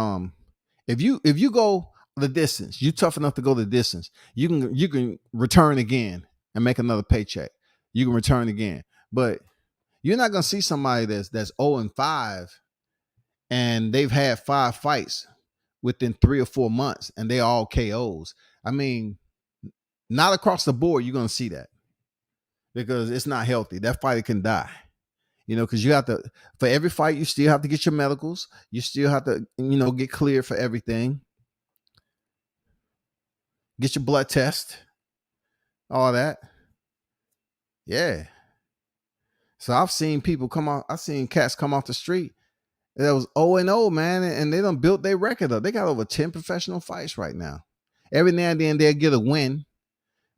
B: if you go the distance, you tough enough to go the distance, you can return again and make another paycheck. You can return again, but you're not gonna see somebody that's 0-5 and they've had 5 fights within 3 or 4 months and they all KOs. I mean, not across the board you're gonna see that because it's not healthy. That fighter can die. Because you have to, for every fight, you still have to get your medicals. You still have to, get cleared for everything. Get your blood test, all that. Yeah. So I've seen people I've seen cats come off the street that was 0-0, man, and they done built their record up. They got over 10 professional fights right now. Every now and then they'll get a win,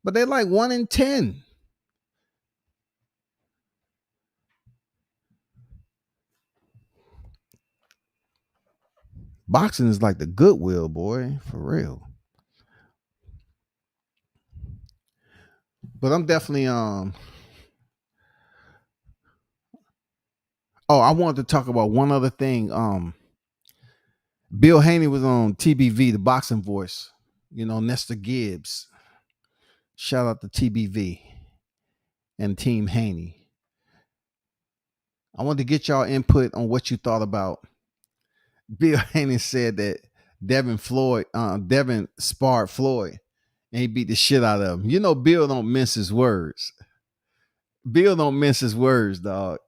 B: but they're like 1-10. Boxing is like the Goodwill, boy, for real. But I'm definitely I wanted to talk about one other thing. Bill Haney was on TBV, the boxing voice. Nestor Gibbs. Shout out to TBV and Team Haney. I wanted to get y'all input on what you thought about. Bill Haney said that Devin sparred Floyd and he beat the shit out of him. Bill don't mince his words. Bill don't mince his words, dog.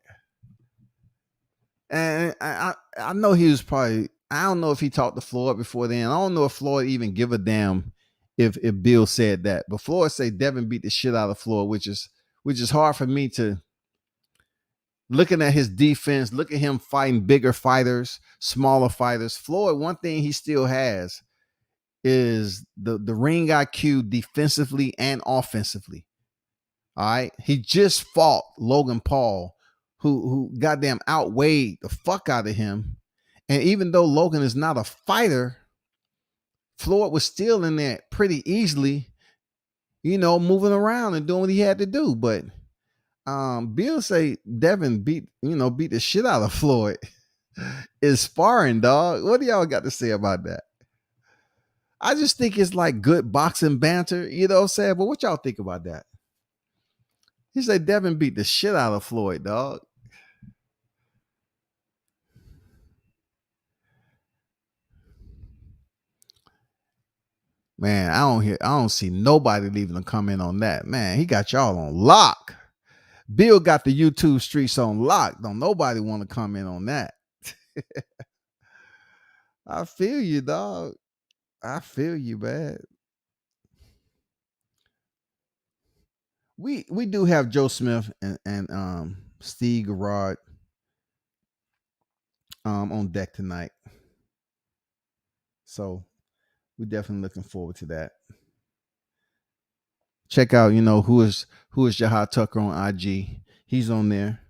B: And I know he was probably, I don't know if he talked to Floyd before then. I don't know if Floyd even give a damn if Bill said that. But Floyd say Devin beat the shit out of Floyd, which is hard for me to, looking at his defense, look at him fighting bigger fighters, smaller fighters. Floyd, one thing he still has is the ring IQ defensively and offensively. All right. He just fought Logan Paul, who goddamn outweighed the fuck out of him. And even though Logan is not a fighter, Floyd was still in there pretty easily, moving around and doing what he had to do. But Bill say Devin beat the shit out of Floyd. Is sparring, dog. What do y'all got to say about that? I just think it's like good boxing banter, you know what I'm saying? But what y'all think about that? He said Devin beat the shit out of Floyd, dog. Man, I don't see nobody leaving a comment on that. Man, he got y'all on lock. Bill got the YouTube streets on lock. Don't nobody want to comment on that. I feel you, dog. I feel you, man. We do have Joe Smith and Steve Garrard on deck tonight. So we're definitely looking forward to that. Check out, who is Jahad Tucker on IG. He's on there.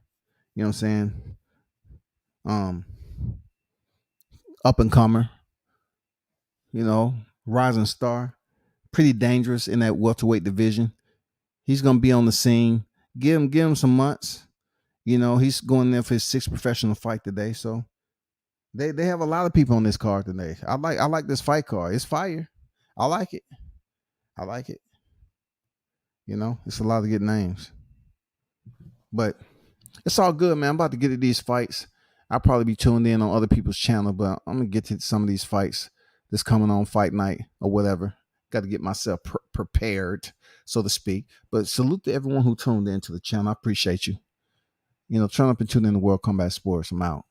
B: You know what I'm saying? Up and comer. Rising star. Pretty dangerous in that welterweight division. He's gonna be on the scene. Give him some months. He's going there for his 6th professional fight today. So they have a lot of people on this card today. I like this fight card. It's fire. I like it. It's a lot of good names. But it's all good, man. I'm about to get to these fights. I'll probably be tuned in on other people's channel, but I'm gonna get to some of these fights that's coming on fight night or whatever. Got to get myself prepared, so to speak. But salute to everyone who tuned in to the channel. I appreciate you. Turn up and tune in to World Combat Sports. I'm out.